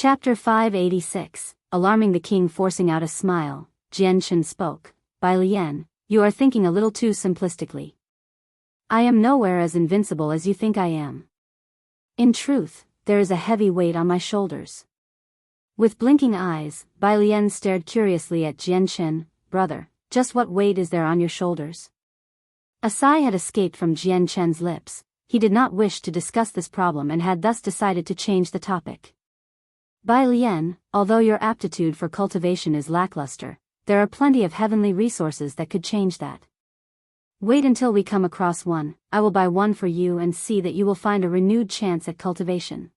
Chapter 586, Alarming the King. Forcing out a smile, Jianchen spoke. Bai Lian, you are thinking a little too simplistically. I am nowhere as invincible as you think I am. In truth, there is a heavy weight on my shoulders. With blinking eyes, Bai Lian stared curiously at Jianchen. Brother, just what weight is there on your shoulders? A sigh had escaped from Jianchen's lips. He did not wish to discuss this problem and had thus decided to change the topic. Bai Lian, although your aptitude for cultivation is lackluster, there are plenty of heavenly resources that could change that. Wait until we come across one. I will buy one for you and see that you will find a renewed chance at cultivation.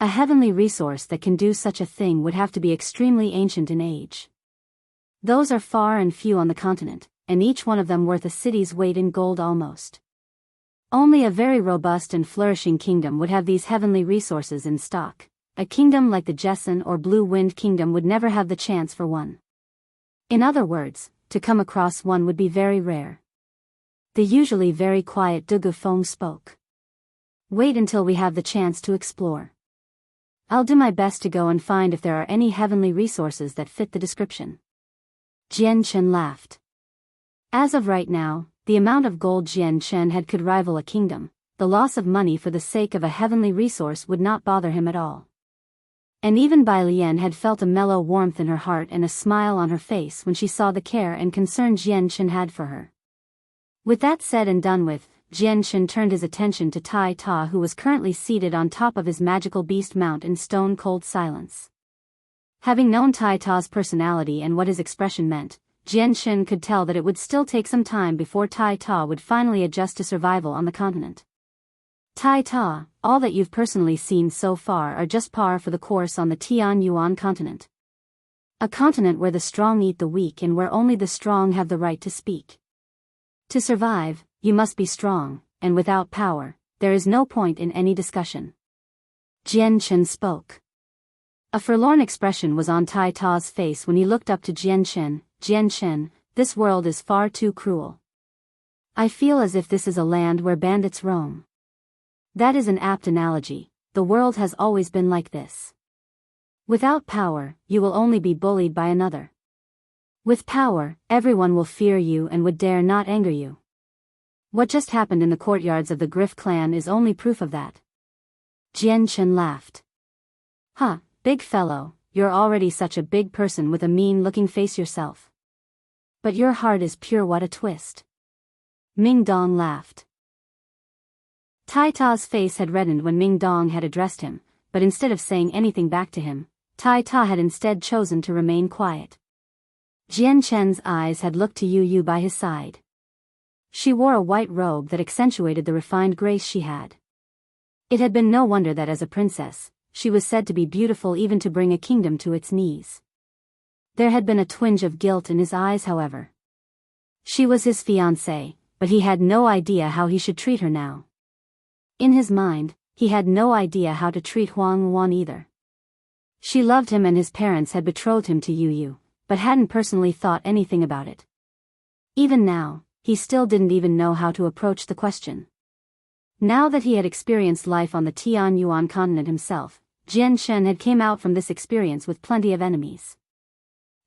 A heavenly resource that can do such a thing would have to be extremely ancient in age. Those are far and few on the continent, and each one of them worth a city's weight in gold almost. Only a very robust and flourishing kingdom would have these heavenly resources in stock. A kingdom like the Jessen or Blue Wind Kingdom would never have the chance for one. In other words, to come across one would be very rare. The usually very quiet Du Gufeng spoke. Wait until we have the chance to explore. I'll do my best to go and find if there are any heavenly resources that fit the description. Jianchen laughed. As of right now, the amount of gold Jianchen had could rival a kingdom. The loss of money for the sake of a heavenly resource would not bother him at all. And even Bai Lian had felt a mellow warmth in her heart and a smile on her face when she saw the care and concern Jianchen had for her. With that said and done with, Jianchen turned his attention to Tai Ta, who was currently seated on top of his magical beast mount in stone-cold silence. Having known Tai Ta's personality and what his expression meant, Jianchen could tell that it would still take some time before Tai Ta would finally adjust to survival on the continent. Tai Ta, all that you've personally seen so far are just par for the course on the Tianyuan continent. A continent where the strong eat the weak and where only the strong have the right to speak. To survive, you must be strong, and without power, there is no point in any discussion. Jianchen spoke. A forlorn expression was on Tai Ta's face when he looked up to Jianchen. Jianchen, this world is far too cruel. I feel as if this is a land where bandits roam. That is an apt analogy. The world has always been like this. Without power, you will only be bullied by another. With power, everyone will fear you and would dare not anger you. What just happened in the courtyards of the Griff clan is only proof of that. Jianchen laughed. Huh, big fellow, you're already such a big person with a mean-looking face yourself. But your heart is pure. What a twist. Ming Dong laughed. Tai Ta's face had reddened when Ming Dong had addressed him, but instead of saying anything back to him, Tai Ta had instead chosen to remain quiet. Jianchen's eyes had looked to Yu Yu by his side. She wore a white robe that accentuated the refined grace she had. It had been no wonder that as a princess, she was said to be beautiful even to bring a kingdom to its knees. There had been a twinge of guilt in his eyes, however. She was his fiancée, but he had no idea how he should treat her now. In his mind, he had no idea how to treat Huanggu either. She loved him and his parents had betrothed him to Yu Yu, but hadn't personally thought anything about it. Even now, he still didn't even know how to approach the question. Now that he had experienced life on the Tianyuan continent himself, Jianchen had came out from this experience with plenty of enemies.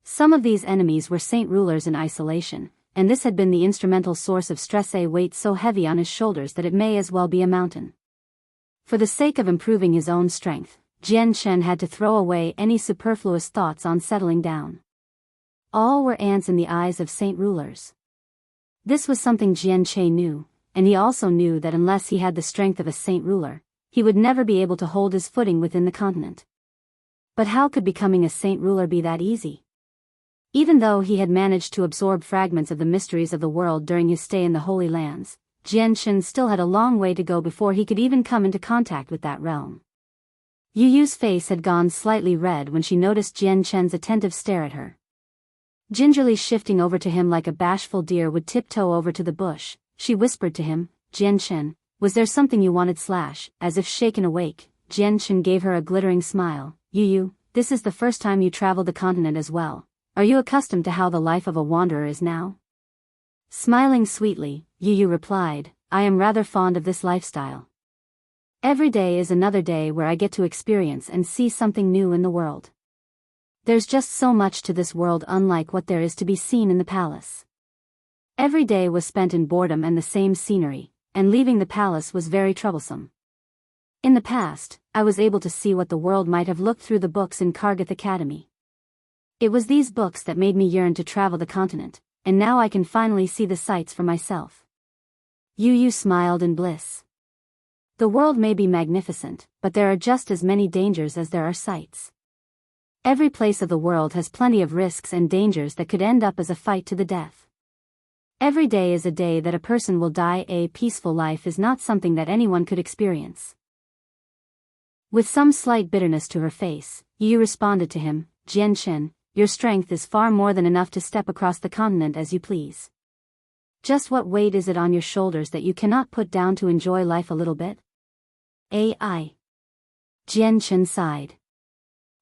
Some of these enemies were saint rulers in isolation, and this had been the instrumental source of stress. A weight so heavy on his shoulders that it may as well be a mountain. For the sake of improving his own strength, Jianchen had to throw away any superfluous thoughts on settling down. All were ants in the eyes of saint rulers. This was something Jianchen knew, and he also knew that unless he had the strength of a saint ruler, he would never be able to hold his footing within the continent. But how could becoming a saint ruler be that easy? Even though he had managed to absorb fragments of the mysteries of the world during his stay in the Holy Lands, Jianchen still had a long way to go before he could even come into contact with that realm. Yu Yu's face had gone slightly red when she noticed Jianchen's attentive stare at her. Gingerly shifting over to him like a bashful deer would tiptoe over to the bush, she whispered to him, Jianchen, was there something you wanted? As if shaken awake, Jianchen gave her a glittering smile. Yu Yu, this is the first time you traveled the continent as well. Are you accustomed to how the life of a wanderer is now? Smiling sweetly, Yu Yu replied, I am rather fond of this lifestyle. Every day is another day where I get to experience and see something new in the world. There's just so much to this world unlike what there is to be seen in the palace. Every day was spent in boredom and the same scenery, and leaving the palace was very troublesome. In the past, I was able to see what the world might have looked through the books in Kargath Academy. It was these books that made me yearn to travel the continent, and now I can finally see the sights for myself. Yu smiled in bliss. The world may be magnificent, but there are just as many dangers as there are sights. Every place of the world has plenty of risks and dangers that could end up as a fight to the death. Every day is a day that a person will die. A peaceful life is not something that anyone could experience. With some slight bitterness to her face, Yu responded to him, Jianchen, your strength is far more than enough to step across the continent as you please. Just what weight is it on your shoulders that you cannot put down to enjoy life a little bit? Ai. Jianchen sighed.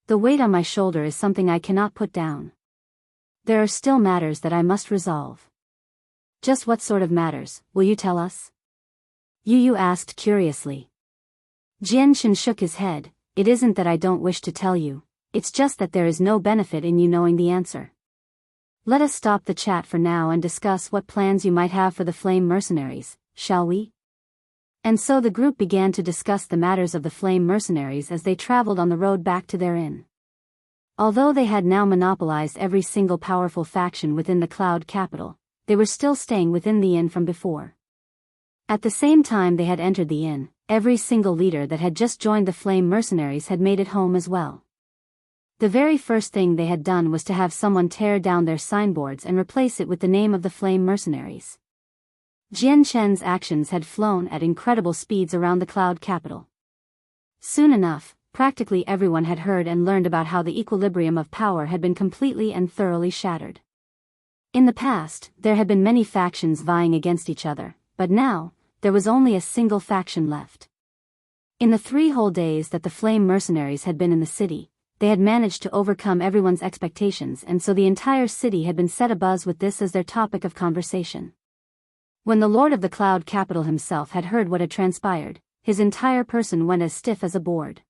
The weight on my shoulder is something I cannot put down. There are still matters that I must resolve. Just what sort of matters, will you tell us? Yu asked curiously. Jianchen shook his head. It isn't that I don't wish to tell you, it's just that there is no benefit in you knowing the answer. Let us stop the chat for now and discuss what plans you might have for the Flame Mercenaries, shall we? And so the group began to discuss the matters of the Flame Mercenaries as they traveled on the road back to their inn. Although they had now monopolized every single powerful faction within the Cloud Capital, they were still staying within the inn from before. At the same time they had entered the inn, every single leader that had just joined the Flame Mercenaries had made it home as well. The very first thing they had done was to have someone tear down their signboards and replace it with the name of the Flame Mercenaries. Jianchen's actions had flown at incredible speeds around the Cloud Capital. Soon enough, practically everyone had heard and learned about how the equilibrium of power had been completely and thoroughly shattered. In the past, there had been many factions vying against each other, but now, there was only a single faction left. In the 3 whole days that the Flame Mercenaries had been in the city, they had managed to overcome everyone's expectations, and so the entire city had been set abuzz with this as their topic of conversation. When the Lord of the Cloud Capital himself had heard what had transpired, his entire person went as stiff as a board.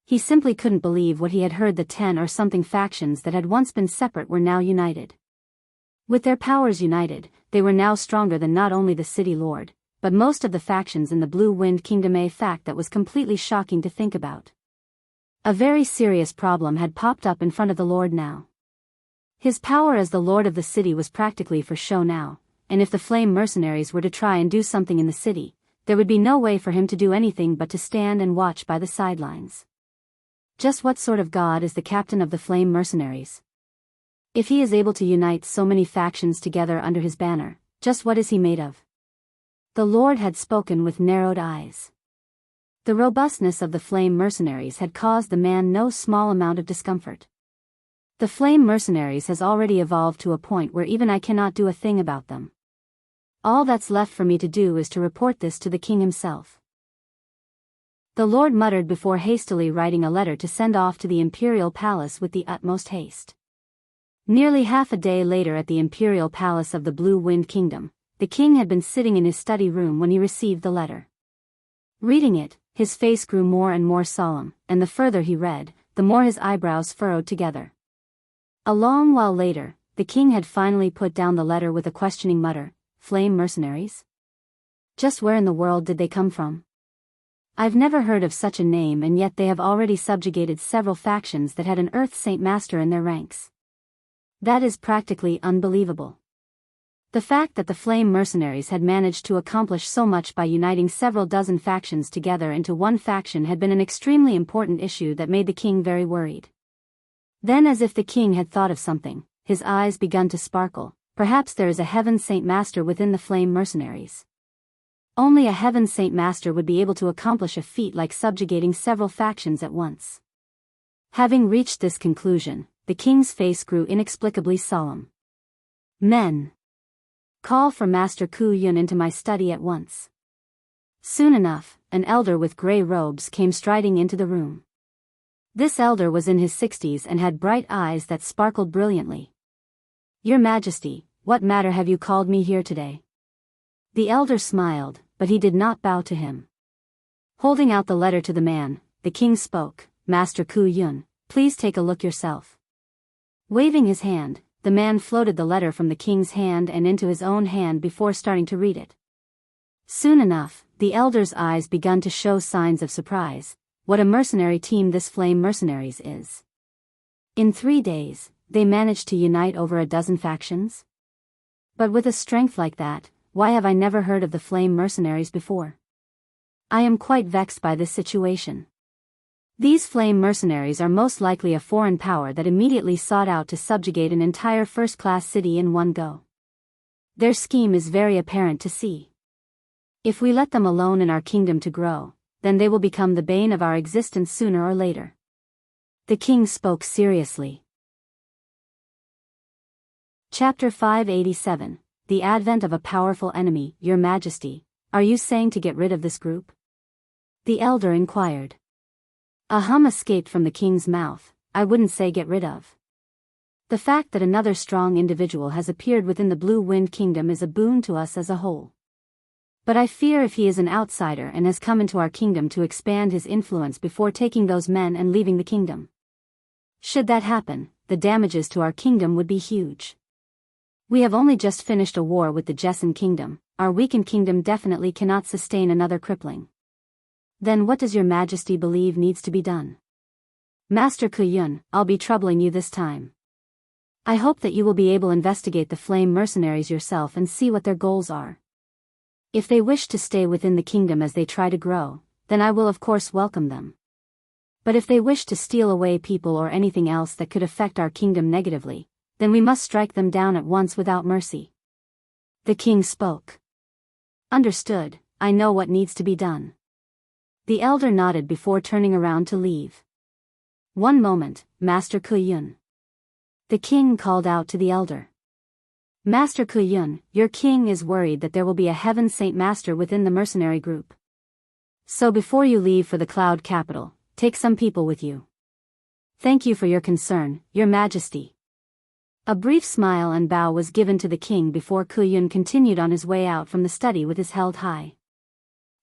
He simply couldn't believe what he had heard. The 10 or something factions that had once been separate were now united. With their powers united, they were now stronger than not only the city lord, but most of the factions in the Blue Wind Kingdom. A fact that was completely shocking to think about. A very serious problem had popped up in front of the Lord now. His power as the Lord of the city was practically for show now, and if the Flame Mercenaries were to try and do something in the city, there would be no way for him to do anything but to stand and watch by the sidelines. Just what sort of god is the captain of the Flame Mercenaries? If he is able to unite so many factions together under his banner, just what is he made of? The Lord had spoken with narrowed eyes. The robustness of the Flame Mercenaries had caused the man no small amount of discomfort. The Flame Mercenaries has already evolved to a point where even I cannot do a thing about them. All that's left for me to do is to report this to the king himself. The Lord muttered before hastily writing a letter to send off to the Imperial Palace with the utmost haste. Nearly half a day later at the Imperial Palace of the Blue Wind Kingdom, the king had been sitting in his study room when he received the letter. Reading it, his face grew more and more solemn, and the further he read, the more his eyebrows furrowed together. A long while later, the king had finally put down the letter with a questioning mutter. Flame Mercenaries? Just where in the world did they come from? I've never heard of such a name, and yet they have already subjugated several factions that had an Earth Saint Master in their ranks. That is practically unbelievable. The fact that the Flame Mercenaries had managed to accomplish so much by uniting several dozen factions together into one faction had been an extremely important issue that made the king very worried. Then, as if the king had thought of something, his eyes begun to sparkle. Perhaps there is a Heaven Saint Master within the Flame Mercenaries. Only a Heaven Saint Master would be able to accomplish a feat like subjugating several factions at once. Having reached this conclusion, the king's face grew inexplicably solemn. Men! Call for Master Ku Yun into my study at once. Soon enough, an elder with grey robes came striding into the room. This elder was in his 60s and had bright eyes that sparkled brilliantly. Your Majesty, what matter have you called me here today? The elder smiled, but he did not bow to him. Holding out the letter to the man, the king spoke, "Master Ku Yun, please take a look yourself." Waving his hand, the man floated the letter from the king's hand and into his own hand before starting to read it. Soon enough, the elder's eyes began to show signs of surprise. What a mercenary team this Flame Mercenaries is. In 3 days, they managed to unite over a dozen factions? But with a strength like that, why have I never heard of the Flame Mercenaries before? I am quite vexed by this situation. These Flame Mercenaries are most likely a foreign power that immediately sought out to subjugate an entire first-class city in one go. Their scheme is very apparent to see. If we let them alone in our kingdom to grow, then they will become the bane of our existence sooner or later. The king spoke seriously. Chapter 587, The Advent of a Powerful Enemy. Your Majesty, are you saying to get rid of this group? The elder inquired. A hum escaped from the king's mouth. I wouldn't say get rid of. The fact that another strong individual has appeared within the Blue Wind Kingdom is a boon to us as a whole. But I fear if he is an outsider and has come into our kingdom to expand his influence before taking those men and leaving the kingdom. Should that happen, the damages to our kingdom would be huge. We have only just finished a war with the Jessen Kingdom. Our weakened kingdom definitely cannot sustain another crippling. Then what does your Majesty believe needs to be done? Master Ku Yun, I'll be troubling you this time. I hope that you will be able to investigate the Flame Mercenaries yourself and see what their goals are. If they wish to stay within the kingdom as they try to grow, then I will of course welcome them. But if they wish to steal away people or anything else that could affect our kingdom negatively, then we must strike them down at once without mercy. The king spoke. Understood, I know what needs to be done. The elder nodded before turning around to leave. One moment, Master Ku Yun. The king called out to the elder. Master Ku Yun, your king is worried that there will be a Heaven Saint Master within the mercenary group. So before you leave for the Cloud Capital, take some people with you. Thank you for your concern, your Majesty. A brief smile and bow was given to the king before Ku Yun continued on his way out from the study with his head high.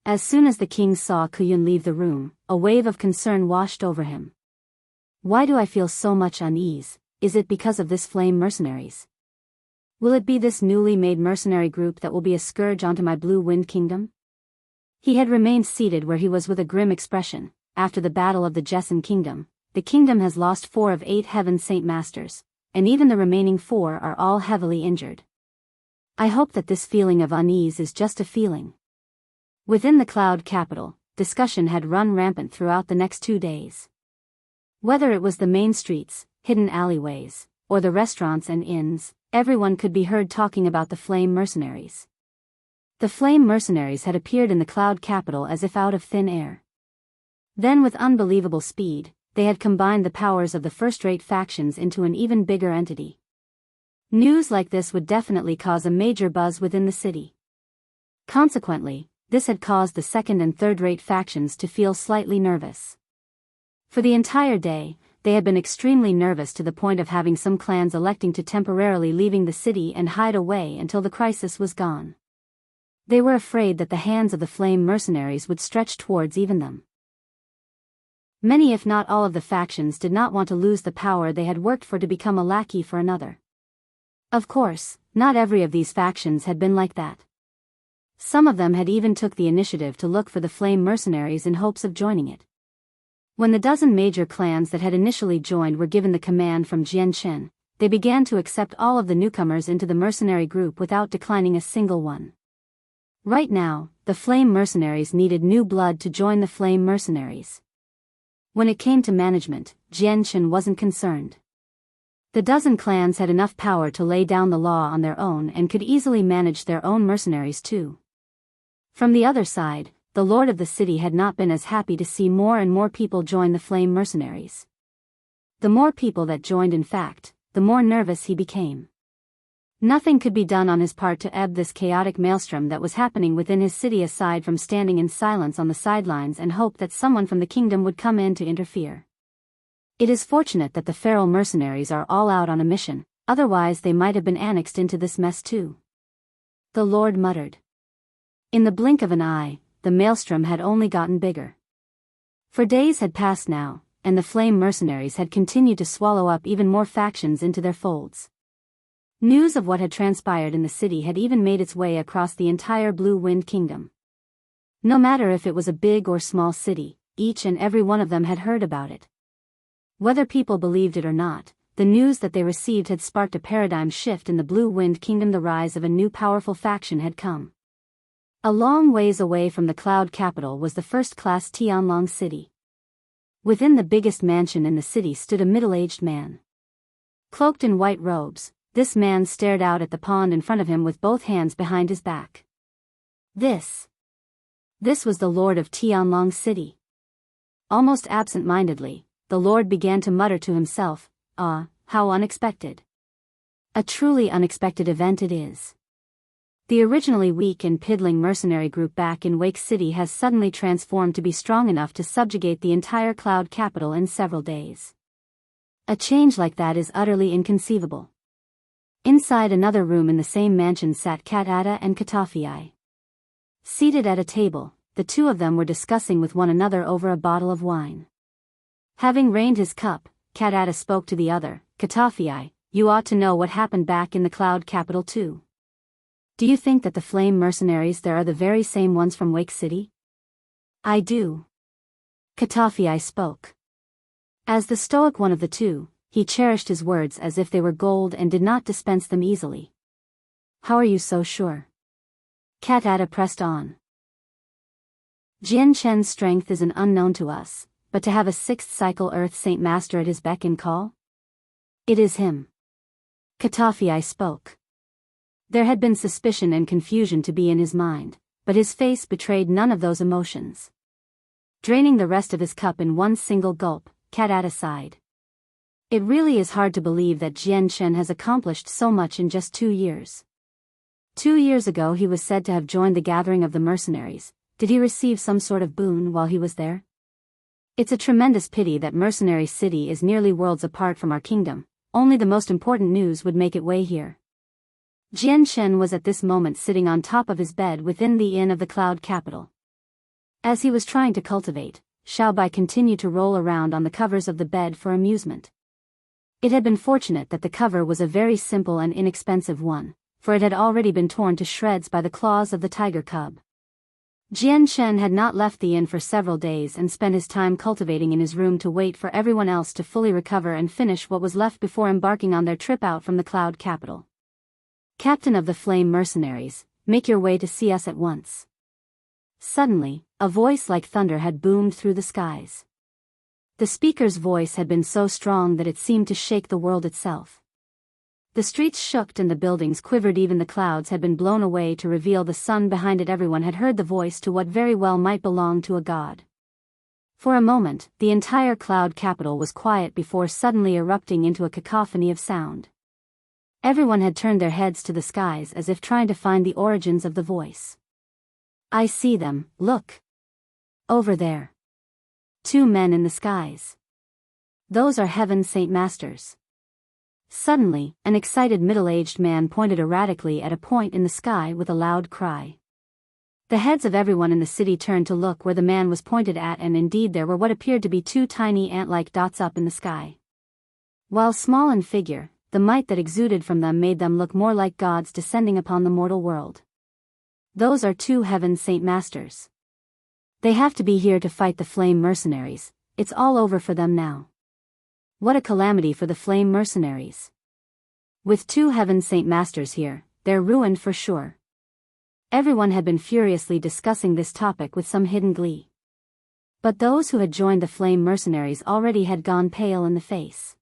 As soon as the king saw Ku Yun leave the room, a wave of concern washed over him. Why do I feel so much unease? Is it because of this Flame Mercenaries? Will it be this newly made mercenary group that will be a scourge onto my Blue Wind Kingdom? He had remained seated where he was with a grim expression. After the battle of the Jessen Kingdom, the kingdom has lost 4 of 8 Heaven Saint Masters, and even the remaining 4 are all heavily injured. I hope that this feeling of unease is just a feeling. Within the Cloud Capital, discussion had run rampant throughout the next 2 days. Whether it was the main streets, hidden alleyways, or the restaurants and inns, everyone could be heard talking about the Flame Mercenaries. The Flame Mercenaries had appeared in the Cloud Capital as if out of thin air. Then with unbelievable speed, they had combined the powers of the first-rate factions into an even bigger entity. News like this would definitely cause a major buzz within the city. Consequently, this had caused the second- and third-rate factions to feel slightly nervous. For the entire day, they had been extremely nervous to the point of having some clans electing to temporarily leaving the city and hide away until the crisis was gone. They were afraid that the hands of the Flame Mercenaries would stretch towards even them. Many if not all of the factions did not want to lose the power they had worked for to become a lackey for another. Of course, not every of these factions had been like that. Some of them had even took the initiative to look for the Flame Mercenaries in hopes of joining it. When the dozen major clans that had initially joined were given the command from Jianchen, they began to accept all of the newcomers into the mercenary group without declining a single one. Right now, the Flame Mercenaries needed new blood to join the Flame Mercenaries. When it came to management, Jianchen wasn't concerned. The dozen clans had enough power to lay down the law on their own and could easily manage their own mercenaries too. From the other side, the lord of the city had not been as happy to see more and more people join the Flame Mercenaries. The more people that joined, in fact, the more nervous he became. Nothing could be done on his part to ebb this chaotic maelstrom that was happening within his city aside from standing in silence on the sidelines and hope that someone from the kingdom would come in to interfere. It is fortunate that the feral mercenaries are all out on a mission, otherwise they might have been annexed into this mess too. The Lord muttered. In the blink of an eye, the maelstrom had only gotten bigger. For days had passed now, and the flame mercenaries had continued to swallow up even more factions into their folds. News of what had transpired in the city had even made its way across the entire Blue Wind Kingdom. No matter if it was a big or small city, each and every one of them had heard about it. Whether people believed it or not, the news that they received had sparked a paradigm shift in the Blue Wind Kingdom. The rise of a new powerful faction had come. A long ways away from the cloud capital was the first-class Tianlong city. Within the biggest mansion in the city stood a middle-aged man. Cloaked in white robes, this man stared out at the pond in front of him with both hands behind his back. This was the Lord of Tianlong City. Almost absent-mindedly, the Lord began to mutter to himself, "Ah, how unexpected. A truly unexpected event it is. The originally weak and piddling mercenary group back in Wake City has suddenly transformed to be strong enough to subjugate the entire cloud capital in several days. A change like that is utterly inconceivable." Inside another room in the same mansion sat Cat-Ada and Katafii. Seated at a table, the two of them were discussing with one another over a bottle of wine. Having rained his cup, Cat-Ada spoke to the other, "Katafii, you ought to know what happened back in the cloud capital too. Do you think that the flame mercenaries there are the very same ones from Wake City?" "I do." Katafii spoke. As the stoic one of the two, he cherished his words as if they were gold and did not dispense them easily. "How are you so sure?" Cat-Ada pressed on. "Jian Chen's strength is an unknown to us, but to have a sixth cycle Earth Saint Master at his beck and call? It is him." Katafii spoke. There had been suspicion and confusion to be in his mind, but his face betrayed none of those emotions. Draining the rest of his cup in one single gulp, Cat-Ada sighed. It really is hard to believe that Jian Chen has accomplished so much in just 2 years. 2 years ago he was said to have joined the gathering of the mercenaries. Did he receive some sort of boon while he was there? It's a tremendous pity that Mercenary City is nearly worlds apart from our kingdom. Only the most important news would make it way here. Jian Chen was at this moment sitting on top of his bed within the inn of the cloud capital. As he was trying to cultivate, Xiaobai continued to roll around on the covers of the bed for amusement. It had been fortunate that the cover was a very simple and inexpensive one, for it had already been torn to shreds by the claws of the tiger cub. Jian Chen had not left the inn for several days and spent his time cultivating in his room to wait for everyone else to fully recover and finish what was left before embarking on their trip out from the cloud capital. "Captain of the Flame Mercenaries, make your way to see us at once." Suddenly, a voice like thunder had boomed through the skies. The speaker's voice had been so strong that it seemed to shake the world itself. The streets shook and the buildings quivered, even the clouds had been blown away to reveal the sun behind it. Everyone had heard the voice to what very well might belong to a god. For a moment, the entire cloud capital was quiet before suddenly erupting into a cacophony of sound. Everyone had turned their heads to the skies as if trying to find the origins of the voice. "I see them, look. Over there. 2 men in the skies. Those are Heaven Saint Masters." Suddenly, an excited middle-aged man pointed erratically at a point in the sky with a loud cry. The heads of everyone in the city turned to look where the man was pointed at, and indeed there were what appeared to be 2 tiny ant-like dots up in the sky. While small in figure, the might that exuded from them made them look more like gods descending upon the mortal world. Those are 2 Heaven Saint Masters. They have to be here to fight the Flame Mercenaries. It's all over for them now. What a calamity for the Flame Mercenaries. With 2 Heaven Saint Masters here, they're ruined for sure. Everyone had been furiously discussing this topic with some hidden glee. But those who had joined the Flame Mercenaries already had gone pale in the face.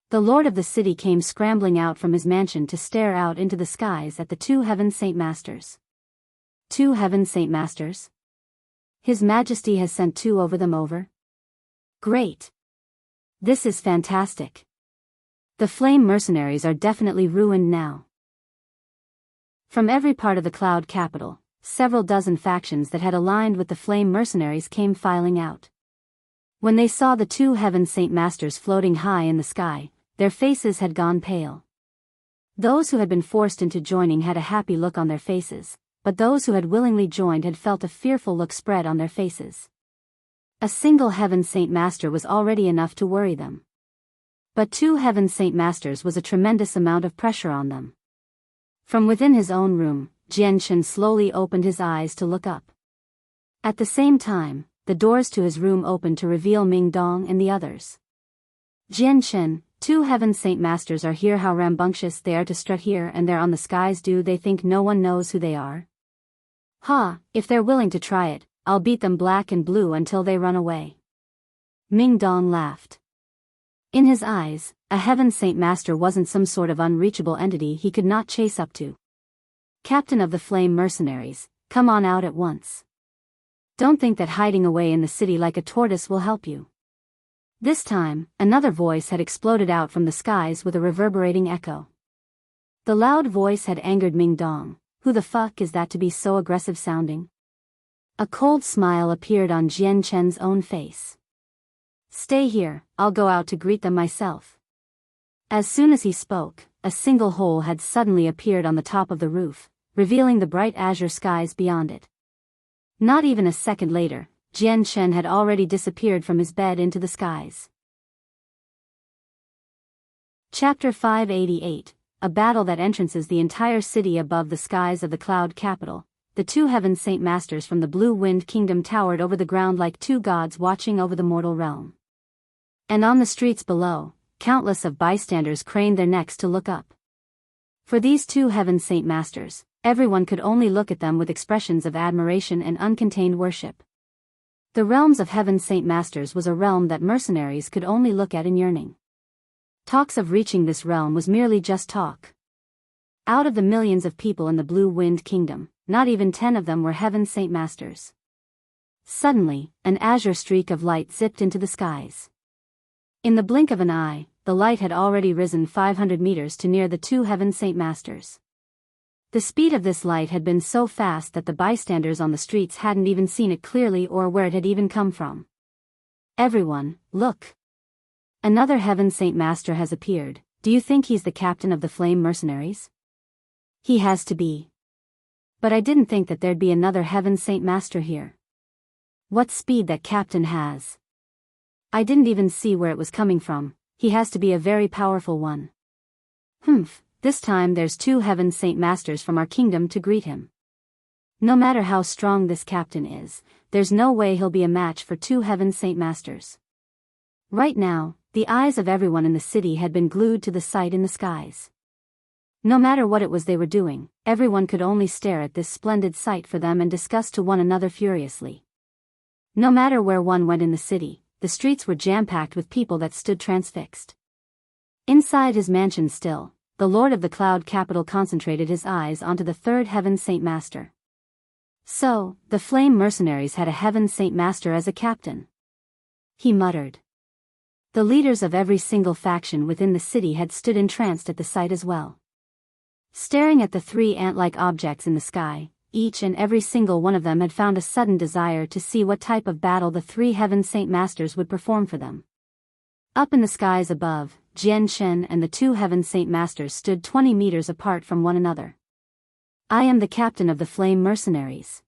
The lord of the city came scrambling out from his mansion to stare out into the skies at the 2 Heaven Saint Masters. 2 Heaven Saint Masters? His Majesty has sent 2 over them over? Great! This is fantastic. The Flame Mercenaries are definitely ruined now. From every part of the cloud capital, several dozen factions that had aligned with the Flame Mercenaries came filing out. When they saw the 2 Heaven Saint Masters floating high in the sky, their faces had gone pale. Those who had been forced into joining had a happy look on their faces, but those who had willingly joined had felt a fearful look spread on their faces. A single Heaven Saint Master was already enough to worry them. But 2 Heaven Saint Masters was a tremendous amount of pressure on them. From within his own room, Jianchen slowly opened his eyes to look up. At the same time, the doors to his room opened to reveal Ming Dong and the others. Jianchen, 2 Heaven Saint Masters are here. How rambunctious they are to strut here and there on the skies. Do they think no one knows who they are? Ha, if they're willing to try it, I'll beat them black and blue until they run away. Ming Dong laughed. In his eyes, a Heaven Saint Master wasn't some sort of unreachable entity he could not chase up to. Captain of the Flame Mercenaries, come on out at once. Don't think that hiding away in the city like a tortoise will help you. This time, another voice had exploded out from the skies with a reverberating echo. The loud voice had angered Ming Dong. Who the fuck is that to be so aggressive sounding? A cold smile appeared on Jianchen's own face. Stay here, I'll go out to greet them myself. As soon as he spoke, a single hole had suddenly appeared on the top of the roof, revealing the bright azure skies beyond it. Not even a second later, Jianchen had already disappeared from his bed into the skies. Chapter 588, a battle that entrances the entire city above the skies of the cloud capital. The 2 Heaven Saint Masters from the Blue Wind Kingdom towered over the ground like 2 gods watching over the mortal realm. And on the streets below, countless of bystanders craned their necks to look up. For these 2 Heaven Saint Masters, everyone could only look at them with expressions of admiration and uncontained worship. The realms of Heaven Saint Masters was a realm that mercenaries could only look at in yearning. Talks of reaching this realm was merely just talk. Out of the millions of people in the Blue Wind Kingdom, not even 10 of them were Heaven Saint Masters. Suddenly, an azure streak of light zipped into the skies. In the blink of an eye, the light had already risen 500 meters to near the 2 Heaven Saint Masters. The speed of this light had been so fast that the bystanders on the streets hadn't even seen it clearly or where it had even come from. Everyone, look! Another Heaven Saint Master has appeared. Do you think he's the captain of the Flame Mercenaries? He has to be. But I didn't think that there'd be another Heaven Saint Master here. What speed that captain has! I didn't even see where it was coming from. He has to be a very powerful one. Humph. This time there's 2 Heaven Saint Masters from our kingdom to greet him. No matter how strong this captain is, there's no way he'll be a match for 2 Heaven Saint Masters. Right now, the eyes of everyone in the city had been glued to the sight in the skies. No matter what it was they were doing, everyone could only stare at this splendid sight for them and discuss to one another furiously. No matter where one went in the city, the streets were jam-packed with people that stood transfixed. Inside his mansion still, the Lord of the Cloud Capital concentrated his eyes onto the 3rd Heaven Saint Master. So, the Flame Mercenaries had a Heaven Saint Master as a captain. He muttered. The leaders of every single faction within the city had stood entranced at the sight as well. Staring at the 3 ant-like objects in the sky, each and every single one of them had found a sudden desire to see what type of battle the 3 Heaven Saint Masters would perform for them. Up in the skies above, Jianchen and the 2 Heaven Saint Masters stood 20 meters apart from one another. I am the captain of the Flame Mercenaries.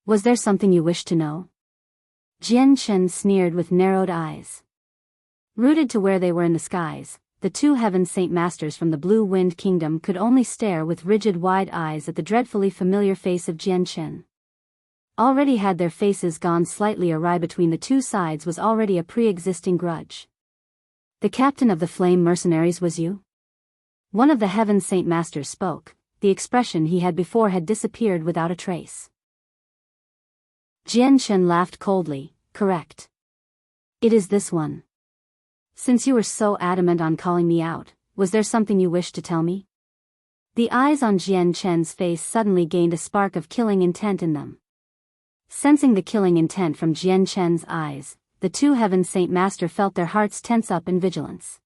Was there something you wished to know? Jianchen sneered with narrowed eyes. Rooted to where they were in the skies, the 2 Heaven Saint Masters from the Blue Wind Kingdom could only stare with rigid wide eyes at the dreadfully familiar face of Jianchen. Already had their faces gone slightly awry between the 2 sides was already a pre-existing grudge. The captain of the Flame Mercenaries was you? One of the Heaven Saint Masters spoke. The expression he had before had disappeared without a trace. Jianchen laughed coldly. Correct. It is this one. Since you were so adamant on calling me out, was there something you wished to tell me? The eyes on Jianchen's face suddenly gained a spark of killing intent in them. Sensing the killing intent from Jianchen's eyes, the 2 Heaven Saint Master felt their hearts tense up in vigilance.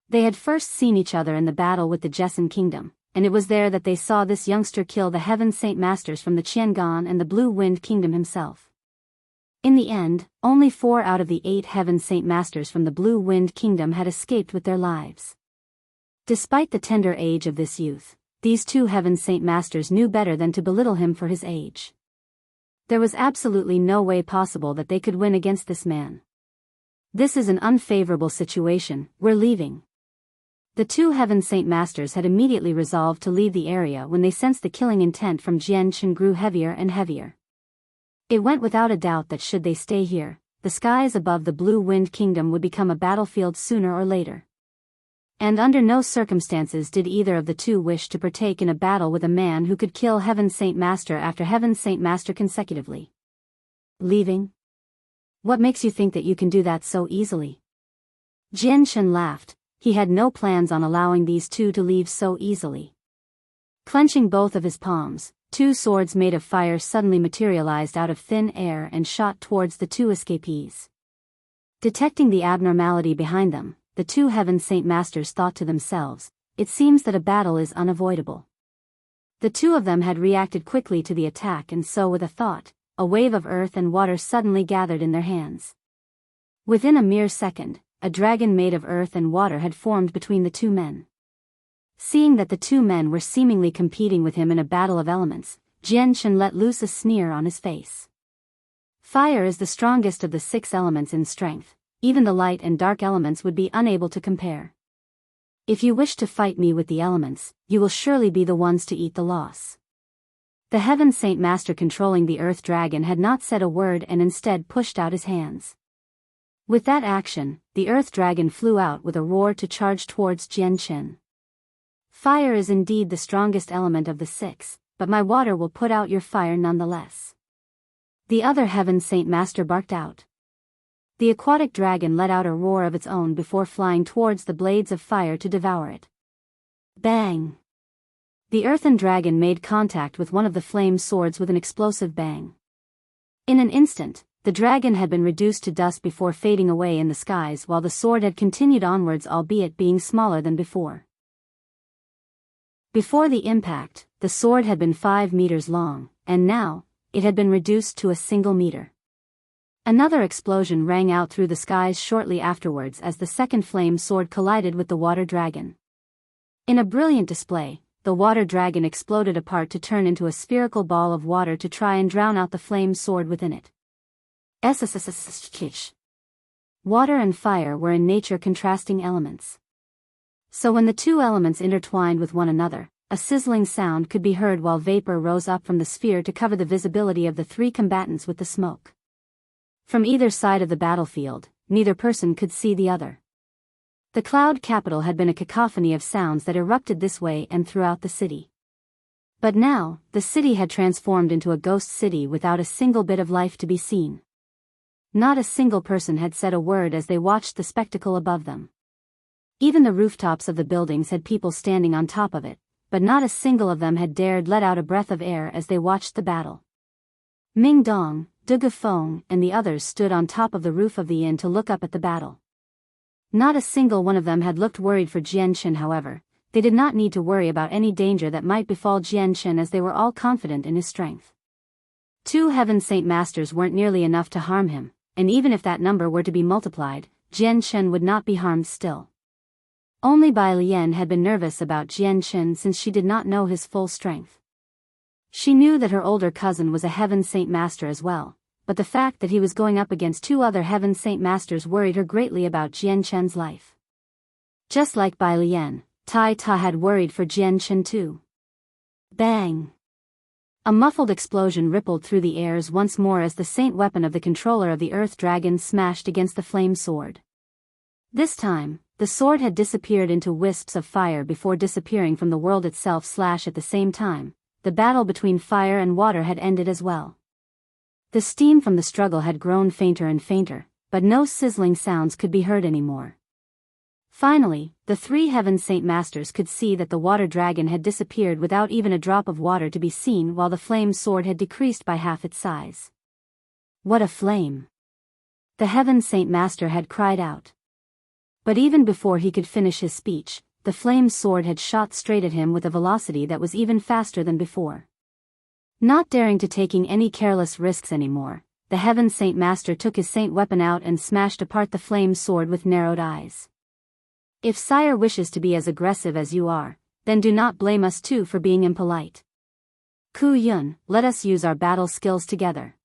They had first seen each other in the battle with the Jessen Kingdom, and it was there that they saw this youngster kill the Heaven Saint Masters from the Qiangan and the Blue Wind Kingdom himself. In the end, only 4 out of the 8 Heaven Saint Masters from the Blue Wind Kingdom had escaped with their lives. Despite the tender age of this youth, these two Heaven Saint Masters knew better than to belittle him for his age. There was absolutely no way possible that they could win against this man. This is an unfavorable situation, we're leaving. The two Heaven Saint Masters had immediately resolved to leave the area when they sensed the killing intent from Jian Chen grew heavier and heavier. It went without a doubt that should they stay here, the skies above the Blue Wind Kingdom would become a battlefield sooner or later. And under no circumstances did either of the two wish to partake in a battle with a man who could kill Heaven Saint Master after Heaven Saint Master consecutively. Leaving? What makes you think that you can do that so easily? Jian Chen laughed. He had no plans on allowing these two to leave so easily. Clenching both of his palms, two swords made of fire suddenly materialized out of thin air and shot towards the two escapees. Detecting the abnormality behind them, the two Heaven Saint Masters thought to themselves, it seems that a battle is unavoidable. The two of them had reacted quickly to the attack, and so with a thought, a wave of earth and water suddenly gathered in their hands. Within a mere second, a dragon made of earth and water had formed between the two men. Seeing that the two men were seemingly competing with him in a battle of elements, Jian Chen let loose a sneer on his face. Fire is the strongest of the 6 elements in strength. Even the light and dark elements would be unable to compare. If you wish to fight me with the elements, you will surely be the ones to eat the loss. The Heaven Saint Master controlling the Earth Dragon had not said a word and instead pushed out his hands. With that action, the Earth Dragon flew out with a roar to charge towards Jian Chen. Fire is indeed the strongest element of the 6, but my water will put out your fire nonetheless. The other Heaven Saint Master barked out. The aquatic dragon let out a roar of its own before flying towards the blades of fire to devour it. Bang! The earthen dragon made contact with one of the flame swords with an explosive bang. In an instant, the dragon had been reduced to dust before fading away in the skies, while the sword had continued onwards, albeit being smaller than before. Before the impact, the sword had been 5 meters long, and now, it had been reduced to a single meter. Another explosion rang out through the skies shortly afterwards as the second flame sword collided with the water dragon. In a brilliant display, the water dragon exploded apart to turn into a spherical ball of water to try and drown out the flame sword within it. Water and fire were in nature contrasting elements. So when the two elements intertwined with one another, a sizzling sound could be heard while vapor rose up from the sphere to cover the visibility of the 3 combatants with the smoke. From either side of the battlefield, neither person could see the other. The cloud capital had been a cacophony of sounds that erupted this way and throughout the city. But now, the city had transformed into a ghost city without a single bit of life to be seen. Not a single person had said a word as they watched the spectacle above them. Even the rooftops of the buildings had people standing on top of it, but not a single of them had dared let out a breath of air as they watched the battle. Ming Dong, De Gufeng, and the others stood on top of the roof of the inn to look up at the battle. Not a single one of them had looked worried for Jian Chen. However, they did not need to worry about any danger that might befall Jian Chen, as they were all confident in his strength. 2 Heaven Saint Masters weren't nearly enough to harm him, and even if that number were to be multiplied, Jian Chen would not be harmed still. Only Bai Lian had been nervous about Jian Chen since she did not know his full strength. She knew that her older cousin was a Heaven Saint Master as well, but the fact that he was going up against 2 other Heaven Saint Masters worried her greatly about Jian Chen's life. Just like Bai Lian, Tai Ta had worried for Jian Chen too. Bang! A muffled explosion rippled through the airs once more as the saint weapon of the controller of the Earth Dragon smashed against the flame sword. This time, the sword had disappeared into wisps of fire before disappearing from the world itself. At the same time, the battle between fire and water had ended as well. The steam from the struggle had grown fainter and fainter, but no sizzling sounds could be heard anymore. Finally, the 3 Heaven Saint Masters could see that the water dragon had disappeared without even a drop of water to be seen, while the flame sword had decreased by half its size. What a flame! The Heaven Saint Master had cried out. But even before he could finish his speech, the flame sword had shot straight at him with a velocity that was even faster than before. Not daring to taking any careless risks anymore, the Heaven Saint Master took his saint weapon out and smashed apart the flame sword with narrowed eyes. If Sire wishes to be as aggressive as you are, then do not blame us too for being impolite. Ku Yun, let us use our battle skills together.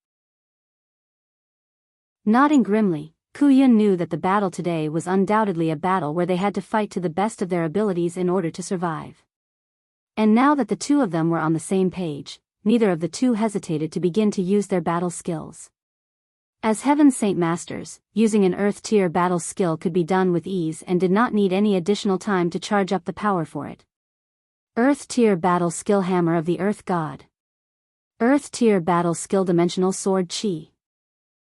Nodding grimly, Ku Yun knew that the battle today was undoubtedly a battle where they had to fight to the best of their abilities in order to survive. And now that the two of them were on the same page, neither of the two hesitated to begin to use their battle skills. As Heaven's Saint Masters, using an Earth-tier battle skill could be done with ease and did not need any additional time to charge up the power for it. Earth-tier battle skill Hammer of the Earth God. Earth-tier battle skill Dimensional Sword Chi.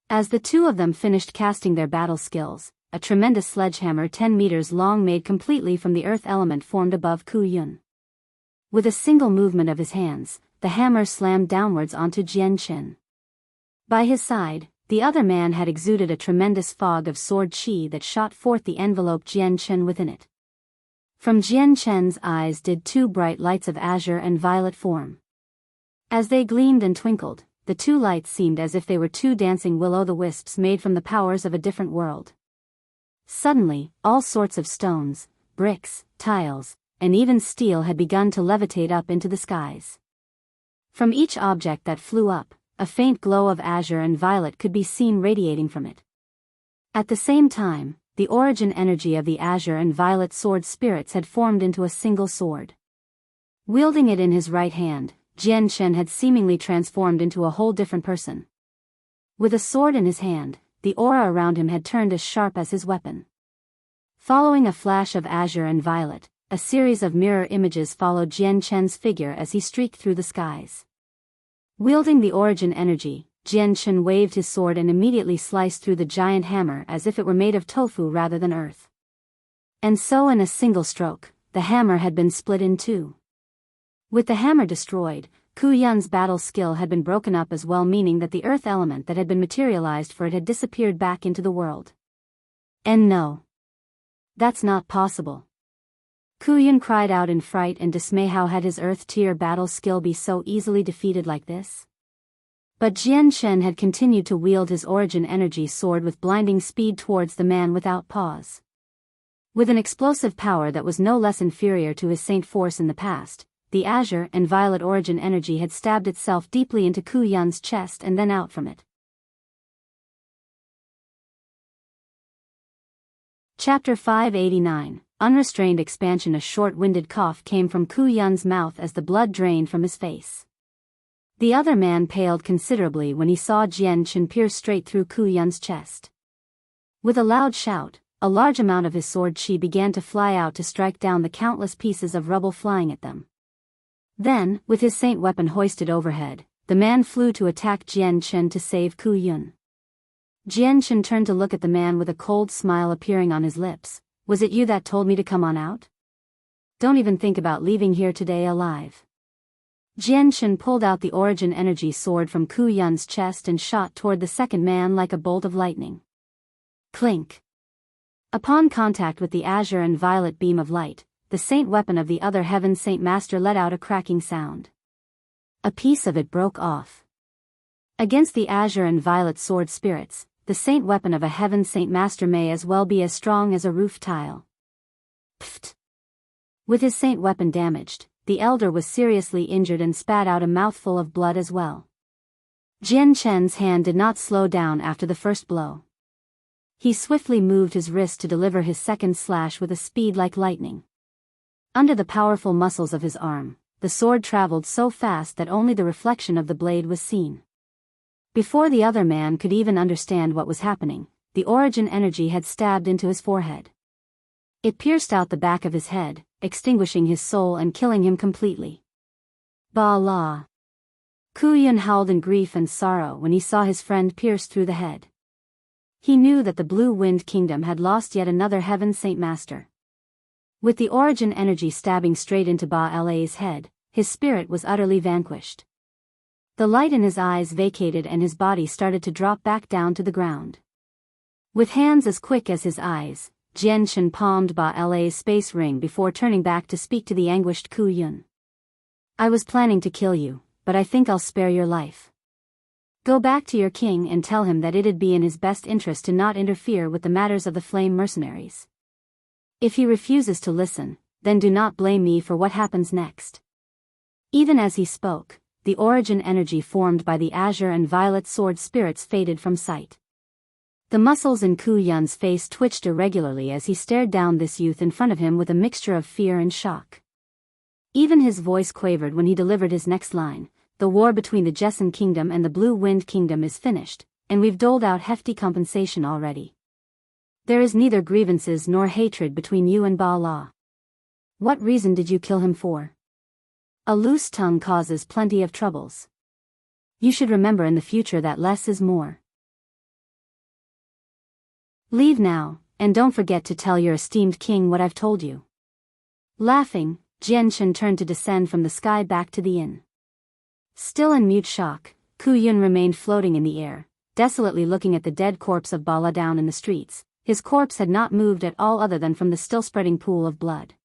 As the two of them finished casting their battle skills, a tremendous sledgehammer 10 meters long made completely from the earth element formed above Ku Yun. With a single movement of his hands, the hammer slammed downwards onto Jian Chen. By his side, the other man had exuded a tremendous fog of sword chi that shot forth the envelope Jian Chen within it. From Jian Chen's eyes did two bright lights of azure and violet form. As they gleamed and twinkled, the two lights seemed as if they were two dancing will-o'-the-wisps made from the powers of a different world. Suddenly, all sorts of stones, bricks, tiles, and even steel had begun to levitate up into the skies. From each object that flew up, a faint glow of azure and violet could be seen radiating from it. At the same time, the origin energy of the azure and violet sword spirits had formed into a single sword. Wielding it in his right hand, Jian Chen had seemingly transformed into a whole different person. With a sword in his hand, the aura around him had turned as sharp as his weapon. Following a flash of azure and violet, a series of mirror images followed Jian Chen's figure as he streaked through the skies. Wielding the origin energy, Jian Chen waved his sword and immediately sliced through the giant hammer as if it were made of tofu rather than earth. And so in a single stroke, the hammer had been split in two. With the hammer destroyed, Ku Yun's battle skill had been broken up as well, meaning that the earth element that had been materialized for it had disappeared back into the world. And no. That's not possible. Ku Yun cried out in fright and dismay. How had his earth-tier battle skill be so easily defeated like this? But Jian Chen had continued to wield his origin energy sword with blinding speed towards the man without pause. With an explosive power that was no less inferior to his saint force in the past, the azure and violet origin energy had stabbed itself deeply into Ku Yun's chest and then out from it. Chapter 589, Unrestrained Expansion. A short-winded cough came from Ku Yun's mouth as the blood drained from his face. The other man paled considerably when he saw Jian Chen pierce straight through Ku Yun's chest. With a loud shout, a large amount of his sword chi began to fly out to strike down the countless pieces of rubble flying at them. Then, with his saint weapon hoisted overhead, the man flew to attack Jian Chen to save Ku Yun. Jian Chen turned to look at the man with a cold smile appearing on his lips. Was it you that told me to come on out? Don't even think about leaving here today alive. Jian Chen pulled out the origin energy sword from Ku Yun's chest and shot toward the second man like a bolt of lightning. Clink. Upon contact with the azure and violet beam of light, the saint weapon of the other Heaven Saint Master let out a cracking sound. A piece of it broke off. Against the azure and violet sword spirits, the saint weapon of a Heaven Saint Master may as well be as strong as a roof tile. Pfft. With his saint weapon damaged, the elder was seriously injured and spat out a mouthful of blood as well. Jian Chen's hand did not slow down after the first blow. He swiftly moved his wrist to deliver his second slash with a speed like lightning. Under the powerful muscles of his arm, the sword traveled so fast that only the reflection of the blade was seen. Before the other man could even understand what was happening, the origin energy had stabbed into his forehead. It pierced out the back of his head, extinguishing his soul and killing him completely. Ba la. Ku Yun howled in grief and sorrow when he saw his friend pierced through the head. He knew that the Blue Wind Kingdom had lost yet another Heaven Saint Master. With the origin energy stabbing straight into Ba La's head, his spirit was utterly vanquished. The light in his eyes vacated and his body started to drop back down to the ground. With hands as quick as his eyes, Jian Chen palmed Ba La's space ring before turning back to speak to the anguished Ku Yun. I was planning to kill you, but I think I'll spare your life. Go back to your king and tell him that it'd be in his best interest to not interfere with the matters of the Flame Mercenaries. If he refuses to listen, then do not blame me for what happens next." Even as he spoke, the origin energy formed by the azure and violet sword spirits faded from sight. The muscles in Ku Yun's face twitched irregularly as he stared down this youth in front of him with a mixture of fear and shock. Even his voice quavered when he delivered his next line: "The war between the Jessen Kingdom and the Blue Wind Kingdom is finished, and we've doled out hefty compensation already. There is neither grievances nor hatred between you and Ba La. What reason did you kill him for? A loose tongue causes plenty of troubles. You should remember in the future that less is more. Leave now, and don't forget to tell your esteemed king what I've told you." Laughing, Jianchen turned to descend from the sky back to the inn. Still in mute shock, Ku Yun remained floating in the air, desolately looking at the dead corpse of Bala down in the streets. His corpse had not moved at all other than from the still-spreading pool of blood.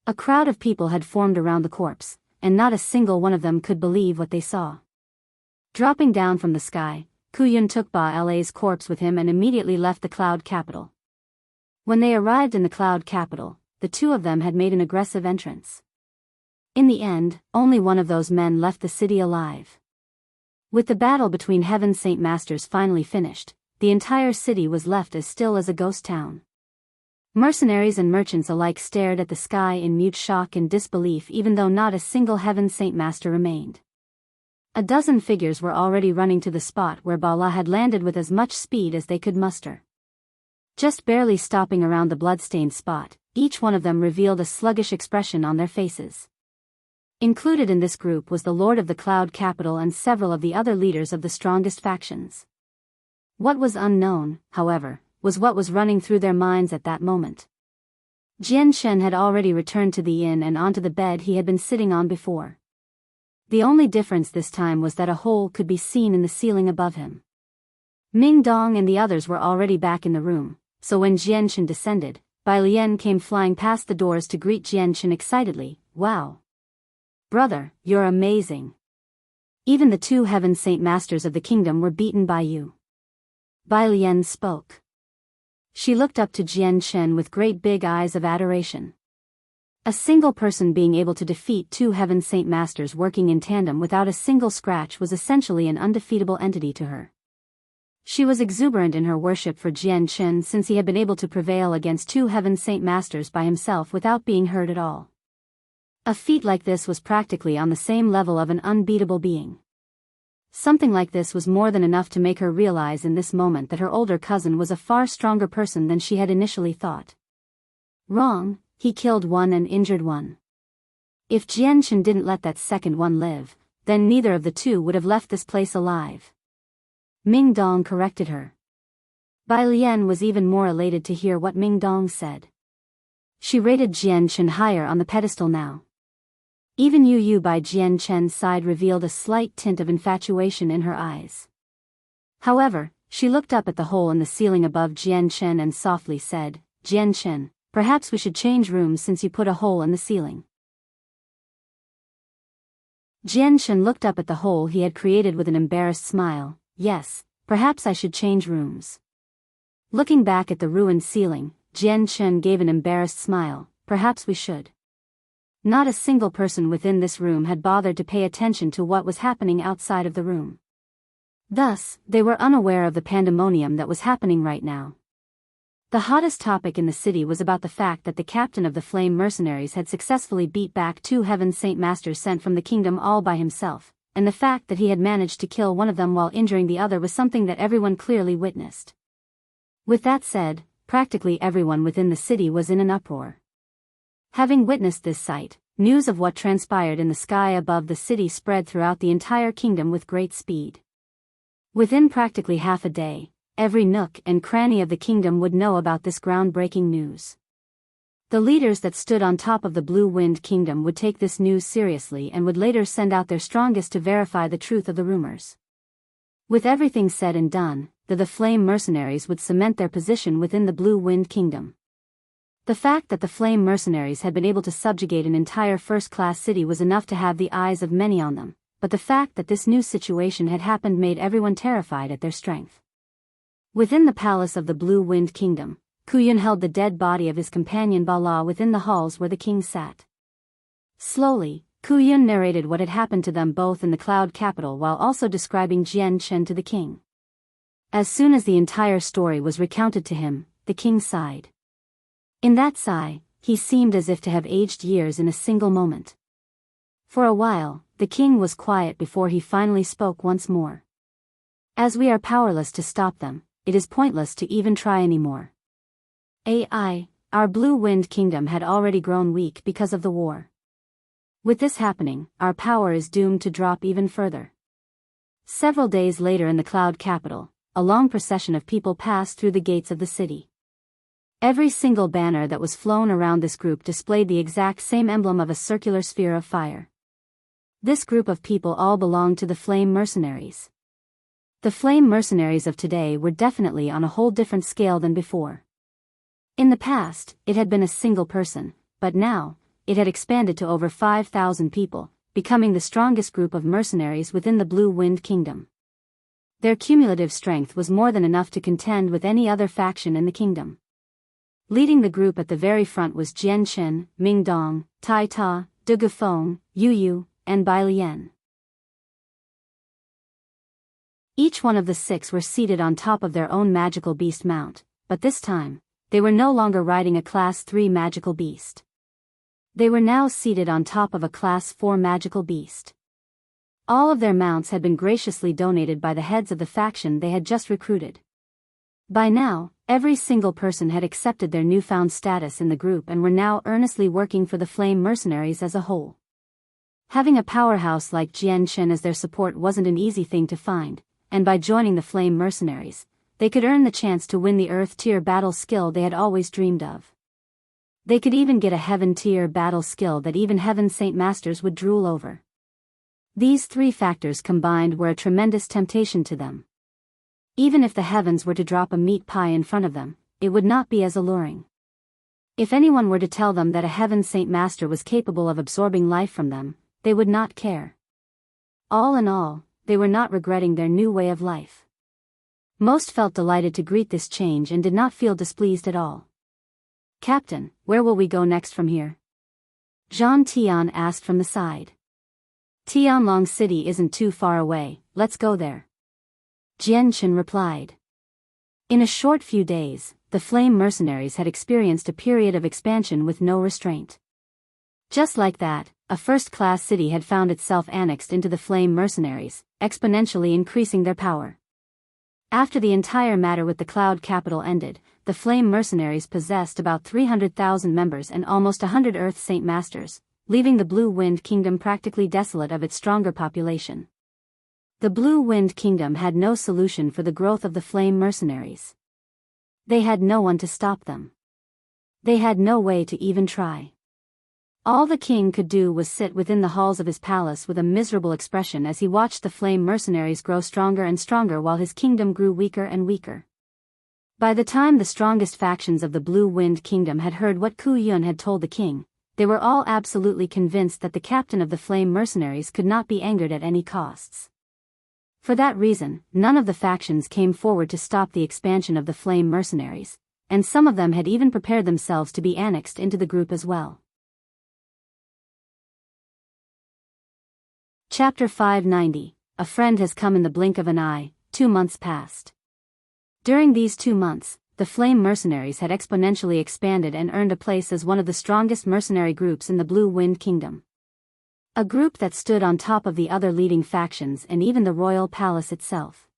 A crowd of people had formed around the corpse, and not a single one of them could believe what they saw. Dropping down from the sky, Ku Yun took Ba La's corpse with him and immediately left the cloud capital. When they arrived in the cloud capital, the two of them had made an aggressive entrance. In the end, only one of those men left the city alive. With the battle between Heaven's Saint Masters finally finished, the entire city was left as still as a ghost town. Mercenaries and merchants alike stared at the sky in mute shock and disbelief, even though not a single Heaven's Saint Master remained. A dozen figures were already running to the spot where Bala had landed with as much speed as they could muster. Just barely stopping around the blood-stained spot, each one of them revealed a sluggish expression on their faces. Included in this group was the Lord of the Cloud Capital and several of the other leaders of the strongest factions. What was unknown, however, was what was running through their minds at that moment. Jian Shen had already returned to the inn and onto the bed he had been sitting on before. The only difference this time was that a hole could be seen in the ceiling above him. Ming Dong and the others were already back in the room, so when Jian Shen descended, Bai Lian came flying past the doors to greet Jian Shen excitedly. "Wow! Brother, you're amazing. Even the two Heaven Saint Masters of the kingdom were beaten by you." Bai Lian spoke. She looked up to Jian Shen with great big eyes of adoration. A single person being able to defeat two Heaven Saint Masters working in tandem without a single scratch was essentially an undefeatable entity to her. She was exuberant in her worship for Jian Shen since he had been able to prevail against two Heaven Saint Masters by himself without being hurt at all. A feat like this was practically on the same level of an unbeatable being. Something like this was more than enough to make her realize in this moment that her older cousin was a far stronger person than she had initially thought. Wrong. He killed one and injured one. If Jian Shen didn't let that second one live, then neither of the two would have left this place alive. Ming Dong corrected her. Bai Lian was even more elated to hear what Ming Dong said. She rated Jian Shen higher on the pedestal now. Even Yu by Jian Chen's side revealed a slight tint of infatuation in her eyes. However, she looked up at the hole in the ceiling above Jian Shen and softly said, "Jian Shen, perhaps we should change rooms since you put a hole in the ceiling." Jian Shen looked up at the hole he had created with an embarrassed smile. "Yes, perhaps I should change rooms." Looking back at the ruined ceiling, Jian Shen gave an embarrassed smile. "Perhaps we should." Not a single person within this room had bothered to pay attention to what was happening outside of the room. Thus, they were unaware of the pandemonium that was happening right now. The hottest topic in the city was about the fact that the captain of the Flame Mercenaries had successfully beat back two Heaven Saint Masters sent from the kingdom all by himself, and the fact that he had managed to kill one of them while injuring the other was something that everyone clearly witnessed. With that said, practically everyone within the city was in an uproar. Having witnessed this sight, news of what transpired in the sky above the city spread throughout the entire kingdom with great speed. Within practically half a day, every nook and cranny of the kingdom would know about this groundbreaking news. The leaders that stood on top of the Blue Wind Kingdom would take this news seriously and would later send out their strongest to verify the truth of the rumors. With everything said and done, the Flame Mercenaries would cement their position within the Blue Wind Kingdom. The fact that the Flame Mercenaries had been able to subjugate an entire first-class city was enough to have the eyes of many on them, but the fact that this new situation had happened made everyone terrified at their strength. Within the palace of the Blue Wind Kingdom, Kuyun held the dead body of his companion Bala within the halls where the king sat. Slowly, Kuyun narrated what had happened to them both in the cloud capital while also describing Jian Chen to the king. As soon as the entire story was recounted to him, the king sighed. In that sigh, he seemed as if to have aged years in a single moment. For a while, the king was quiet before he finally spoke once more. As we are powerless to stop them, it is pointless to even try anymore. Our Blue Wind Kingdom had already grown weak because of the war. With this happening, our power is doomed to drop even further. Several days later in the cloud capital, a long procession of people passed through the gates of the city. Every single banner that was flown around this group displayed the exact same emblem of a circular sphere of fire. This group of people all belonged to the Flame Mercenaries. The Flame Mercenaries of today were definitely on a whole different scale than before. In the past, it had been a single person, but now, it had expanded to over 5,000 people, becoming the strongest group of mercenaries within the Blue Wind Kingdom. Their cumulative strength was more than enough to contend with any other faction in the kingdom. Leading the group at the very front was Jian Chen, Ming Dong, Tai Ta, De Gufeng, Yu Yu, and Bai Lian. Each one of the six were seated on top of their own magical beast mount, but this time, they were no longer riding a Class 3 magical beast. They were now seated on top of a Class 4 magical beast. All of their mounts had been graciously donated by the heads of the faction they had just recruited. By now, every single person had accepted their newfound status in the group and were now earnestly working for the Flame Mercenaries as a whole. Having a powerhouse like Jian Chen as their support wasn't an easy thing to find, and by joining the Flame Mercenaries, they could earn the chance to win the Earth Tier battle skill they had always dreamed of. They could even get a Heaven Tier battle skill that even Heaven Saint Masters would drool over. These three factors combined were a tremendous temptation to them. Even if the heavens were to drop a meat pie in front of them, it would not be as alluring. If anyone were to tell them that a Heaven Saint Master was capable of absorbing life from them, they would not care. All in all, they were not regretting their new way of life. Most felt delighted to greet this change and did not feel displeased at all. "Captain, where will we go next from here?" Zhang Tian asked from the side. "Tianlong City isn't too far away, let's go there," Jian Chen replied. In a short few days, the Flame Mercenaries had experienced a period of expansion with no restraint. Just like that, a first-class city had found itself annexed into the Flame Mercenaries, exponentially increasing their power. After the entire matter with the Cloud Capital ended, the Flame Mercenaries possessed about 300,000 members and almost 100 Earth Saint Masters, leaving the Blue Wind Kingdom practically desolate of its stronger population. The Blue Wind Kingdom had no solution for the growth of the Flame Mercenaries. They had no one to stop them. They had no way to even try. All the king could do was sit within the halls of his palace with a miserable expression as he watched the Flame Mercenaries grow stronger and stronger while his kingdom grew weaker and weaker. By the time the strongest factions of the Blue Wind Kingdom had heard what Ku Yun had told the king, they were all absolutely convinced that the captain of the Flame Mercenaries could not be angered at any costs. For that reason, none of the factions came forward to stop the expansion of the Flame Mercenaries, and some of them had even prepared themselves to be annexed into the group as well. Chapter 590, A Friend Has Come in the Blink of an Eye. 2 months passed. During these 2 months, the Flame Mercenaries had exponentially expanded and earned a place as one of the strongest mercenary groups in the Blue Wind Kingdom. A group that stood on top of the other leading factions and even the royal palace itself.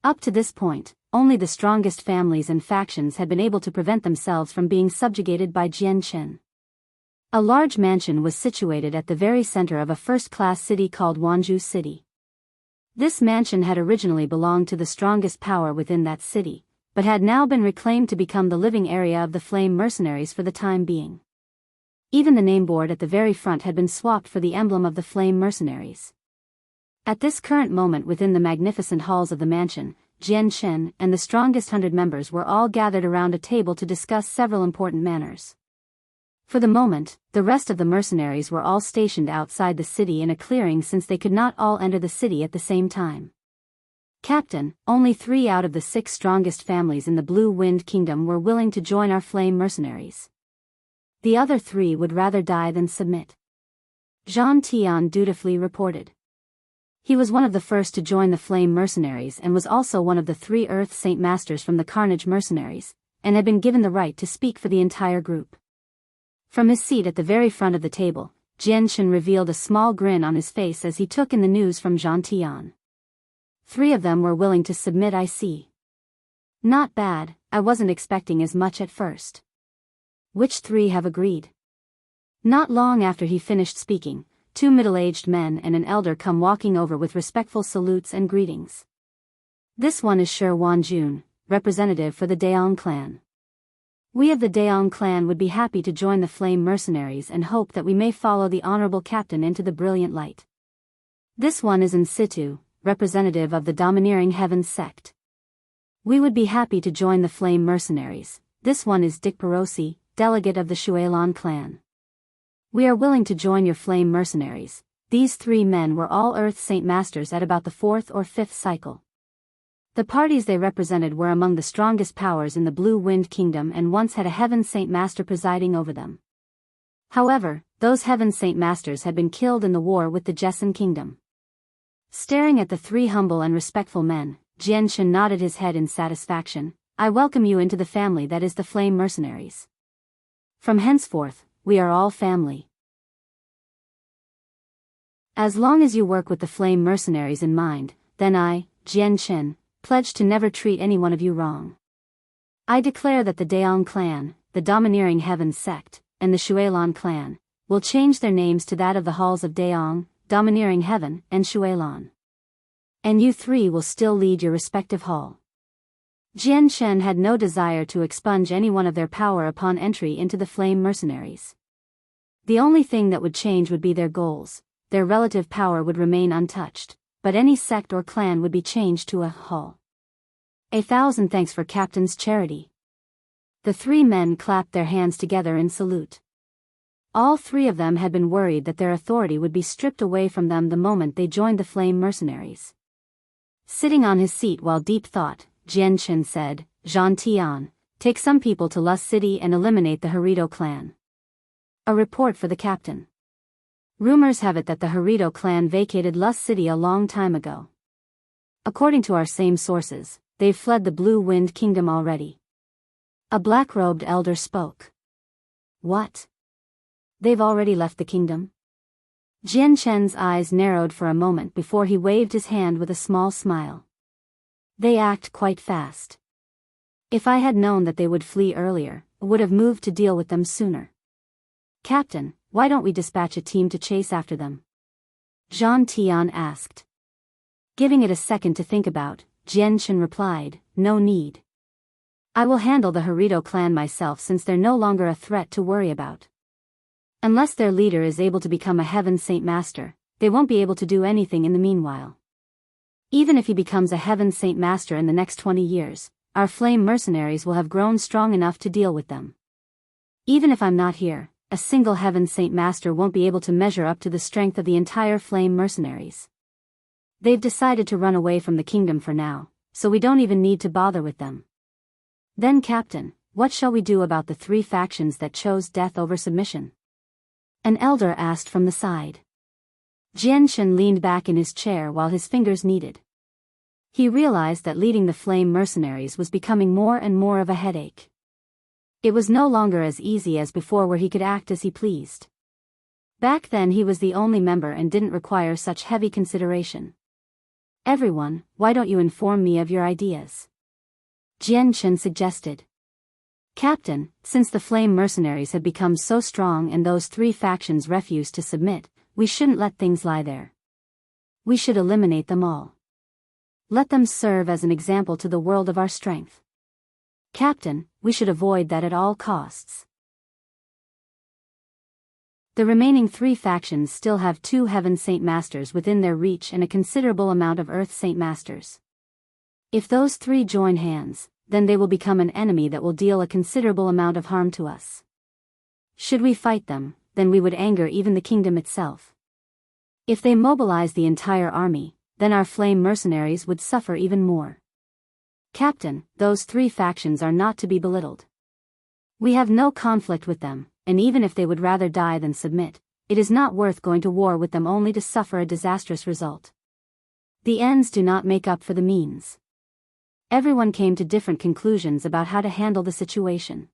Up to this point, only the strongest families and factions had been able to prevent themselves from being subjugated by Jian Chen. A large mansion was situated at the very center of a first-class city called Huanggu City. This mansion had originally belonged to the strongest power within that city, but had now been reclaimed to become the living area of the Flame Mercenaries for the time being. Even the name board at the very front had been swapped for the emblem of the Flame Mercenaries. At this current moment within the magnificent halls of the mansion, Jian Chen and the strongest 100 members were all gathered around a table to discuss several important matters. For the moment, the rest of the mercenaries were all stationed outside the city in a clearing since they could not all enter the city at the same time. Captain, only 3 out of the 6 strongest families in the Blue Wind Kingdom were willing to join our flame mercenaries. The other 3 would rather die than submit. Zhang Tian dutifully reported. He was one of the first to join the flame mercenaries and was also one of the 3 Earth Saint Masters from the Carnage mercenaries, and had been given the right to speak for the entire group. From his seat at the very front of the table, Jianshan revealed a small grin on his face as he took in the news from Zhang Tian. 3 of them were willing to submit, I see. Not bad, I wasn't expecting as much at first. Which 3 have agreed? Not long after he finished speaking, 2 middle-aged men and an elder come walking over with respectful salutes and greetings. This one is Shi Wanjun, representative for the Daong clan. We of the Daong clan would be happy to join the flame mercenaries and hope that we may follow the honorable captain into the brilliant light. This one is In Situ, representative of the domineering heavens sect. We would be happy to join the flame mercenaries. This one is Dick Perosi, delegate of the Shuelan clan. We are willing to join your flame mercenaries. These 3 men were all Earth Saint Masters at about the 4th or 5th cycle. The parties they represented were among the strongest powers in the Blue Wind Kingdom and once had a Heaven Saint Master presiding over them. However, those Heaven Saint Masters had been killed in the war with the Jessen Kingdom. Staring at the 3 humble and respectful men, Jianshan nodded his head in satisfaction. I welcome you into the family that is the Flame Mercenaries. From henceforth, we are all family. As long as you work with the Flame Mercenaries in mind, then I, Jianshan, pledge to never treat any one of you wrong. I declare that the Daong clan, the domineering Heavens sect, and the Shuelan clan, will change their names to that of the Halls of Daong, Domineering Heaven, and Shuelan. And you 3 will still lead your respective hall. Jianshan had no desire to expunge any one of their power upon entry into the Flame Mercenaries. The only thing that would change would be their goals. Their relative power would remain untouched, but any sect or clan would be changed to a hall. 1,000 thanks for Captain's charity. The 3 men clapped their hands together in salute. All 3 of them had been worried that their authority would be stripped away from them the moment they joined the Flame Mercenaries. Sitting on his seat while deep thought, Jianshan said, Zhang Tian, take some people to Lust City and eliminate the Harito clan. A report for the captain. Rumors have it that the Harito clan vacated Lust City a long time ago. According to our same sources, they've fled the Blue Wind Kingdom already. A black-robed elder spoke. What? They've already left the kingdom? Jianshan's eyes narrowed for a moment before he waved his hand with a small smile. They act quite fast. If I had known that they would flee earlier, I would have moved to deal with them sooner. Captain, why don't we dispatch a team to chase after them? Zhang Tian asked. Giving it a second to think about, Jianshan replied, no need. I will handle the Harito clan myself since they're no longer a threat to worry about. Unless their leader is able to become a Heaven Saint Master, they won't be able to do anything in the meanwhile. Even if he becomes a Heaven Saint Master in the next 20 years, our Flame Mercenaries will have grown strong enough to deal with them. Even if I'm not here, a single Heaven Saint Master won't be able to measure up to the strength of the entire Flame Mercenaries. They've decided to run away from the kingdom for now, so we don't even need to bother with them. Then Captain, what shall we do about the 3 factions that chose death over submission? An elder asked from the side. Jianshan leaned back in his chair while his fingers kneaded. He realized that leading the Flame Mercenaries was becoming more and more of a headache. It was no longer as easy as before where he could act as he pleased. Back then he was the only member and didn't require such heavy consideration. Everyone, why don't you inform me of your ideas? Jianshan suggested. Captain, since the Flame Mercenaries had become so strong and those 3 factions refused to submit, we shouldn't let things lie there. We should eliminate them all. Let them serve as an example to the world of our strength. Captain, we should avoid that at all costs. The remaining 3 factions still have 2 Heaven Saint Masters within their reach and a considerable amount of Earth Saint Masters. If those 3 join hands, then they will become an enemy that will deal a considerable amount of harm to us. Should we fight them, then we would anger even the kingdom itself. If they mobilize the entire army, then our flame mercenaries would suffer even more. Captain, those 3 factions are not to be belittled. We have no conflict with them, and even if they would rather die than submit, it is not worth going to war with them only to suffer a disastrous result. The ends do not make up for the means. Everyone came to different conclusions about how to handle the situation.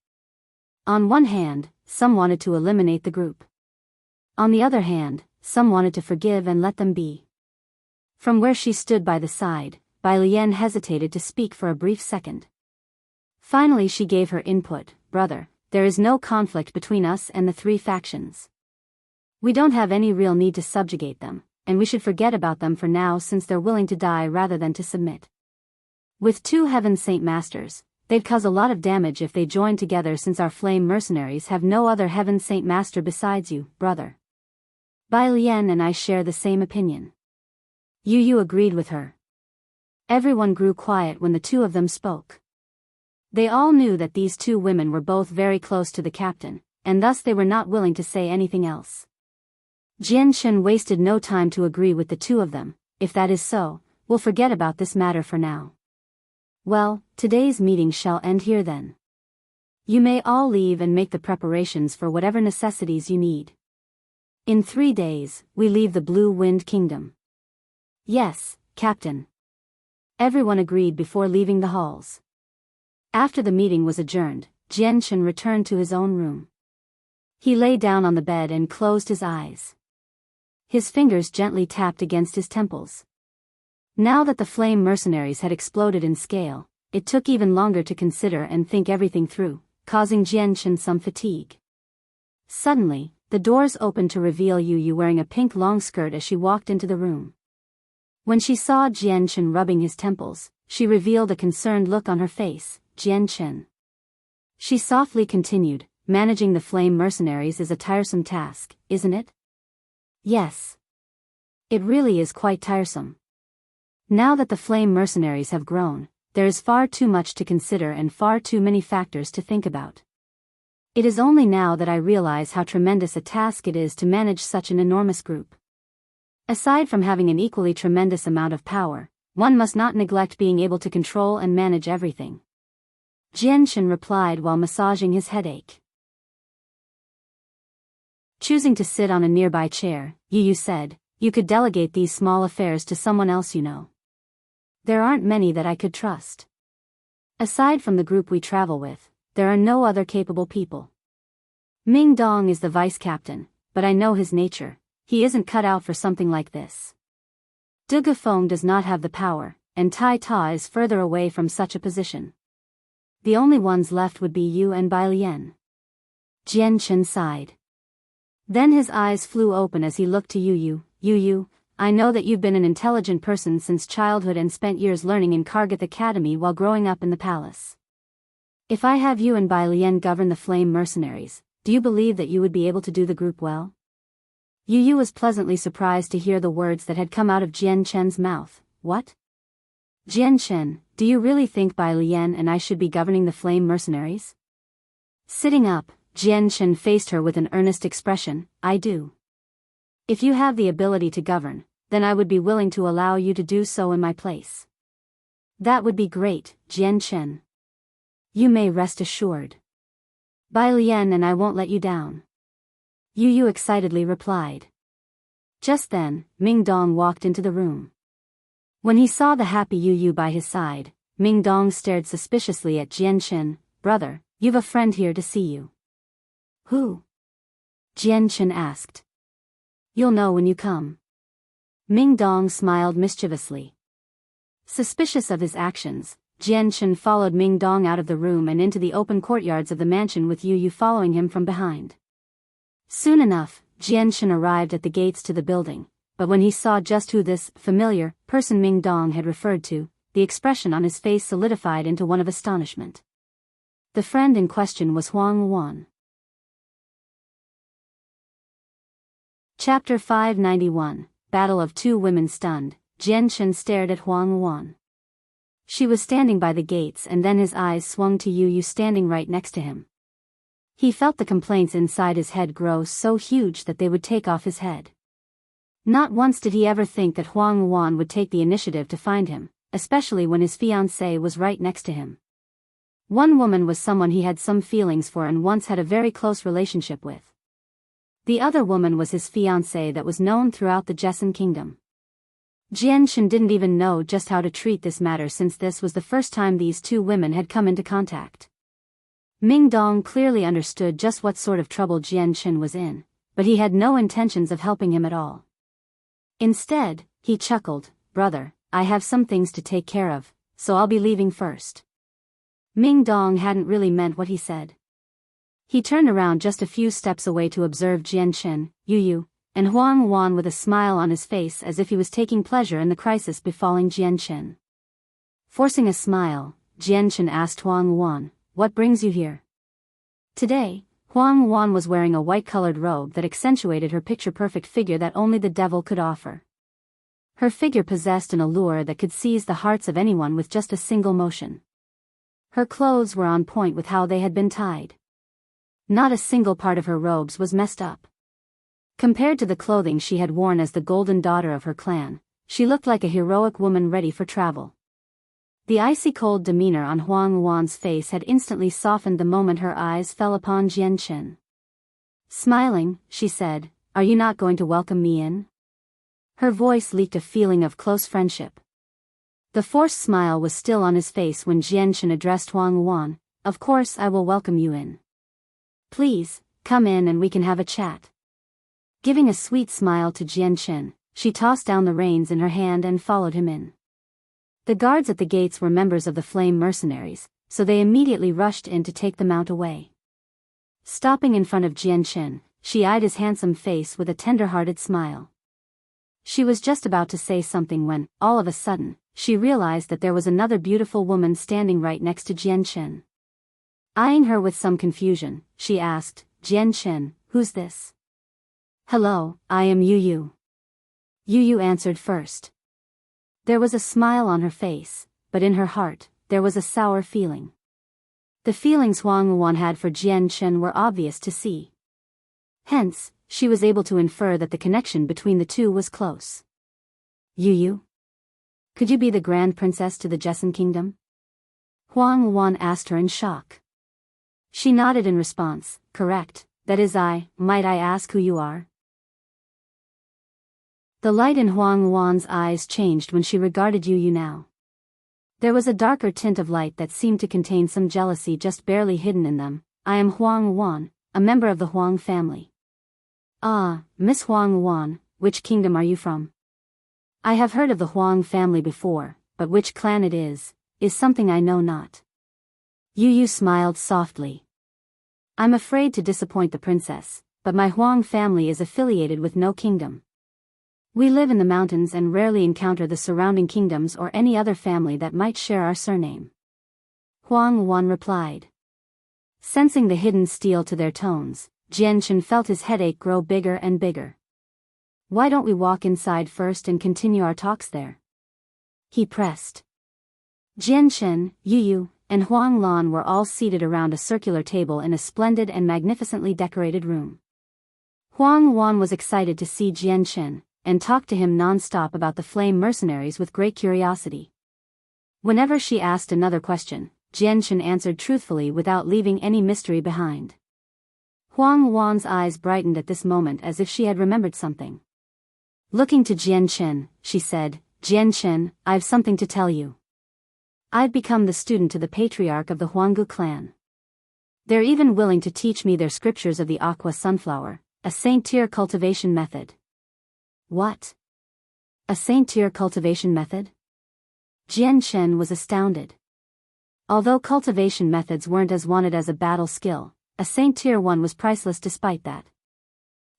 On one hand, some wanted to eliminate the group. On the other hand, some wanted to forgive and let them be. From where she stood by the side, Biyao hesitated to speak for a brief second. Finally she gave her input. Brother, there is no conflict between us and the 3 factions. We don't have any real need to subjugate them, and we should forget about them for now since they're willing to die rather than to submit. With 2 Heaven Saint Masters, they'd cause a lot of damage if they joined together since our flame mercenaries have no other Heaven Saint Master besides you, brother. Biyao and I share the same opinion. Yu agreed with her. Everyone grew quiet when the 2 of them spoke. They all knew that these 2 women were both very close to the captain, and thus they were not willing to say anything else. Jianchen wasted no time to agree with the 2 of them. If that is so, we'll forget about this matter for now. Well, today's meeting shall end here then. You may all leave and make the preparations for whatever necessities you need. In 3 days, we leave the Blue Wind Kingdom. Yes, Captain. Everyone agreed before leaving the halls. After the meeting was adjourned, Jianchen returned to his own room. He lay down on the bed and closed his eyes. His fingers gently tapped against his temples. Now that the flame mercenaries had exploded in scale, it took even longer to consider and think everything through, causing Jianchen some fatigue. Suddenly, the doors opened to reveal Yu wearing a pink long skirt as she walked into the room. When she saw Jianchen rubbing his temples, she revealed a concerned look on her face. Jianchen. She softly continued, managing the flame mercenaries is a tiresome task, isn't it? Yes. It really is quite tiresome. Now that the flame mercenaries have grown, there is far too much to consider and far too many factors to think about. It is only now that I realize how tremendous a task it is to manage such an enormous group. Aside from having an equally tremendous amount of power, one must not neglect being able to control and manage everything. Jianchen replied while massaging his headache. Choosing to sit on a nearby chair, Yu said, "You could delegate these small affairs to someone else you know. There aren't many that I could trust. Aside from the group we travel with, there are no other capable people. Ming Dong is the vice captain, but I know his nature, he isn't cut out for something like this. De Gafeng does not have the power, and Tai Ta is further away from such a position. The only ones left would be you and Biyao." Jianchen sighed. Then his eyes flew open as he looked to Yu. "Yu, I know that you've been an intelligent person since childhood and spent years learning in Kargath Academy while growing up in the palace. If I have you and Biyao govern the flame mercenaries, do you believe that you would be able to do the group well?" Yu was pleasantly surprised to hear the words that had come out of Jianchen's mouth. "What? Jianchen, do you really think Biyao and I should be governing the flame mercenaries?" Sitting up, Jianchen faced her with an earnest expression. "I do. If you have the ability to govern, then I would be willing to allow you to do so in my place." "That would be great, Jianchen. You may rest assured. Biyao and I won't let you down." Yu excitedly replied. Just then, Ming Dong walked into the room. When he saw the happy Yu by his side, Ming Dong stared suspiciously at Jianchen. "Brother, you've a friend here to see you." "Who?" Jianchen asked. "You'll know when you come." Ming Dong smiled mischievously. Suspicious of his actions, Jianchen followed Ming Dong out of the room and into the open courtyards of the mansion with Yu following him from behind. Soon enough, Jianchen arrived at the gates to the building, but when he saw just who this familiar person Ming Dong had referred to, the expression on his face solidified into one of astonishment. The friend in question was Huanggu. Chapter 591, Battle of Two Women. Stunned, Jianchen stared at Huanggu. She was standing by the gates and then his eyes swung to Yu standing right next to him. He felt the complaints inside his head grow so huge that they would take off his head. Not once did he ever think that Huanggu would take the initiative to find him, especially when his fiancée was right next to him. One woman was someone he had some feelings for and once had a very close relationship with. The other woman was his fiancée that was known throughout the Jesson kingdom. Jianshan didn't even know just how to treat this matter since this was the first time these two women had come into contact. Ming Dong clearly understood just what sort of trouble Jianshan was in, but he had no intentions of helping him at all. Instead, he chuckled, "Brother, I have some things to take care of, so I'll be leaving first." Ming Dong hadn't really meant what he said. He turned around just a few steps away to observe Jianshan, Yu, and Huanggu with a smile on his face as if he was taking pleasure in the crisis befalling Jianshan. Forcing a smile, Jianshan asked Huanggu, "What brings you here?" Today, Huanggu was wearing a white-colored robe that accentuated her picture-perfect figure that only the devil could offer. Her figure possessed an allure that could seize the hearts of anyone with just a single motion. Her clothes were on point with how they had been tied. Not a single part of her robes was messed up. Compared to the clothing she had worn as the golden daughter of her clan, she looked like a heroic woman ready for travel. The icy-cold demeanor on Huanggu's face had instantly softened the moment her eyes fell upon Jianshan. Smiling, she said, "Are you not going to welcome me in?" Her voice leaked a feeling of close friendship. The forced smile was still on his face when Jianshan addressed Huanggu, "Of course I will welcome you in. Please, come in and we can have a chat." Giving a sweet smile to Jianshan, she tossed down the reins in her hand and followed him in. The guards at the gates were members of the Flame Mercenaries, so they immediately rushed in to take the mount away. Stopping in front of Jianshan, she eyed his handsome face with a tender-hearted smile. She was just about to say something when, all of a sudden, she realized that there was another beautiful woman standing right next to Jianshan. Eyeing her with some confusion, she asked, "Jianshan, who's this?" "Hello, I am Yu. Yu answered first. There was a smile on her face, but in her heart, there was a sour feeling. The feelings Huanggu had for Jianshan were obvious to see. Hence, she was able to infer that the connection between the two was close. "Yu? Could you be the Grand Princess to the Jesson Kingdom?" Huanggu asked her in shock. She nodded in response, "Correct, that is I. Might I ask who you are?" The light in Huanggu's eyes changed when she regarded Yu now. There was a darker tint of light that seemed to contain some jealousy just barely hidden in them. "I am Huanggu, a member of the Huang family." "Ah, Miss Huanggu, which kingdom are you from?" "I have heard of the Huang family before, but which clan it is something I know not." Yu smiled softly. "I'm afraid to disappoint the princess, but my Huang family is affiliated with no kingdom. We live in the mountains and rarely encounter the surrounding kingdoms or any other family that might share our surname." Huanggu replied. Sensing the hidden steel to their tones, Jianshan felt his headache grow bigger and bigger. "Why don't we walk inside first and continue our talks there?" he pressed. Jianshan, Yu, and Huanggu were all seated around a circular table in a splendid and magnificently decorated room. Huanggu was excited to see Jianshan, and talked to him non-stop about the Flame Mercenaries with great curiosity. Whenever she asked another question, Jianshan answered truthfully without leaving any mystery behind. Huanggu's eyes brightened at this moment as if she had remembered something. Looking to Jianshan, she said, "Jianshan, I've something to tell you. I've become the student to the patriarch of the Huanggu clan. They're even willing to teach me their scriptures of the aqua sunflower, a saint-tier cultivation method." "What? A saint-tier cultivation method?" Jianshan was astounded. Although cultivation methods weren't as wanted as a battle skill, a saint-tier one was priceless despite that.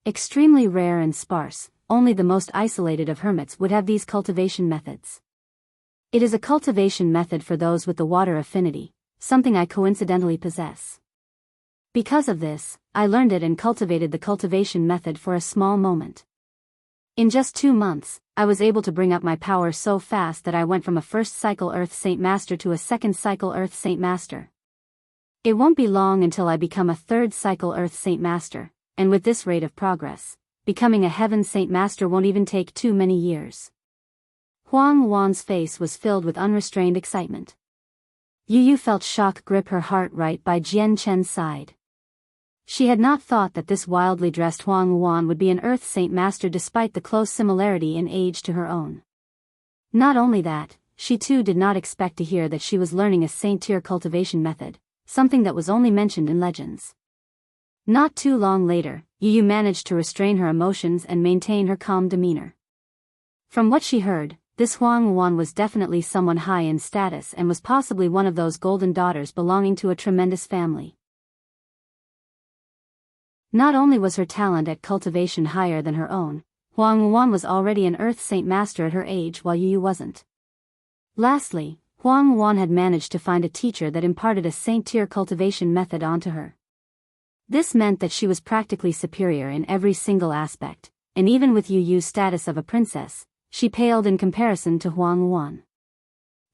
Extremely rare and sparse, only the most isolated of hermits would have these cultivation methods. It is a cultivation method for those with the water affinity, something I coincidentally possess. Because of this, I learned it and cultivated the cultivation method for a small moment. In just 2 months, I was able to bring up my power so fast that I went from a first cycle Earth Saint Master to a second cycle Earth Saint Master. It won't be long until I become a third cycle Earth Saint Master, and with this rate of progress, becoming a Heaven Saint Master won't even take too many years. Huanggu's face was filled with unrestrained excitement. Yu Yu felt shock grip her heart right by Jian Chen's side. She had not thought that this wildly dressed Huanggu would be an Earth Saint Master despite the close similarity in age to her own. Not only that, she too did not expect to hear that she was learning a saint-tier cultivation method, something that was only mentioned in legends. Not too long later, Yu Yu managed to restrain her emotions and maintain her calm demeanor. From what she heard, this Huanggu was definitely someone high in status and was possibly one of those golden daughters belonging to a tremendous family. Not only was her talent at cultivation higher than her own, Huanggu was already an Earth Saint Master at her age while Yu Yu wasn't. Lastly, Huanggu had managed to find a teacher that imparted a saint-tier cultivation method onto her. This meant that she was practically superior in every single aspect, and even with Yu Yu's status of a princess, she paled in comparison to Huanggu.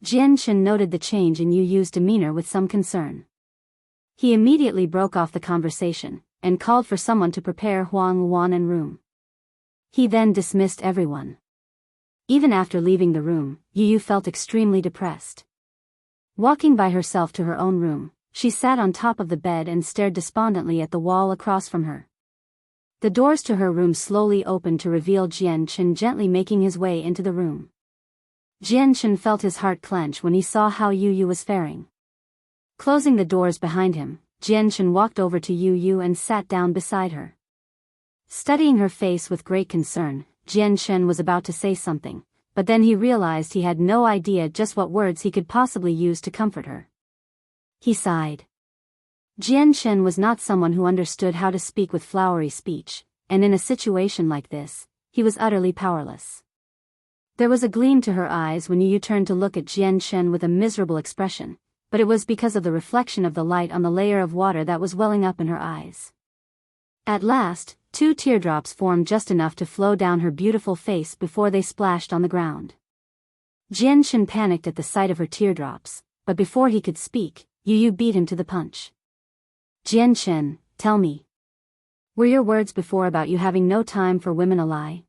Jian Chen noted the change in Yu Yu's demeanor with some concern. He immediately broke off the conversation, and called for someone to prepare Huanggu and room. He then dismissed everyone. Even after leaving the room, Yu Yu felt extremely depressed. Walking by herself to her own room, she sat on top of the bed and stared despondently at the wall across from her. The doors to her room slowly opened to reveal Jian Chen gently making his way into the room. Jian Chen felt his heart clench when he saw how Yu Yu was faring. Closing the doors behind him, Jian Chen walked over to Yu Yu and sat down beside her. Studying her face with great concern, Jian Chen was about to say something, but then he realized he had no idea just what words he could possibly use to comfort her. He sighed. Jian Chen was not someone who understood how to speak with flowery speech, and in a situation like this, he was utterly powerless. There was a gleam to her eyes when Yu Yu turned to look at Jian Chen with a miserable expression, but it was because of the reflection of the light on the layer of water that was welling up in her eyes. At last, 2 teardrops formed just enough to flow down her beautiful face before they splashed on the ground. Jian Chen panicked at the sight of her teardrops, but before he could speak, Yu Yu beat him to the punch. Jian Chen, tell me. Were your words before about you having no time for women a lie?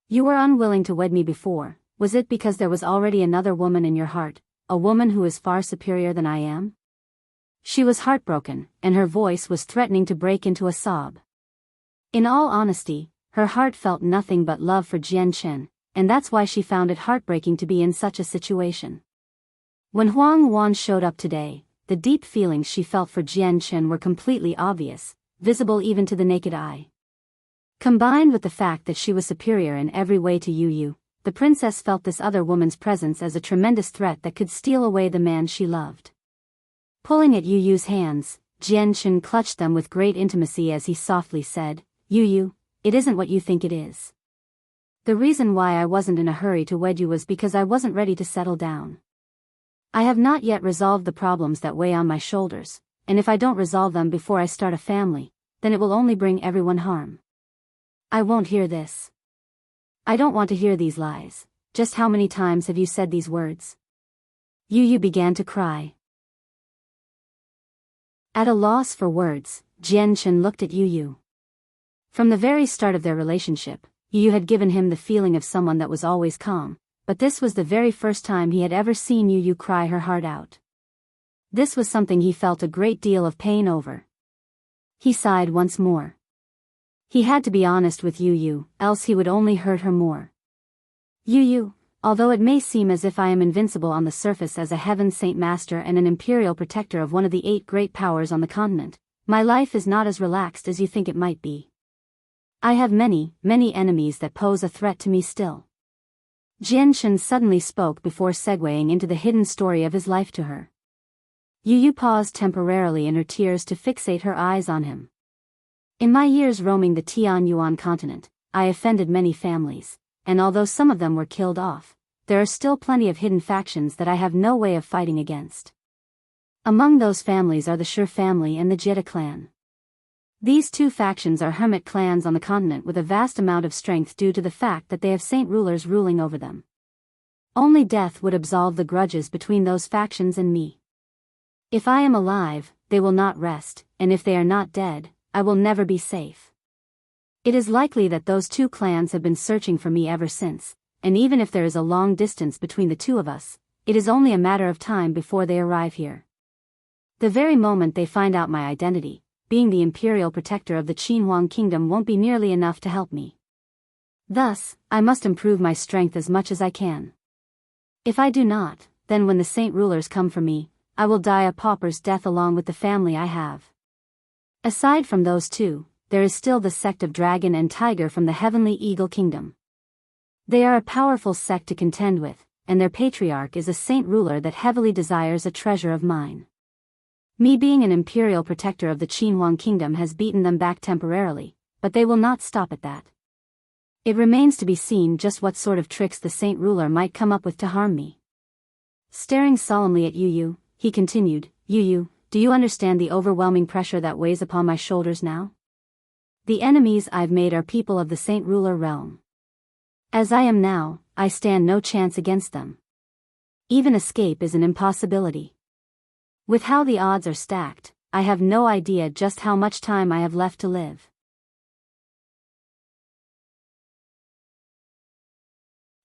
You were unwilling to wed me before, was it because there was already another woman in your heart, a woman who is far superior than I am? She was heartbroken, and her voice was threatening to break into a sob. In all honesty, her heart felt nothing but love for Jian Chen, and that's why she found it heartbreaking to be in such a situation. When Huanggu showed up today, the deep feelings she felt for Jian Chen were completely obvious, visible even to the naked eye. Combined with the fact that she was superior in every way to Yu Yu, the princess felt this other woman's presence as a tremendous threat that could steal away the man she loved. Pulling at Yu Yu's hands, Jian Chen clutched them with great intimacy as he softly said, Yu Yu, it isn't what you think it is. The reason why I wasn't in a hurry to wed you was because I wasn't ready to settle down. I have not yet resolved the problems that weigh on my shoulders, and if I don't resolve them before I start a family, then it will only bring everyone harm. I won't hear this. I don't want to hear these lies. Just how many times have you said these words? Yu Yu began to cry. At a loss for words, Jian Chen looked at Yu Yu. From the very start of their relationship, Yu Yu had given him the feeling of someone that was always calm, but this was the very first time he had ever seen Yu Yu cry her heart out. This was something he felt a great deal of pain over. He sighed once more. He had to be honest with Yu Yu, else he would only hurt her more. Yu Yu, although it may seem as if I am invincible on the surface as a Heaven Saint Master and an imperial protector of one of the 8 great powers on the continent, my life is not as relaxed as you think it might be. I have many, many enemies that pose a threat to me still. Jian Chen suddenly spoke before segueing into the hidden story of his life to her. Yu Yu paused temporarily in her tears to fixate her eyes on him. In my years roaming the Tianyuan continent, I offended many families, and although some of them were killed off, there are still plenty of hidden factions that I have no way of fighting against. Among those families are the Shi family and the Jita clan. These 2 factions are hermit clans on the continent with a vast amount of strength due to the fact that they have saint rulers ruling over them. Only death would absolve the grudges between those factions and me. If I am alive, they will not rest, and if they are not dead, I will never be safe. It is likely that those two clans have been searching for me ever since, and even if there is a long distance between the two of us, it is only a matter of time before they arrive here. The very moment they find out my identity, being the imperial protector of the Qinhuang kingdom won't be nearly enough to help me. Thus, I must improve my strength as much as I can. If I do not, then when the saint rulers come for me, I will die a pauper's death along with the family I have. Aside from those two, there is still the sect of Dragon and Tiger from the Heavenly Eagle Kingdom. They are a powerful sect to contend with, and their patriarch is a saint ruler that heavily desires a treasure of mine. Me being an imperial protector of the Qinhuang kingdom has beaten them back temporarily, but they will not stop at that. It remains to be seen just what sort of tricks the saint ruler might come up with to harm me. Staring solemnly at Yu, he continued, Yu, do you understand the overwhelming pressure that weighs upon my shoulders now? The enemies I've made are people of the saint ruler realm. As I am now, I stand no chance against them. Even escape is an impossibility. With how the odds are stacked, I have no idea just how much time I have left to live.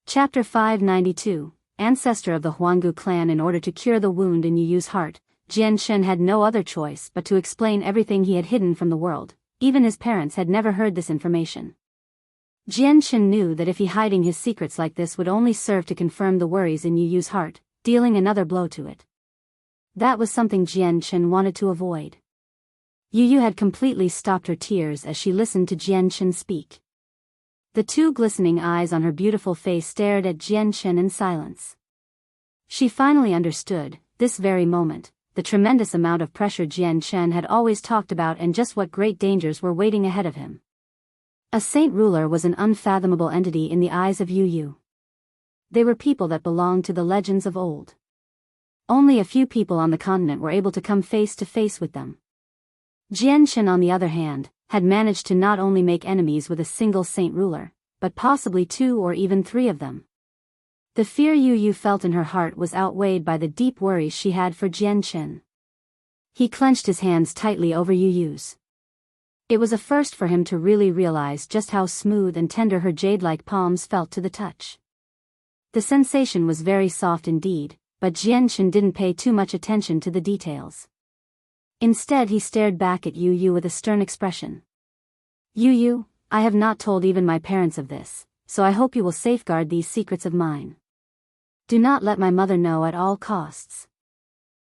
Chapter 592, Ancestor of the Huanggu clan. In order to cure the wound in Yu's heart, Jian Shen had no other choice but to explain everything he had hidden from the world. Even his parents had never heard this information. Jian Shen knew that if he hiding his secrets like this would only serve to confirm the worries in Yu's heart, dealing another blow to it. That was something Jian Shen wanted to avoid. Yu had completely stopped her tears as she listened to Jian Shen speak. The two glistening eyes on her beautiful face stared at Jian Shen in silence. She finally understood, this very moment, the tremendous amount of pressure Jian Shen had always talked about and just what great dangers were waiting ahead of him. A saint ruler was an unfathomable entity in the eyes of Yu. They were people that belonged to the legends of old. Only a few people on the continent were able to come face to face with them. Jian Shen, on the other hand, had managed to not only make enemies with a single saint ruler, but possibly 2 or even 3 of them. The fear Yu felt in her heart was outweighed by the deep worries she had for Jian Shen. He clenched his hands tightly over Yu's. It was a first for him to really realize just how smooth and tender her jade-like palms felt to the touch. The sensation was very soft indeed, but Jian Shen didn't pay too much attention to the details. Instead he stared back at Yu with a stern expression. Yu, I have not told even my parents of this, so I hope you will safeguard these secrets of mine. Do not let my mother know at all costs.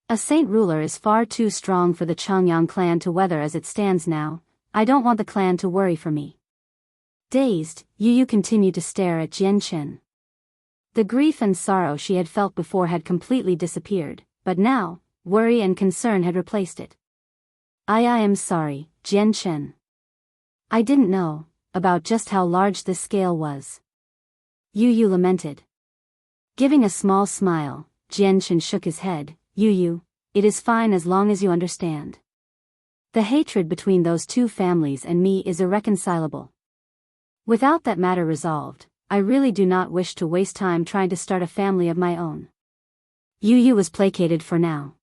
A saint ruler is far too strong for the Changyang clan to weather as it stands now. I don't want the clan to worry for me. Dazed, Yu continued to stare at Jian Shen. The grief and sorrow she had felt before had completely disappeared, but now, worry and concern had replaced it. I am sorry, Jian Shen. I didn't know about just how large this scale was. Yu lamented. Giving a small smile, Jian Shen shook his head. Yu, it is fine as long as you understand. The hatred between those two families and me is irreconcilable. Without that matter resolved, I really do not wish to waste time trying to start a family of my own. Yu was placated for now.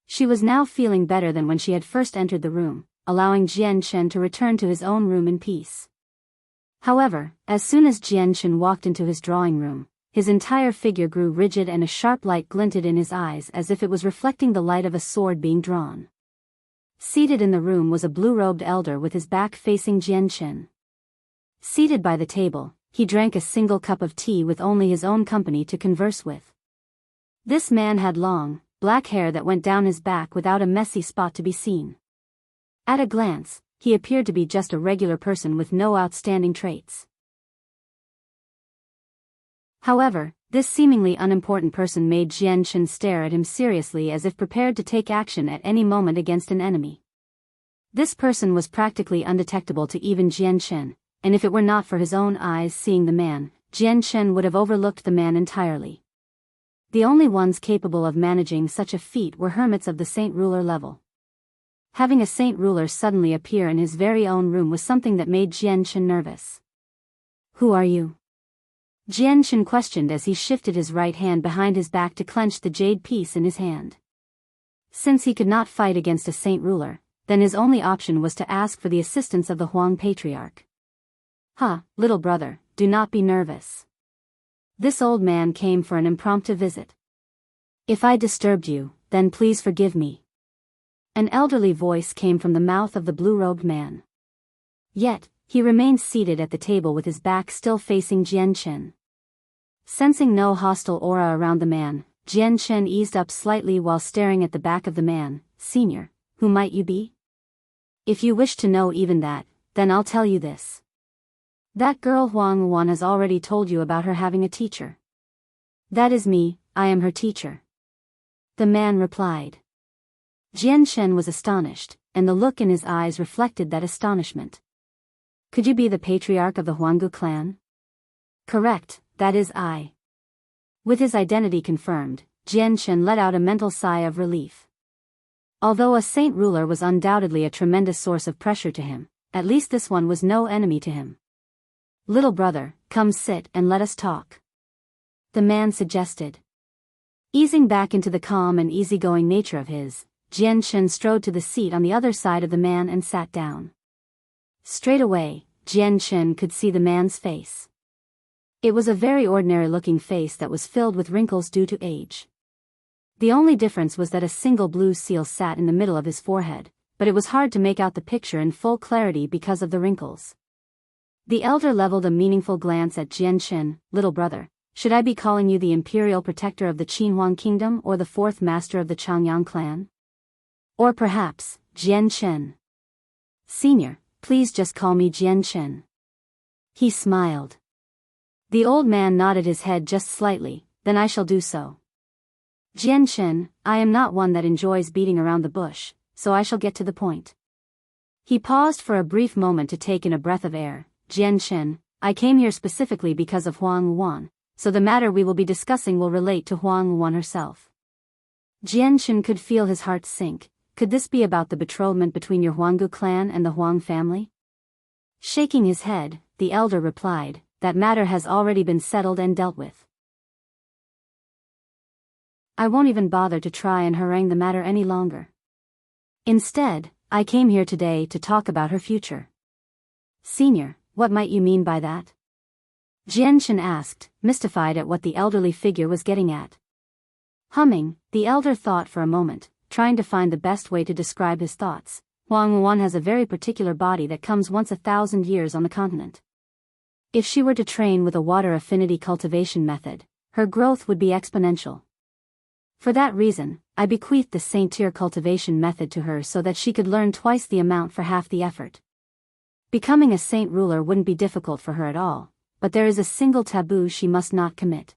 She was now feeling better than when she had first entered the room, allowing Jian Shen to return to his own room in peace. However, as soon as Jian Shen walked into his drawing room, his entire figure grew rigid and a sharp light glinted in his eyes as if it was reflecting the light of a sword being drawn. Seated in the room was a blue-robed elder with his back facing Jian Shen. Seated by the table, he drank a single cup of tea with only his own company to converse with. This man had long, black hair that went down his back without a messy spot to be seen. At a glance, he appeared to be just a regular person with no outstanding traits. However, this seemingly unimportant person made Jian Shen stare at him seriously as if prepared to take action at any moment against an enemy. This person was practically undetectable to even Jian Shen, and if it were not for his own eyes seeing the man, Jian Shen would have overlooked the man entirely. The only ones capable of managing such a feat were hermits of the saint ruler level. Having a saint ruler suddenly appear in his very own room was something that made Jian Shen nervous. Who are you? Jian Shen questioned as he shifted his right hand behind his back to clench the jade piece in his hand. Since he could not fight against a saint ruler, then his only option was to ask for the assistance of the Huang patriarch. Little brother, do not be nervous. This old man came for an impromptu visit. If I disturbed you, then please forgive me. An elderly voice came from the mouth of the blue-robed man. Yet, he remained seated at the table with his back still facing Jian Chen. Sensing no hostile aura around the man, Jian Chen eased up slightly while staring at the back of the man. Senior, who might you be? If you wish to know even that, then I'll tell you this. That girl Huanggu has already told you about her having a teacher. That is me, I am her teacher. The man replied. Jian Chen was astonished, and the look in his eyes reflected that astonishment. Could you be the patriarch of the Huanggu clan? Correct, that is I. With his identity confirmed, Jian Chen let out a mental sigh of relief. Although a saint ruler was undoubtedly a tremendous source of pressure to him, at least this one was no enemy to him. Little brother, come sit and let us talk. The man suggested. Easing back into the calm and easygoing nature of his, Jian Chen strode to the seat on the other side of the man and sat down. Straight away, Jian Chen could see the man's face. It was a very ordinary-looking face that was filled with wrinkles due to age. The only difference was that a single blue seal sat in the middle of his forehead, but it was hard to make out the picture in full clarity because of the wrinkles. The elder leveled a meaningful glance at Jian Chen. Little brother, should I be calling you the imperial protector of the Qinhuang kingdom or the fourth master of the Changyang clan? Or perhaps, Jian Chen. Senior, please just call me Jian Chen. He smiled. The old man nodded his head just slightly. Then I shall do so. Jian Chen, I am not one that enjoys beating around the bush, so I shall get to the point. He paused for a brief moment to take in a breath of air. Jian Chen, I came here specifically because of Huanggu, so the matter we will be discussing will relate to Huanggu herself. Jian Chen could feel his heart sink. Could this be about the betrothment between your Huanggu clan and the Huang family? Shaking his head, the elder replied, that matter has already been settled and dealt with. I won't even bother to try and harangue the matter any longer. Instead, I came here today to talk about her future. Senior, what might you mean by that? Jian Chen asked, mystified at what the elderly figure was getting at. Humming, the elder thought for a moment, trying to find the best way to describe his thoughts. Huanggu has a very particular body that comes once 1,000 years on the continent. If she were to train with a water affinity cultivation method, her growth would be exponential. For that reason, I bequeathed the saint-tier cultivation method to her so that she could learn twice the amount for half the effort. Becoming a saint ruler wouldn't be difficult for her at all, but there is a single taboo she must not commit.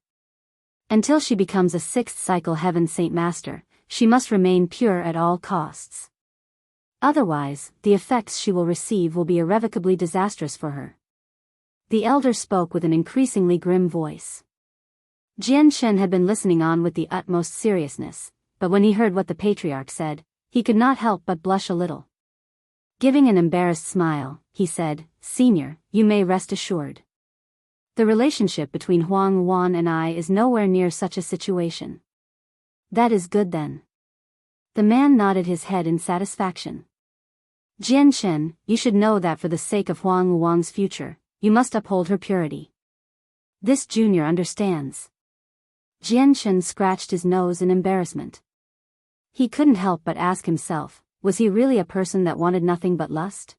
Until she becomes a 6th cycle heaven saint master, she must remain pure at all costs. Otherwise, the effects she will receive will be irrevocably disastrous for her. The elder spoke with an increasingly grim voice. Jian Chen had been listening on with the utmost seriousness, but when he heard what the patriarch said, he could not help but blush a little. Giving an embarrassed smile, he said, Senior, you may rest assured. The relationship between Huanggu and I is nowhere near such a situation. That is good then. The man nodded his head in satisfaction. Jian Chen, you should know that for the sake of Huanggu's future, you must uphold her purity. This junior understands. Jian Chen scratched his nose in embarrassment. He couldn't help but ask himself, was he really a person that wanted nothing but lust?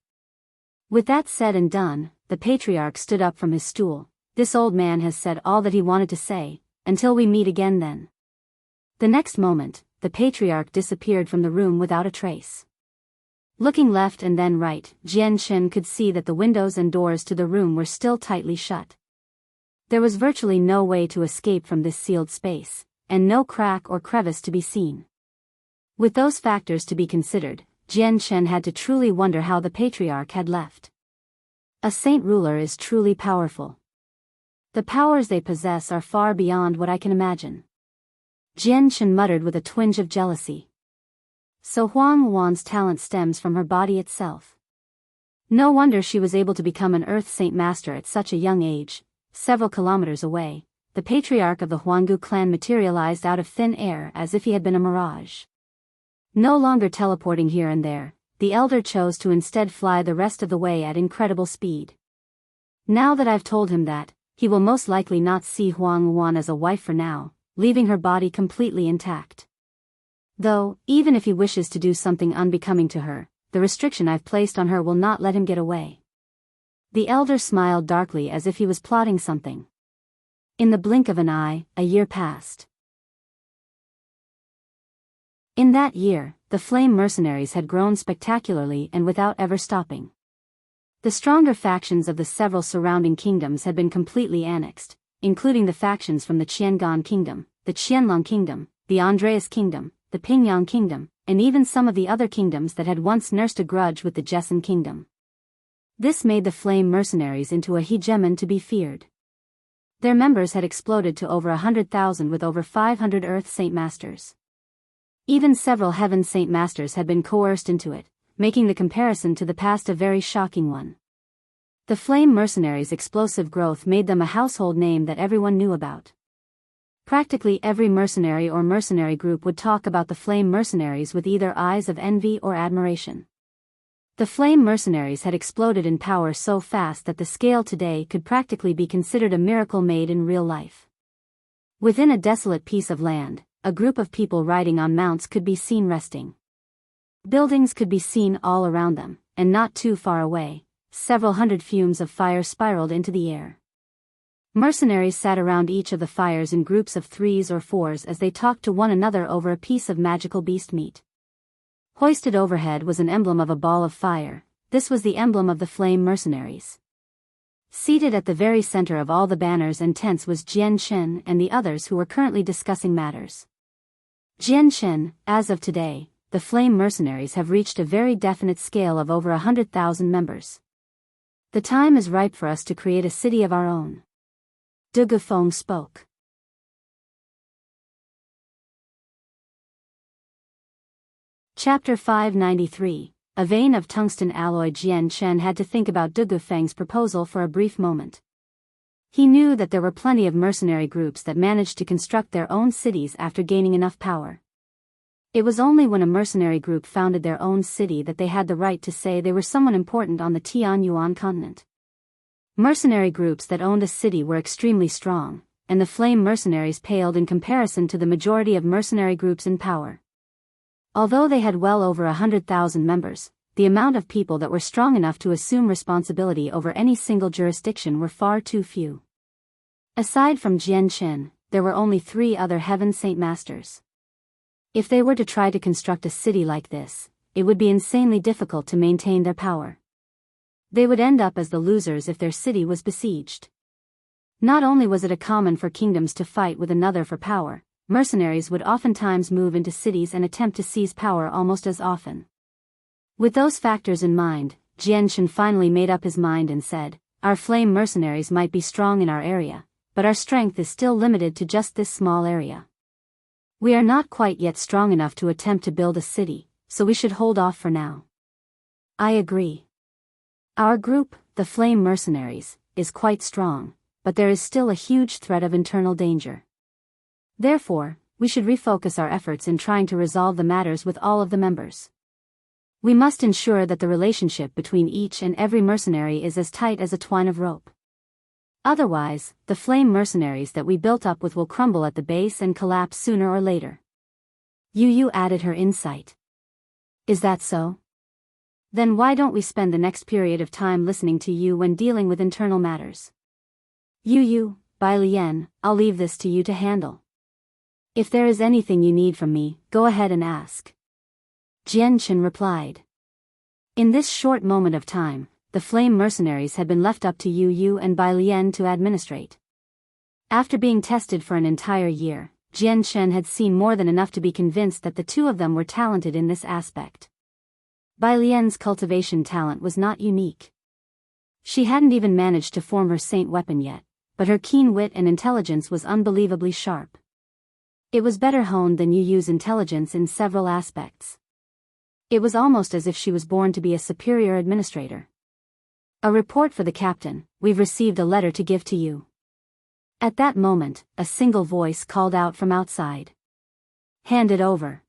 With that said and done, the patriarch stood up from his stool. This old man has said all that he wanted to say, until we meet again then. The next moment, the patriarch disappeared from the room without a trace. Looking left and then right, Jian Chen could see that the windows and doors to the room were still tightly shut. There was virtually no way to escape from this sealed space, and no crack or crevice to be seen. With those factors to be considered, Jian Chen had to truly wonder how the patriarch had left. A saint ruler is truly powerful. The powers they possess are far beyond what I can imagine. Jian Chen muttered with a twinge of jealousy. So Huanggu's talent stems from her body itself. No wonder she was able to become an Earth Saint Master at such a young age. Several kilometers away, the patriarch of the Huanggu clan materialized out of thin air as if he had been a mirage. No longer teleporting here and there, the elder chose to instead fly the rest of the way at incredible speed. Now that I've told him that, he will most likely not see Huanggu as a wife for now, leaving her body completely intact. Though, even if he wishes to do something unbecoming to her, the restriction I've placed on her will not let him get away. The elder smiled darkly as if he was plotting something. In the blink of an eye, a year passed. In that year, the flame mercenaries had grown spectacularly and without ever stopping. The stronger factions of the several surrounding kingdoms had been completely annexed, including the factions from the Qiangan Kingdom, the Qianlong Kingdom, the Andreas Kingdom, the Pingyang Kingdom, and even some of the other kingdoms that had once nursed a grudge with the Jessen Kingdom. This made the flame mercenaries into a hegemon to be feared. Their members had exploded to over 100,000 with over 500 Earth Saint Masters. Even several Heaven Saint Masters had been coerced into it, making the comparison to the past a very shocking one. The flame mercenaries' explosive growth made them a household name that everyone knew about. Practically every mercenary or mercenary group would talk about the flame mercenaries with either eyes of envy or admiration. The flame mercenaries had exploded in power so fast that the scale today could practically be considered a miracle made in real life. Within a desolate piece of land, a group of people riding on mounts could be seen resting. Buildings could be seen all around them, and not too far away, several hundred fumes of fire spiraled into the air. Mercenaries sat around each of the fires in groups of 3s or 4s as they talked to one another over a piece of magical beast meat. Hoisted overhead was an emblem of a ball of fire. This was the emblem of the flame mercenaries. Seated at the very center of all the banners and tents was Jian Shen and the others who were currently discussing matters. Jian Shen, as of today, the flame mercenaries have reached a very definite scale of over 100,000 members. The time is ripe for us to create a city of our own. De Gufeng spoke. Chapter 593. A vein of tungsten alloy. Jian Shen had to think about De Gufeng's proposal for a brief moment. He knew that there were plenty of mercenary groups that managed to construct their own cities after gaining enough power. It was only when a mercenary group founded their own city that they had the right to say they were someone important on the Tianyuan continent. Mercenary groups that owned a city were extremely strong, and the flame mercenaries paled in comparison to the majority of mercenary groups in power. Although they had well over 100,000 members, the amount of people that were strong enough to assume responsibility over any single jurisdiction were far too few. Aside from Jian Shen, there were only 3 other Heaven Saint Masters. If they were to try to construct a city like this, it would be insanely difficult to maintain their power. They would end up as the losers if their city was besieged. Not only was it common for kingdoms to fight with another for power, mercenaries would oftentimes move into cities and attempt to seize power almost as often. With those factors in mind, Jian Shen finally made up his mind and said, "Our flame mercenaries might be strong in our area, but our strength is still limited to just this small area. We are not quite yet strong enough to attempt to build a city, so we should hold off for now." "I agree. Our group, the Flame Mercenaries, is quite strong, but there is still a huge threat of internal danger. Therefore, we should refocus our efforts in trying to resolve the matters with all of the members. We must ensure that the relationship between each and every mercenary is as tight as a twine of rope. Otherwise, the flame mercenaries that we built up with will crumble at the base and collapse sooner or later." Yu added her insight. "Is that so? Then why don't we spend the next period of time listening to you when dealing with internal matters? Yu, Bai Lian, I'll leave this to you to handle. If there is anything you need from me, go ahead and ask." Jian Shen replied. In this short moment of time, the flame mercenaries had been left up to Yu and Bai Lian to administrate. After being tested for an entire year, Jian Shen had seen more than enough to be convinced that the two of them were talented in this aspect. Bai Lian's cultivation talent was not unique. She hadn't even managed to form her saint weapon yet, but her keen wit and intelligence was unbelievably sharp. It was better honed than Yu's intelligence in several aspects. It was almost as if she was born to be a superior administrator. "A report for the captain, we've received a letter to give to you." At that moment, a single voice called out from outside. "Hand it over."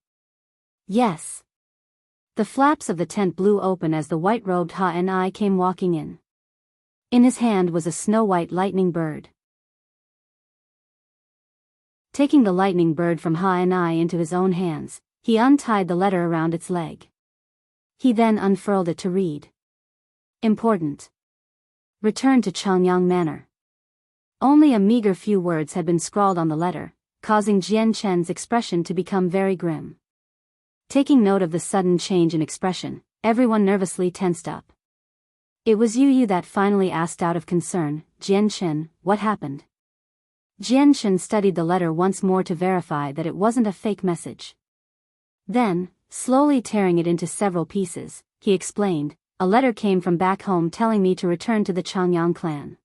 "Yes." The flaps of the tent blew open as the white-robed Ha-Ni came walking in. In his hand was a snow-white lightning bird. Taking the lightning bird from Ha'anai into his own hands, he untied the letter around its leg. He then unfurled it to read. Important. Return to Changyang Manor. Only a meager few words had been scrawled on the letter, causing Jian Chen's expression to become very grim. Taking note of the sudden change in expression, everyone nervously tensed up. It was Yu that finally asked out of concern, Jian Chen, what happened? Jian Chen studied the letter once more to verify that it wasn't a fake message. Then, slowly tearing it into several pieces, he explained, a letter came from back home telling me to return to the Changyang clan.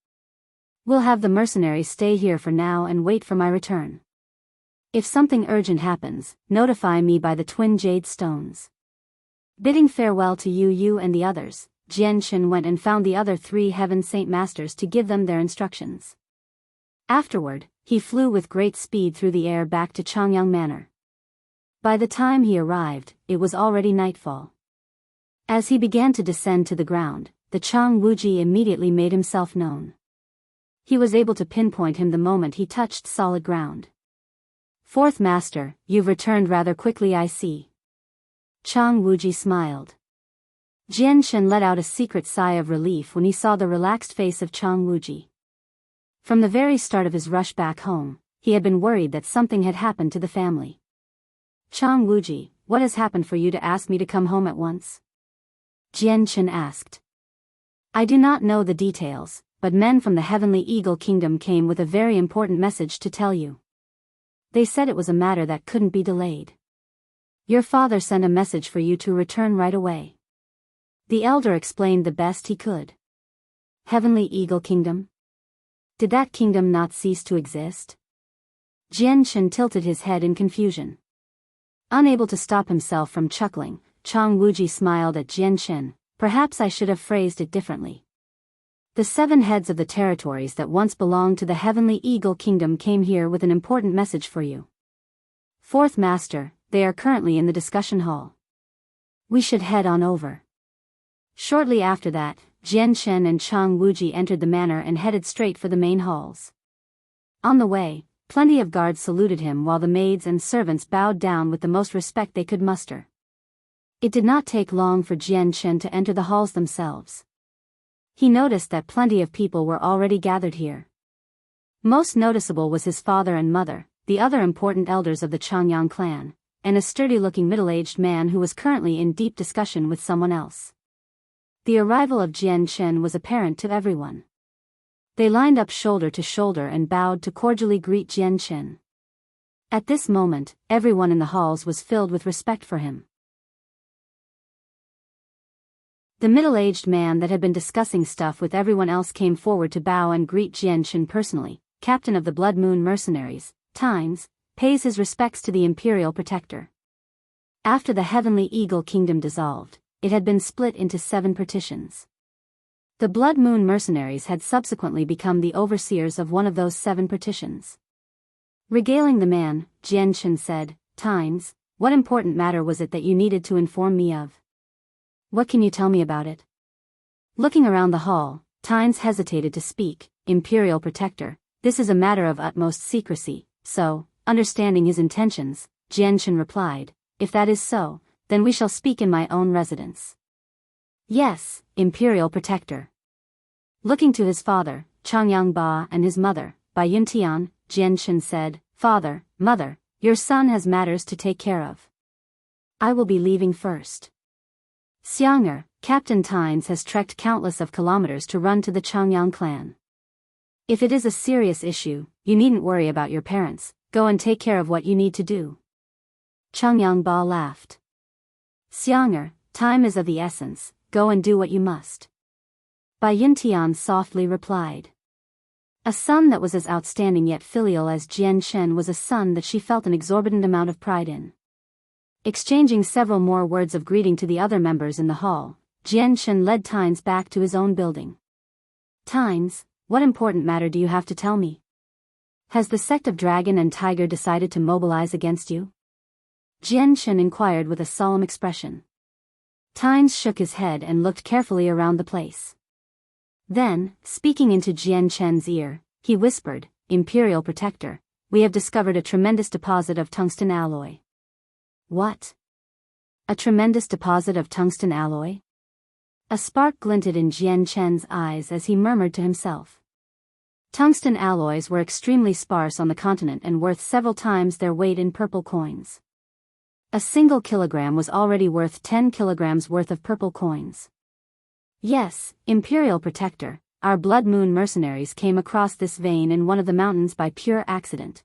We'll have the mercenaries stay here for now and wait for my return. If something urgent happens, notify me by the twin jade stones. Bidding farewell to Yu and the others, Jian Chen went and found the other 3 Heaven Saint Masters to give them their instructions. Afterward, he flew with great speed through the air back to Changyang Manor. By the time he arrived, it was already nightfall. As he began to descend to the ground, the Chang Wuji immediately made himself known. He was able to pinpoint him the moment he touched solid ground. Fourth Master, you've returned rather quickly, I see. Chang Wuji smiled. Jian Chen let out a secret sigh of relief when he saw the relaxed face of Chang Wuji. From the very start of his rush back home, he had been worried that something had happened to the family. Chang Wuji, what has happened for you to ask me to come home at once? Jian Chen asked. I do not know the details, but men from the Heavenly Eagle Kingdom came with a very important message to tell you. They said it was a matter that couldn't be delayed. Your father sent a message for you to return right away. The elder explained the best he could. Heavenly Eagle Kingdom? Did that kingdom not cease to exist? Jian Chen tilted his head in confusion. Unable to stop himself from chuckling, Chang Wuji smiled at Jian Chen. Perhaps I should have phrased it differently. The 7 heads of the territories that once belonged to the Heavenly Eagle Kingdom came here with an important message for you. Fourth Master, they are currently in the discussion hall. We should head on over. Shortly after that, Jian Chen and Chang Wuji entered the manor and headed straight for the main halls. On the way, plenty of guards saluted him while the maids and servants bowed down with the most respect they could muster. It did not take long for Jian Chen to enter the halls themselves. He noticed that plenty of people were already gathered here. Most noticeable was his father and mother, the other important elders of the Changyang clan, and a sturdy-looking middle-aged man who was currently in deep discussion with someone else. The arrival of Jian Chen was apparent to everyone. They lined up shoulder to shoulder and bowed to cordially greet Jian Chen. At this moment, everyone in the halls was filled with respect for him. The middle-aged man that had been discussing stuff with everyone else came forward to bow and greet Jian Chen personally. Captain of the Blood Moon Mercenaries, Times, pays his respects to the Imperial Protector. After the Heavenly Eagle Kingdom dissolved, it had been split into 7 partitions. The Blood Moon Mercenaries had subsequently become the overseers of one of those 7 partitions. Regaling the man, Jian Chen said, Times, what important matter was it that you needed to inform me of? What can you tell me about it? Looking around the hall, Times hesitated to speak. Imperial Protector, this is a matter of utmost secrecy, so, understanding his intentions, Jian Chen replied, if that is so, then we shall speak in my own residence. Yes, Imperial Protector. Looking to his father, Changyang Ba, and his mother, Bai Yuntian, Jian Chen said, Father, Mother, your son has matters to take care of. I will be leaving first. Xiang'er, Captain Times has trekked countless of kilometers to run to the Changyang clan. If it is a serious issue, you needn't worry about your parents, go and take care of what you need to do. Changyang Ba laughed. Xiang'er, time is of the essence, go and do what you must. Bai Yuntian softly replied. A son that was as outstanding yet filial as Jian Chen was a son that she felt an exorbitant amount of pride in. Exchanging several more words of greeting to the other members in the hall, Jian Chen led Times back to his own building. Times, what important matter do you have to tell me? Has the sect of Dragon and Tiger decided to mobilize against you? Jian Chen inquired with a solemn expression. Times shook his head and looked carefully around the place. Then, speaking into Jian Chen's ear, he whispered, "Imperial Protector, we have discovered a tremendous deposit of tungsten alloy." "What? A tremendous deposit of tungsten alloy?" A spark glinted in Jian Chen's eyes as he murmured to himself. Tungsten alloys were extremely sparse on the continent and worth several times their weight in purple coins. A single kilogram was already worth 10 kilograms worth of purple coins. "Yes, Imperial Protector, our Blood Moon mercenaries came across this vein in one of the mountains by pure accident.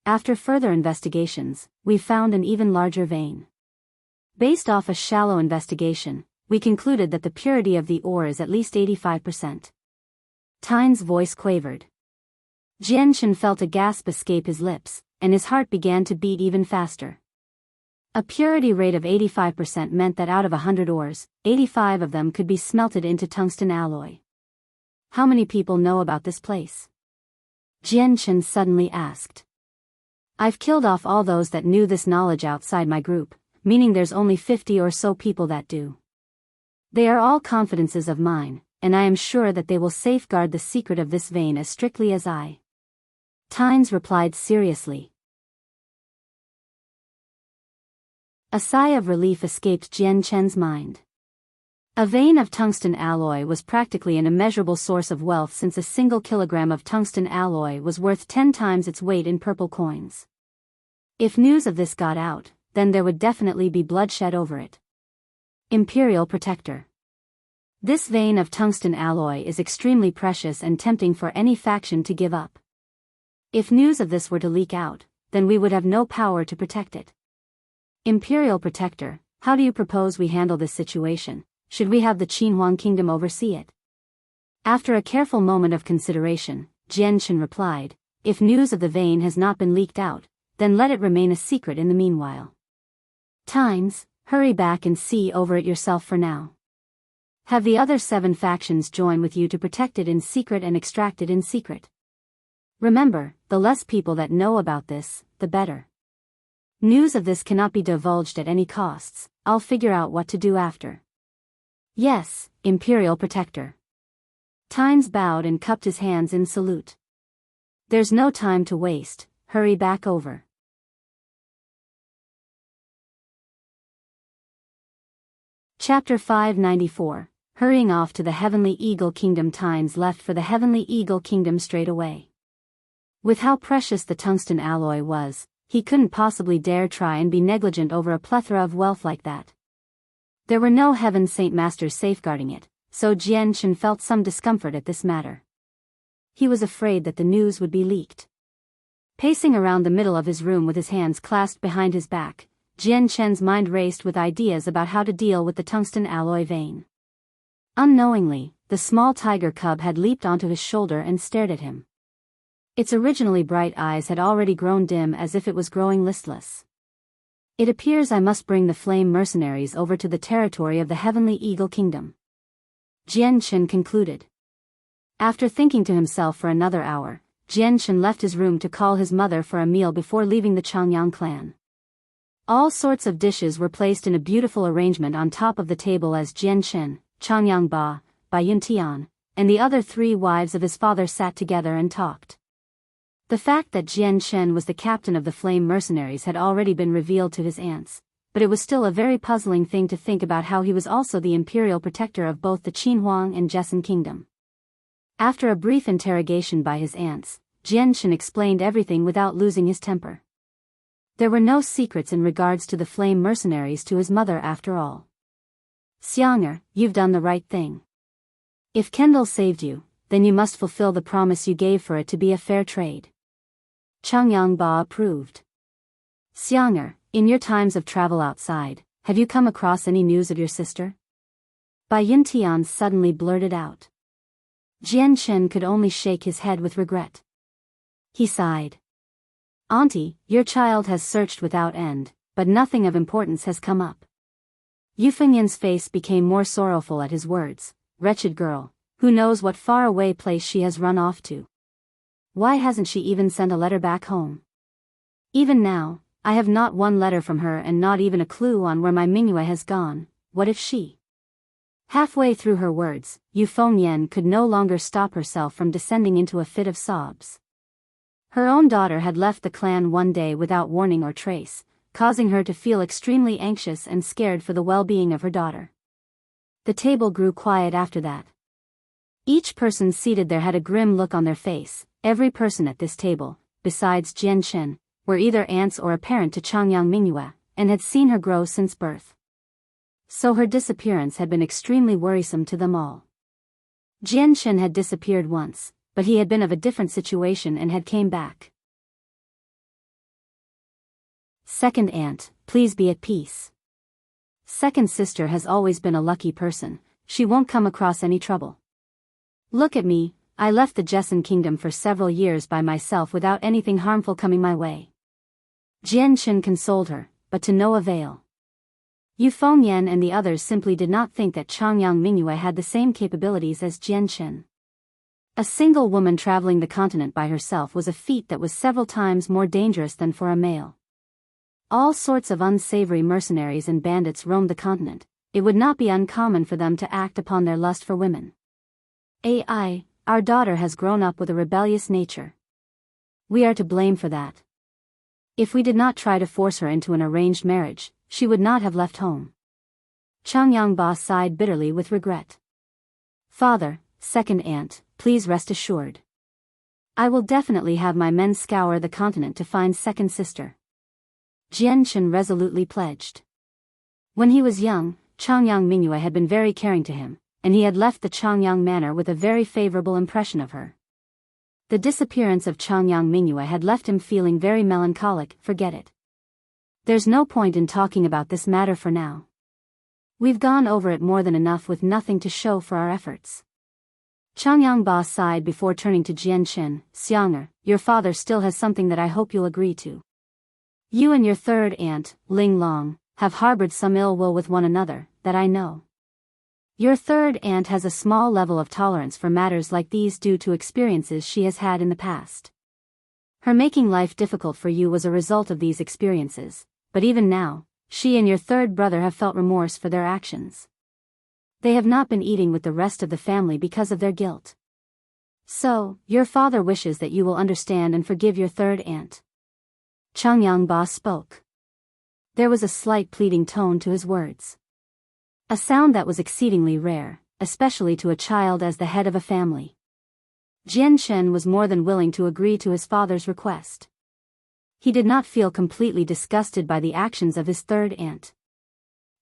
After further investigations, we found an even larger vein. Based off a shallow investigation, we concluded that the purity of the ore is at least 85%. Tyne's voice quavered. Jianshan felt a gasp escape his lips, and his heart began to beat even faster. A purity rate of 85% meant that out of 100 ores, 85 of them could be smelted into tungsten alloy. How many people know about this place? Jianshan suddenly asked. I've killed off all those that knew this knowledge outside my group, meaning there's only 50 or so people that do. They are all confidences of mine, and I am sure that they will safeguard the secret of this vein as strictly as I. Tynes replied seriously. A sigh of relief escaped Jian Chen's mind. A vein of tungsten alloy was practically an immeasurable source of wealth, since a single kilogram of tungsten alloy was worth 10 times its weight in purple coins. If news of this got out, then there would definitely be bloodshed over it. Imperial Protector. This vein of tungsten alloy is extremely precious and tempting for any faction to give up. If news of this were to leak out, then we would have no power to protect it. Imperial Protector, how do you propose we handle this situation? Should we have the Qinhuang Kingdom oversee it? After a careful moment of consideration, Jianshan replied, if news of the vein has not been leaked out, then let it remain a secret in the meanwhile. Tynes, hurry back and see over it yourself for now. Have the other 7 factions join with you to protect it in secret and extract it in secret. Remember, the less people that know about this, the better. News of this cannot be divulged at any costs. I'll figure out what to do after. Yes, Imperial Protector. Tynes bowed and cupped his hands in salute. There's no time to waste, hurry back over. Chapter 594. Hurrying off to the Heavenly Eagle Kingdom. Tynes left for the Heavenly Eagle Kingdom straight away. With how precious the tungsten alloy was, he couldn't possibly dare try and be negligent over a plethora of wealth like that. There were no Heaven Saint Masters safeguarding it, so Jianshan felt some discomfort at this matter. He was afraid that the news would be leaked. Pacing around the middle of his room with his hands clasped behind his back, Jianshan's mind raced with ideas about how to deal with the tungsten alloy vein. Unknowingly, the small tiger cub had leaped onto his shoulder and stared at him. Its originally bright eyes had already grown dim, as if it was growing listless. It appears I must bring the flame mercenaries over to the territory of the Heavenly Eagle Kingdom. Jianshan concluded. After thinking to himself for another hour, Jianshan left his room to call his mother for a meal before leaving the Changyang clan. All sorts of dishes were placed in a beautiful arrangement on top of the table as Jianshan, Changyang Ba, Yuntian, and the other 3 wives of his father sat together and talked. The fact that Jianshan was the captain of the Flame Mercenaries had already been revealed to his aunts, but it was still a very puzzling thing to think about how he was also the imperial protector of both the Qinhuang and Jessen Kingdom. After a brief interrogation by his aunts, Jianshan explained everything without losing his temper. There were no secrets in regards to the Flame Mercenaries to his mother after all. Xiang'er, you've done the right thing. If Kendall saved you, then you must fulfill the promise you gave for it to be a fair trade. Changyang Ba approved. Xiang'er, in your times of travel outside, have you come across any news of your sister? Yuntian suddenly blurted out. Jianshan could only shake his head with regret. He sighed. Auntie, your child has searched without end, but nothing of importance has come up. Yu Fengyan's face became more sorrowful at his words. Wretched girl, who knows what faraway place she has run off to. Why hasn't she even sent a letter back home? Even now, I have not one letter from her and not even a clue on where my Mingyue has gone. What if she Halfway through her words, Yu Fengyan could no longer stop herself from descending into a fit of sobs. Her own daughter had left the clan one day without warning or trace, causing her to feel extremely anxious and scared for the well-being of her daughter. The table grew quiet after that. Each person seated there had a grim look on their face. Every person at this table, besides Jian Shen, were either aunts or a parent to Changyang Mingyue, and had seen her grow since birth. So her disappearance had been extremely worrisome to them all. Jian Shen had disappeared once, but he had been of a different situation and had came back. Second aunt, please be at peace. Second sister has always been a lucky person, she won't come across any trouble. Look at me, I left the Jessen kingdom for several years by myself without anything harmful coming my way. Jian Shen consoled her, but to no avail. Yu Fengyan and the others simply did not think that Changyang Mingyue had the same capabilities as Jian Shen. A single woman traveling the continent by herself was a feat that was several times more dangerous than for a male. All sorts of unsavory mercenaries and bandits roamed the continent. It would not be uncommon for them to act upon their lust for women. Our daughter has grown up with a rebellious nature. We are to blame for that. If we did not try to force her into an arranged marriage, she would not have left home. Changyang Ba sighed bitterly with regret. Father, second aunt, please rest assured. I will definitely have my men scour the continent to find second sister. Jian Shen resolutely pledged. When he was young, Changyang Mingyue had been very caring to him, and he had left the Changyang manor with a very favorable impression of her. The disappearance of Changyang Mingyue had left him feeling very melancholic. Forget it. There's no point in talking about this matter for now. We've gone over it more than enough with nothing to show for our efforts. Changyang Ba sighed before turning to Jian Shen. Xianger, your father still has something that I hope you'll agree to. You and your third aunt, Ling Long, have harbored some ill will with one another, that I know. Your third aunt has a small level of tolerance for matters like these due to experiences she has had in the past. Her making life difficult for you was a result of these experiences, but even now, she and your third brother have felt remorse for their actions. They have not been eating with the rest of the family because of their guilt. So, your father wishes that you will understand and forgive your third aunt. Changyang Ba spoke. There was a slight pleading tone to his words. A sound that was exceedingly rare, especially to a child as the head of a family. Jian Shen was more than willing to agree to his father's request. He did not feel completely disgusted by the actions of his third aunt.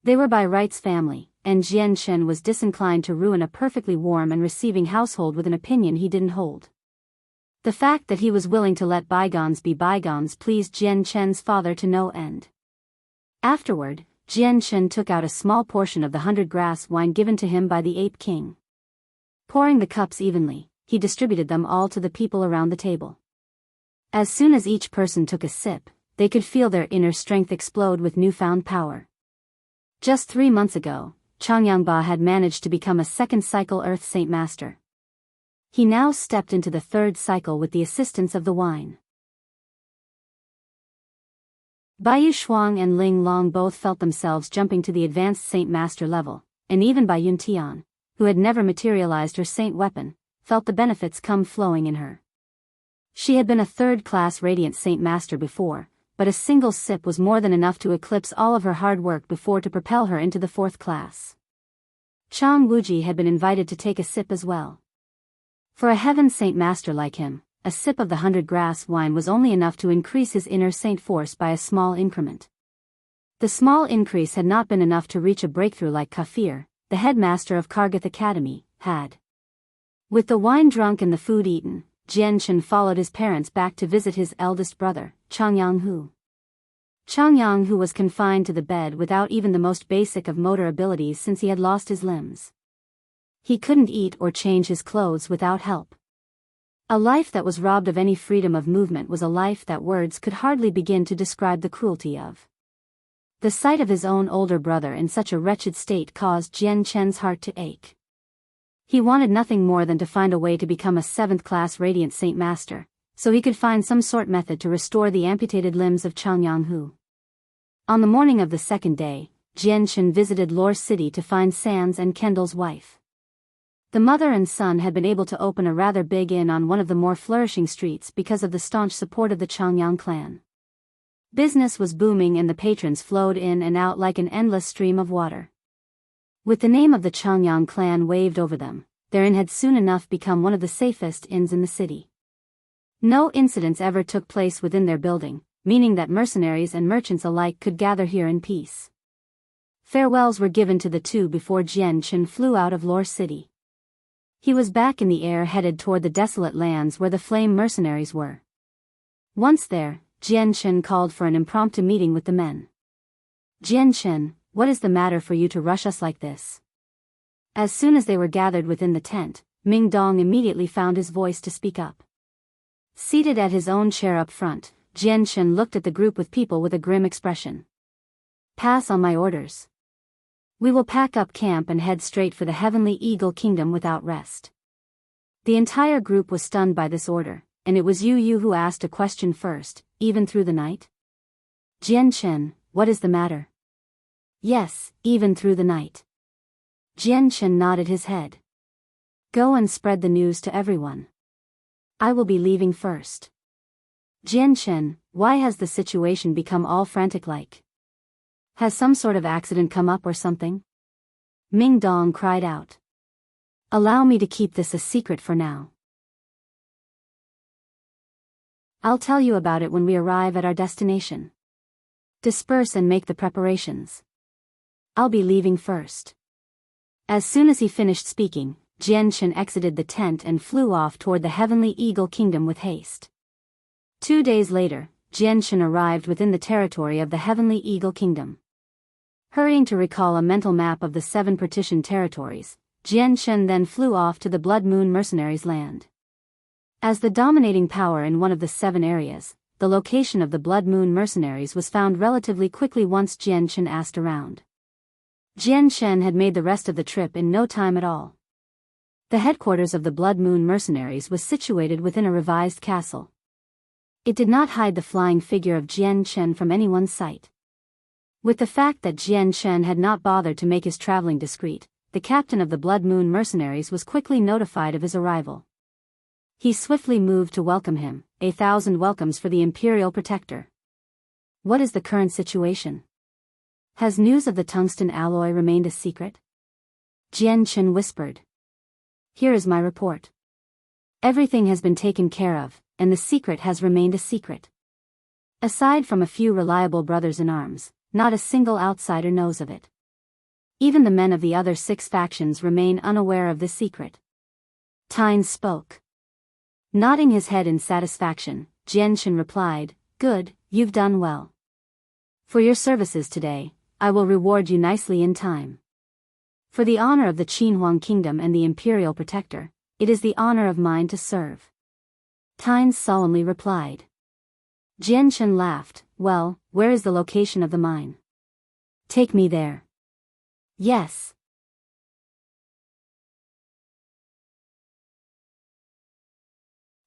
They were by rights family, and Jian Shen was disinclined to ruin a perfectly warm and receiving household with an opinion he didn't hold. The fact that he was willing to let bygones be bygones pleased Jian Shen's father to no end. Afterward, Jian Shen took out a small portion of the 100-grass wine given to him by the Ape King. Pouring the cups evenly, he distributed them all to the people around the table. As soon as each person took a sip, they could feel their inner strength explode with newfound power. Just 3 months ago, Changyang Ba had managed to become a second cycle Earth Saint Master. He now stepped into the third cycle with the assistance of the wine. Baiyu Shuang and Ling Long both felt themselves jumping to the advanced Saint Master level, and even Baiyun Tian, who had never materialized her saint weapon, felt the benefits come flowing in her. She had been a third-class Radiant Saint Master before, but a single sip was more than enough to eclipse all of her hard work before to propel her into the 4th class. Chang Wuji had been invited to take a sip as well. For a Heaven Saint Master like him, a sip of the 100-grass wine was only enough to increase his inner saint force by a small increment. The small increase had not been enough to reach a breakthrough like Kafir, the headmaster of Kargath Academy, had. With the wine drunk and the food eaten, Jian Shen followed his parents back to visit his eldest brother, Changyang Hu. Changyang Hu was confined to the bed without even the most basic of motor abilities since he had lost his limbs. He couldn't eat or change his clothes without help. A life that was robbed of any freedom of movement was a life that words could hardly begin to describe the cruelty of. The sight of his own older brother in such a wretched state caused Jian Shen's heart to ache. He wanted nothing more than to find a way to become a 7th-class Radiant Saint Master, so he could find some sort method to restore the amputated limbs of Changyang Hu. On the morning of the second day, Jianchen visited Lore City to find Sans and Kendall's wife. The mother and son had been able to open a rather big inn on one of the more flourishing streets because of the staunch support of the Changyang clan. Business was booming and the patrons flowed in and out like an endless stream of water. With the name of the Changyang clan waved over them, their inn had soon enough become one of the safest inns in the city. No incidents ever took place within their building, meaning that mercenaries and merchants alike could gather here in peace. Farewells were given to the two before Jianchen flew out of Lore City. He was back in the air headed toward the desolate lands where the flame mercenaries were. Once there, Jianchen called for an impromptu meeting with the men. Jianchen, what is the matter for you to rush us like this? As soon as they were gathered within the tent, Ming Dong immediately found his voice to speak up. Seated at his own chair up front, Jianchen looked at the group with people with a grim expression. Pass on my orders. We will pack up camp and head straight for the Heavenly Eagle Kingdom without rest. The entire group was stunned by this order, and it was Yu who asked a question first, even through the night? Jianchen, what is the matter? Yes, even through the night. Jianchen nodded his head. Go and spread the news to everyone. I will be leaving first. Jianchen, why has the situation become all frantic-like? Has some sort of accident come up or something? Ming Dong cried out. Allow me to keep this a secret for now. I'll tell you about it when we arrive at our destination. Disperse and make the preparations. I'll be leaving first. As soon as he finished speaking, Jianchen exited the tent and flew off toward the Heavenly Eagle Kingdom with haste. 2 days later, Jianchen arrived within the territory of the Heavenly Eagle Kingdom. Hurrying to recall a mental map of the 7 partitioned territories, Jianchen then flew off to the Blood Moon Mercenaries' land. As the dominating power in one of the 7 areas, the location of the Blood Moon Mercenaries was found relatively quickly once Jianchen asked around. Jianchen had made the rest of the trip in no time at all. The headquarters of the Blood Moon Mercenaries was situated within a revised castle. It did not hide the flying figure of Jianchen from anyone's sight. With the fact that Jianchen had not bothered to make his traveling discreet, the captain of the Blood Moon Mercenaries was quickly notified of his arrival. He swiftly moved to welcome him, 1,000 welcomes for the Imperial Protector. What is the current situation? Has news of the tungsten alloy remained a secret? Jianchen whispered. Here is my report. Everything has been taken care of, and the secret has remained a secret. Aside from a few reliable brothers-in-arms, not a single outsider knows of it. Even the men of the other 6 factions remain unaware of this secret. Tynes spoke. Nodding his head in satisfaction, Jianchen replied, Good, you've done well. For your services today, I will reward you nicely in time. For the honor of the Qinhuang Kingdom and the Imperial Protector, it is the honor of mine to serve. Tynes solemnly replied. Jianchen laughed. Well, where is the location of the mine? Take me there. Yes.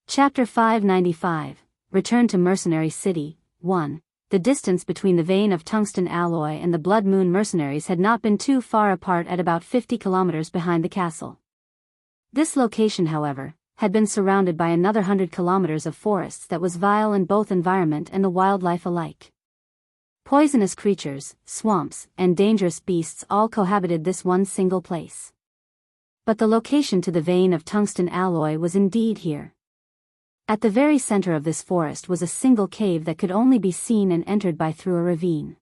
Chapter 595, Return to Mercenary City, 1. The distance between the vein of tungsten alloy and the Blood Moon Mercenaries had not been too far apart at about 50 kilometers behind the castle. This location, however, had been surrounded by another 100 kilometers of forests that was vile in both environment and the wildlife alike. Poisonous creatures, swamps, and dangerous beasts all cohabited this one single place. But the location to the vein of tungsten alloy was indeed here. At the very center of this forest was a single cave that could only be seen and entered by through a ravine.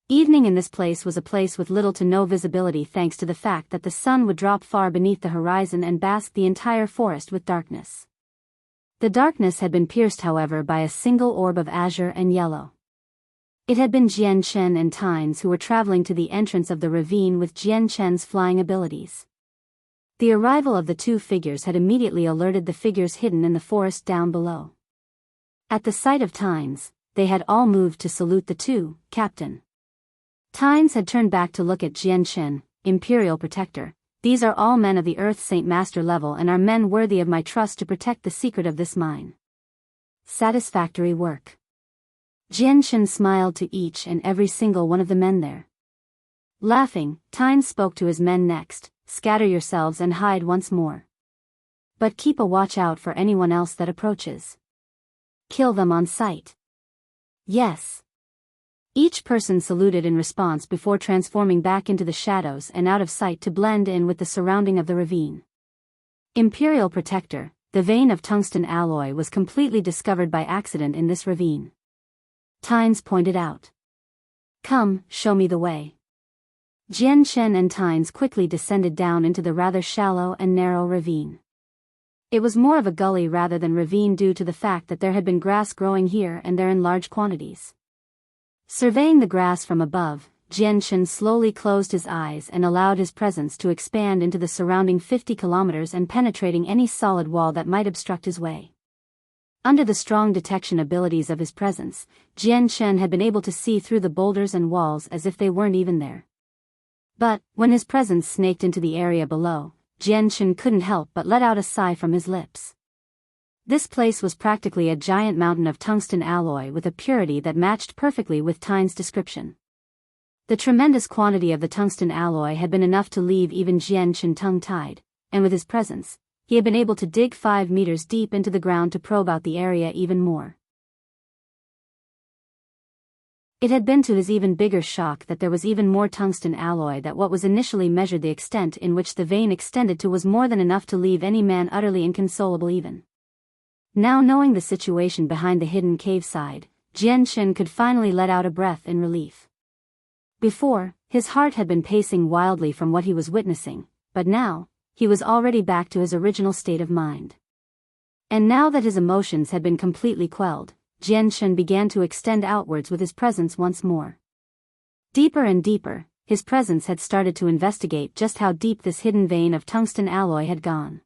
Evening in this place was a place with little to no visibility thanks to the fact that the sun would drop far beneath the horizon and bask the entire forest with darkness. The darkness had been pierced however by a single orb of azure and yellow. It had been Jianchen and Tynes who were traveling to the entrance of the ravine with Jianchen's flying abilities. The arrival of the 2 figures had immediately alerted the figures hidden in the forest down below. At the sight of Tynes, they had all moved to salute the 2, Captain. Tynes had turned back to look at Jianchen, Imperial Protector. These are all men of the Earth Saint Master level and are men worthy of my trust to protect the secret of this mine. Satisfactory work. Jianchen smiled to each and every single one of the men there. Laughing, Tynes spoke to his men next, "Scatter yourselves and hide once more. But keep a watch out for anyone else that approaches. Kill them on sight." "Yes." Each person saluted in response before transforming back into the shadows and out of sight to blend in with the surrounding of the ravine. Imperial Protector, the vein of tungsten alloy was completely discovered by accident in this ravine. Tynes pointed out. "Come, show me the way." Jian Shen and Tynes quickly descended down into the rather shallow and narrow ravine. It was more of a gully rather than ravine due to the fact that there had been grass growing here and there in large quantities. Surveying the grass from above, Jian Shen slowly closed his eyes and allowed his presence to expand into the surrounding 50 kilometers and penetrating any solid wall that might obstruct his way. Under the strong detection abilities of his presence, Jian Shen had been able to see through the boulders and walls as if they weren't even there. But, when his presence snaked into the area below, Jian Shen couldn't help but let out a sigh from his lips. This place was practically a giant mountain of tungsten alloy with a purity that matched perfectly with Tynes' description. The tremendous quantity of the tungsten alloy had been enough to leave even Jian Shen tongue-tied, and with his presence, he had been able to dig 5 meters deep into the ground to probe out the area even more. It had been to his even bigger shock that there was even more tungsten alloy, that what was initially measured the extent in which the vein extended to was more than enough to leave any man utterly inconsolable even. Now knowing the situation behind the hidden cave side, Jian Shen could finally let out a breath in relief. Before, his heart had been pacing wildly from what he was witnessing, but now, he was already back to his original state of mind. And now that his emotions had been completely quelled, Jian Shen began to extend outwards with his presence once more. Deeper and deeper, his presence had started to investigate just how deep this hidden vein of tungsten alloy had gone.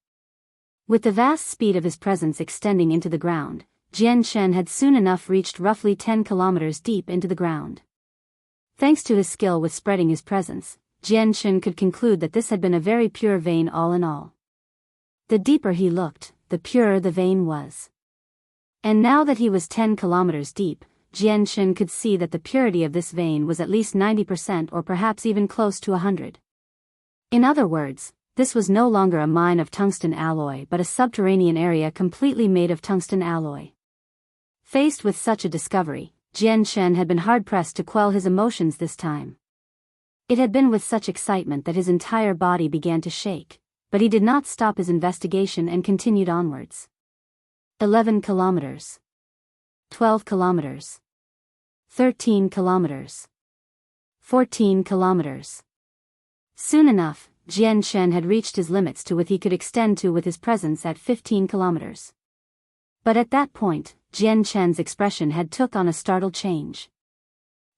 With the vast speed of his presence extending into the ground, Jian Shen had soon enough reached roughly 10 kilometers deep into the ground. Thanks to his skill with spreading his presence, Jian Shen could conclude that this had been a very pure vein all in all. The deeper he looked, the purer the vein was. And now that he was 10 kilometers deep, Jian Shen could see that the purity of this vein was at least 90% or perhaps even close to 100. In other words, this was no longer a mine of tungsten alloy but a subterranean area completely made of tungsten alloy. Faced with such a discovery, Jian Shen had been hard-pressed to quell his emotions this time. It had been with such excitement that his entire body began to shake, but he did not stop his investigation and continued onwards. 11 kilometers. 12 kilometers. 13 kilometers. 14 kilometers. Soon enough, Jian Shen had reached his limits to what he could extend to with his presence at 15 kilometers. But at that point, Jian Shen's expression had took on a startled change.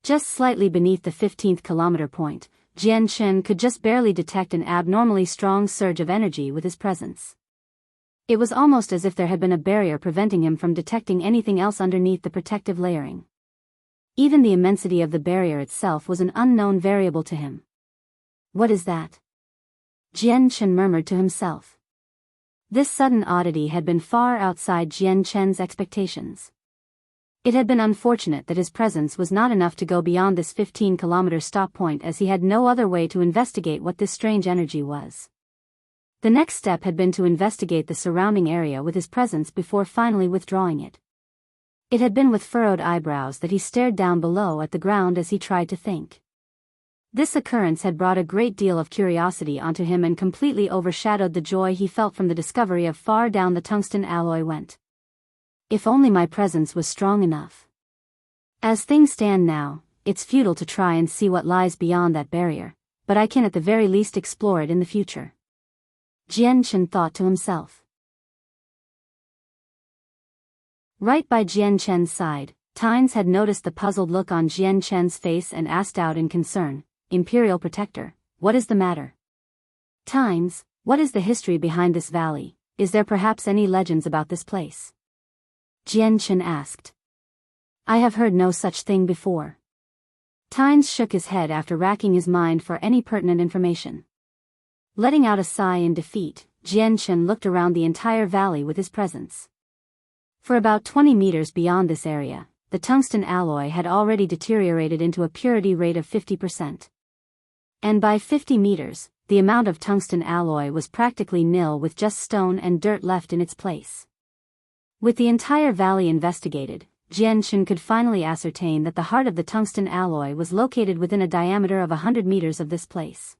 Just slightly beneath the 15th kilometer point, Jian Shen could just barely detect an abnormally strong surge of energy with his presence. It was almost as if there had been a barrier preventing him from detecting anything else underneath the protective layering. Even the immensity of the barrier itself was an unknown variable to him. "What is that?" Jian Shen murmured to himself. This sudden oddity had been far outside Jian Shen's expectations. It had been unfortunate that his presence was not enough to go beyond this 15-kilometer stop point, as he had no other way to investigate what this strange energy was. The next step had been to investigate the surrounding area with his presence before finally withdrawing it. It had been with furrowed eyebrows that he stared down below at the ground as he tried to think. This occurrence had brought a great deal of curiosity onto him and completely overshadowed the joy he felt from the discovery of far down the tungsten alloy went. If only my presence was strong enough. As things stand now, it's futile to try and see what lies beyond that barrier, but I can at the very least explore it in the future. Jian Shen thought to himself. Right by Jian Shen's side, Tynes had noticed the puzzled look on Jian Shen's face and asked out in concern, "Imperial Protector, what is the matter?" "Tynes, what is the history behind this valley? Is there perhaps any legends about this place?" Jian Shen asked. "I have heard no such thing before." Tynes shook his head after racking his mind for any pertinent information. Letting out a sigh in defeat, Jian Shen looked around the entire valley with his presence. For about 20 meters beyond this area, the tungsten alloy had already deteriorated into a purity rate of 50%. And by 50 meters, the amount of tungsten alloy was practically nil with just stone and dirt left in its place. With the entire valley investigated, Jianshan could finally ascertain that the heart of the tungsten alloy was located within a diameter of 100 meters of this place.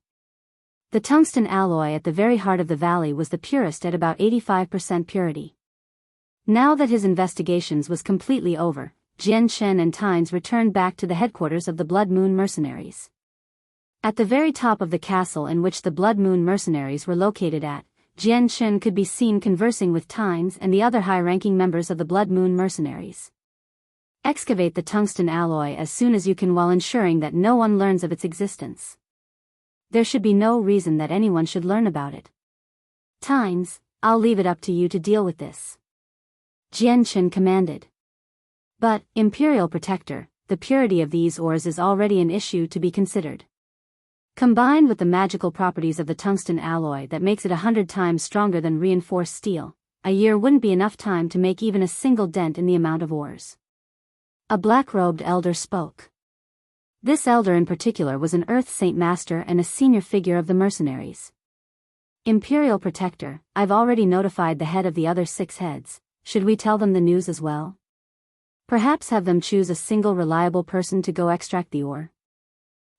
The tungsten alloy at the very heart of the valley was the purest at about 85% purity. Now that his investigations was completely over, Jianshan and Tynes returned back to the headquarters of the Blood Moon Mercenaries. At the very top of the castle in which the Blood Moon Mercenaries were located at, Jianshan could be seen conversing with Tynes and the other high-ranking members of the Blood Moon Mercenaries. Excavate the tungsten alloy as soon as you can while ensuring that no one learns of its existence. There should be no reason that anyone should learn about it. Tynes, I'll leave it up to you to deal with this. Jianshan commanded. But, Imperial Protector, the purity of these ores is already an issue to be considered. Combined with the magical properties of the tungsten alloy that makes it 100 times stronger than reinforced steel, a year wouldn't be enough time to make even a single dent in the amount of ores. A black-robed elder spoke. This elder in particular was an Earth Saint Master and a senior figure of the mercenaries. Imperial Protector, I've already notified the head of the other 6 heads. Should we tell them the news as well? Perhaps have them choose a single reliable person to go extract the ore?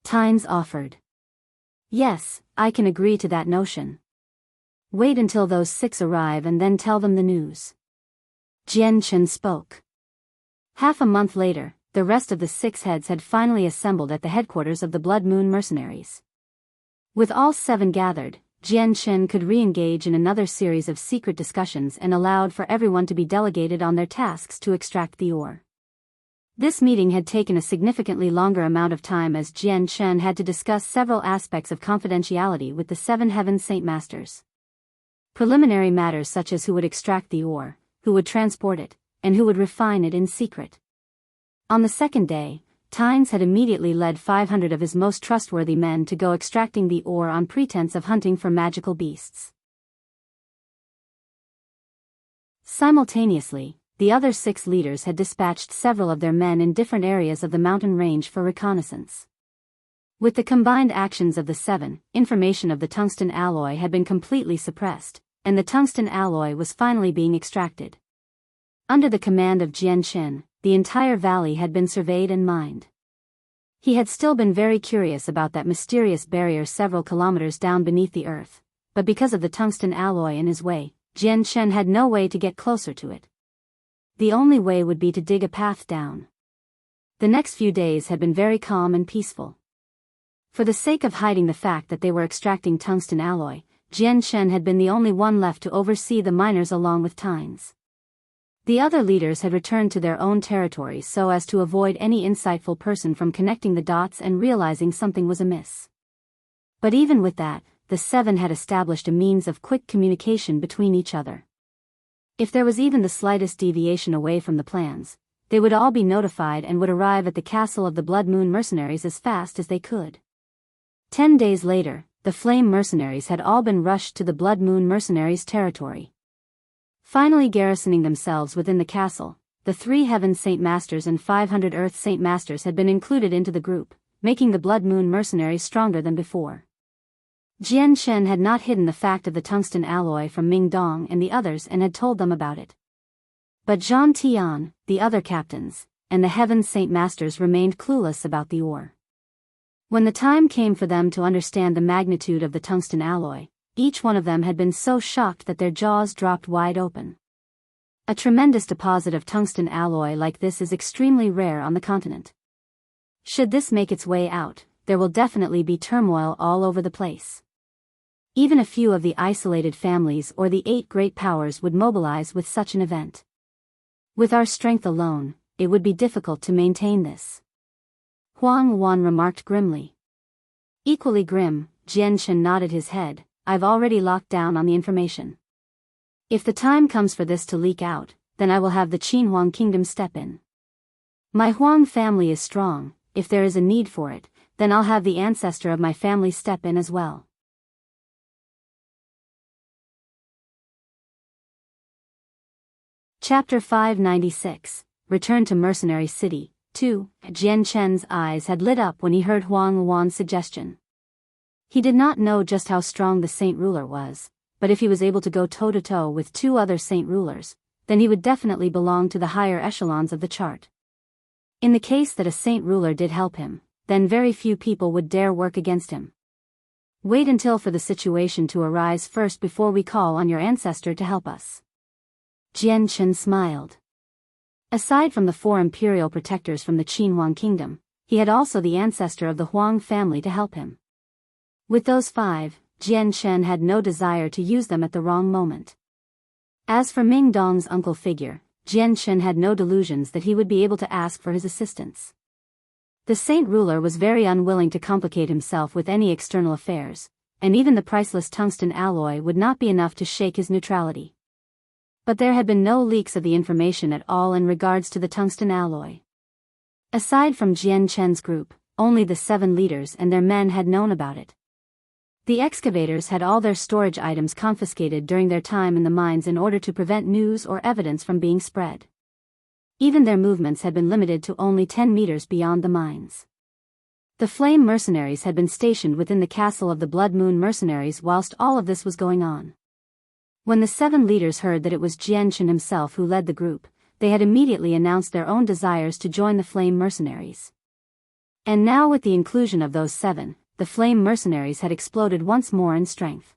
Tynes offered. Yes, I can agree to that notion. Wait until those 6 arrive and then tell them the news. Jianshan spoke. Half a month later, the rest of the 6 heads had finally assembled at the headquarters of the Blood Moon Mercenaries. With all 7 gathered, Jianshan could re-engage in another series of secret discussions and allowed for everyone to be delegated on their tasks to extract the ore. This meeting had taken a significantly longer amount of time as Jianshan had to discuss several aspects of confidentiality with the 7 Heaven Saint Masters. Preliminary matters such as who would extract the ore, who would transport it, and who would refine it in secret. On the second day, Tynes had immediately led 500 of his most trustworthy men to go extracting the ore on pretense of hunting for magical beasts. Simultaneously, the other 6 leaders had dispatched several of their men in different areas of the mountain range for reconnaissance. With the combined actions of the 7, information of the tungsten alloy had been completely suppressed, and the tungsten alloy was finally being extracted. Under the command of Jianshan, the entire valley had been surveyed and mined. He had still been very curious about that mysterious barrier several kilometers down beneath the earth, but because of the tungsten alloy in his way, Jianshan had no way to get closer to it. The only way would be to dig a path down. The next few days had been very calm and peaceful. For the sake of hiding the fact that they were extracting tungsten alloy, Jianshan had been the only one left to oversee the miners along with Tynes. The other leaders had returned to their own territories so as to avoid any insightful person from connecting the dots and realizing something was amiss. But even with that, the 7 had established a means of quick communication between each other. If there was even the slightest deviation away from the plans, they would all be notified and would arrive at the castle of the Blood Moon Mercenaries as fast as they could. 10 days later, the Flame Mercenaries had all been rushed to the Blood Moon Mercenaries' territory. Finally garrisoning themselves within the castle, the 3 Heaven Saint Masters and 500 Earth Saint Masters had been included into the group, making the Blood Moon Mercenaries stronger than before. Jianshan had not hidden the fact of the tungsten alloy from Ming Dong and the others and had told them about it. But Zhang Tian, the other captains, and the Heaven Saint Masters remained clueless about the ore. When the time came for them to understand the magnitude of the tungsten alloy, each one of them had been so shocked that their jaws dropped wide open. A tremendous deposit of tungsten alloy like this is extremely rare on the continent. Should this make its way out, there will definitely be turmoil all over the place. Even a few of the isolated families or the 8 great powers would mobilize with such an event. With our strength alone, it would be difficult to maintain this. Huanggu remarked grimly. Equally grim, Jianshan nodded his head. I've already locked down on the information. If the time comes for this to leak out, then I will have the Qinhuang Kingdom step in. My Huang family is strong. If there is a need for it, then I'll have the ancestor of my family step in as well. Chapter 596, Return to Mercenary City, 2. Jianshan's eyes had lit up when he heard Huanggu's suggestion. He did not know just how strong the Saint Ruler was, but if he was able to go toe-to-toe with two other Saint Rulers, then he would definitely belong to the higher echelons of the chart. In the case that a Saint Ruler did help him, then very few people would dare work against him. Wait until for the situation to arise first before we call on your ancestor to help us. Jian Chen smiled. Aside from the 4 imperial protectors from the Qinhuang kingdom, he had also the ancestor of the Huang family to help him. With those 5, Jian Chen had no desire to use them at the wrong moment. As for Ming Dong's uncle figure, Jian Chen had no delusions that he would be able to ask for his assistance. The Saint Ruler was very unwilling to complicate himself with any external affairs, and even the priceless tungsten alloy would not be enough to shake his neutrality. But there had been no leaks of the information at all in regards to the tungsten alloy. Aside from Jian Chen's group, only the 7 leaders and their men had known about it. The excavators had all their storage items confiscated during their time in the mines in order to prevent news or evidence from being spread. Even their movements had been limited to only 10 meters beyond the mines. The Flame Mercenaries had been stationed within the castle of the Blood Moon Mercenaries whilst all of this was going on. When the 7 leaders heard that it was Jian Chen himself who led the group, they had immediately announced their own desires to join the Flame Mercenaries. And now with the inclusion of those 7, the Flame Mercenaries had exploded once more in strength.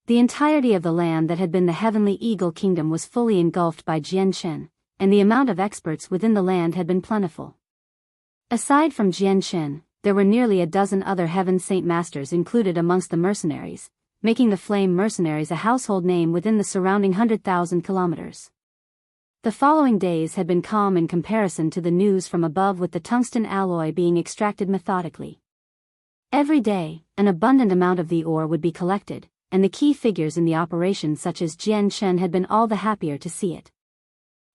The entirety of the land that had been the Heavenly Eagle Kingdom was fully engulfed by Jian Chen, and the amount of experts within the land had been plentiful. Aside from Jian Chen, there were nearly a dozen other Heaven Saint Masters included amongst the mercenaries, making the Flame Mercenaries a household name within the surrounding 100,000 kilometers. The following days had been calm in comparison to the news from above, with the tungsten alloy being extracted methodically. Every day, an abundant amount of the ore would be collected, and the key figures in the operation such as Jian Chen had been all the happier to see it.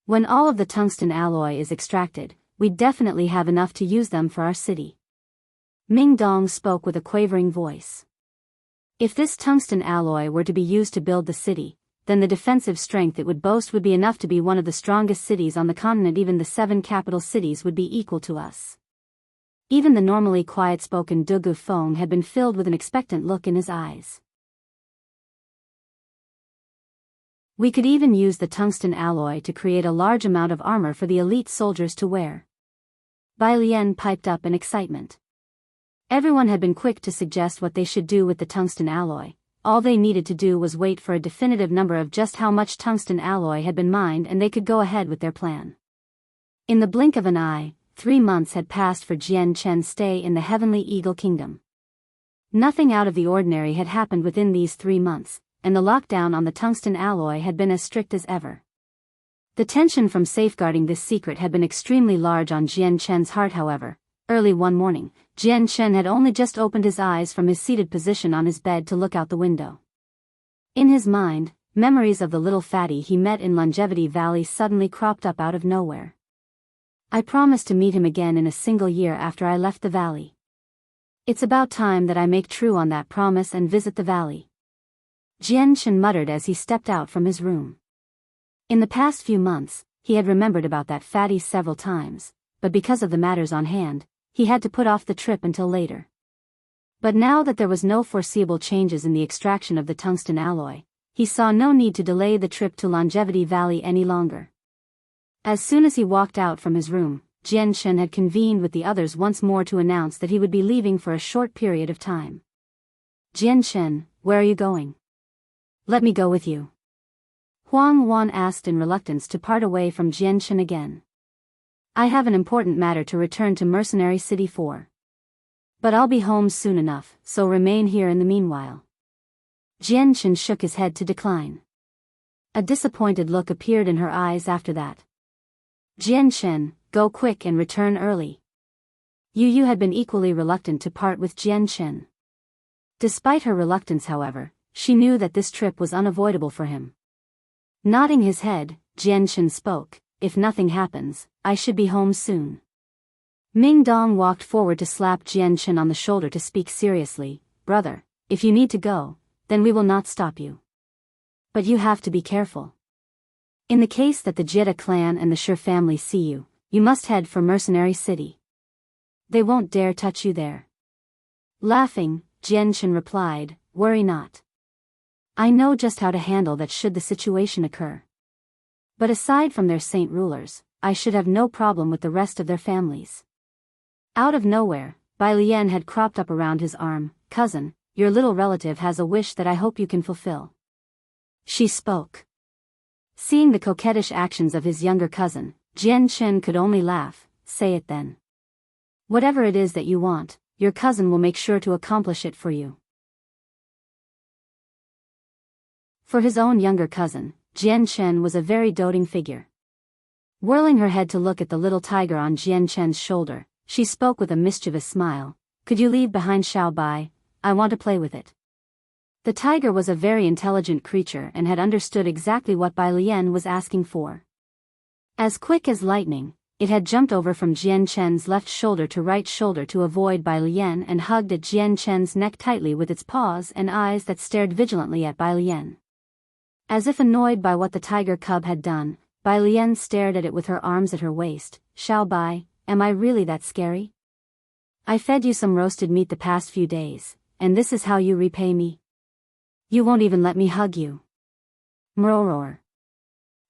When all of the tungsten alloy is extracted, we definitely have enough to use them for our city. Ming Dong spoke with a quavering voice. If this tungsten alloy were to be used to build the city, then the defensive strength it would boast would be enough to be one of the strongest cities on the continent. Even the 7 capital cities would be equal to us. Even the normally quiet-spoken Du Gufeng had been filled with an expectant look in his eyes. We could even use the tungsten alloy to create a large amount of armor for the elite soldiers to wear. Bai Lian piped up in excitement. Everyone had been quick to suggest what they should do with the tungsten alloy. All they needed to do was wait for a definitive number of just how much tungsten alloy had been mined, and they could go ahead with their plan. In the blink of an eye, 3 months had passed for Jian Chen's stay in the Heavenly Eagle Kingdom. Nothing out of the ordinary had happened within these 3 months, and the lockdown on the tungsten alloy had been as strict as ever. The tension from safeguarding this secret had been extremely large on Jian Chen's heart. However, early one morning, Jian Chen had only just opened his eyes from his seated position on his bed to look out the window. In his mind, memories of the little fatty he met in Longevity Valley suddenly cropped up out of nowhere. I promised to meet him again in a single year after I left the valley. It's about time that I make true on that promise and visit the valley. Jian Chen muttered as he stepped out from his room. In the past few months, he had remembered about that fatty several times, but because of the matters on hand, he had to put off the trip until later. But now that there was no foreseeable changes in the extraction of the tungsten alloy, he saw no need to delay the trip to Longevity Valley any longer. As soon as he walked out from his room, Jian Chen had convened with the others once more to announce that he would be leaving for a short period of time. Jian Chen, where are you going? Let me go with you. Huang Wan asked in reluctance to part away from Jian Chen again. I have an important matter to return to Mercenary City for. But I'll be home soon enough, so remain here in the meanwhile. Jian Chen shook his head to decline. A disappointed look appeared in her eyes after that. Jian Chen, go quick and return early. Yu had been equally reluctant to part with Jian Chen. Despite her reluctance, however, she knew that this trip was unavoidable for him. Nodding his head, Jian Chen spoke, if nothing happens, I should be home soon. Ming Dong walked forward to slap Jian Chen on the shoulder to speak seriously, brother, if you need to go, then we will not stop you. But you have to be careful. In the case that the Jetta clan and the Shi family see you, you must head for Mercenary City. They won't dare touch you there. Laughing, Jian replied, "Worry not. I know just how to handle that should the situation occur. But aside from their saint rulers, I should have no problem with the rest of their families." Out of nowhere, Bai Lian had cropped up around his arm. "Cousin, your little relative has a wish that I hope you can fulfill." She spoke. Seeing the coquettish actions of his younger cousin, Jian could only laugh. "Say it then. Whatever it is that you want, your cousin will make sure to accomplish it for you." For his own younger cousin, Jian was a very doting figure. Whirling her head to look at the little tiger on Jian shoulder, she spoke with a mischievous smile. "Could you leave behind Xiao Bai? I want to play with it." The tiger was a very intelligent creature and had understood exactly what Bai Lian was asking for. As quick as lightning, it had jumped over from Jian left shoulder to right shoulder to avoid Bai Lian and hugged at Jian neck tightly with its paws and eyes that stared vigilantly at Bai Lian. As if annoyed by what the tiger cub had done, Bai Lian stared at it with her arms at her waist. "Xiao Bai, am I really that scary? I fed you some roasted meat the past few days, and this is how you repay me? You won't even let me hug you." Mroror.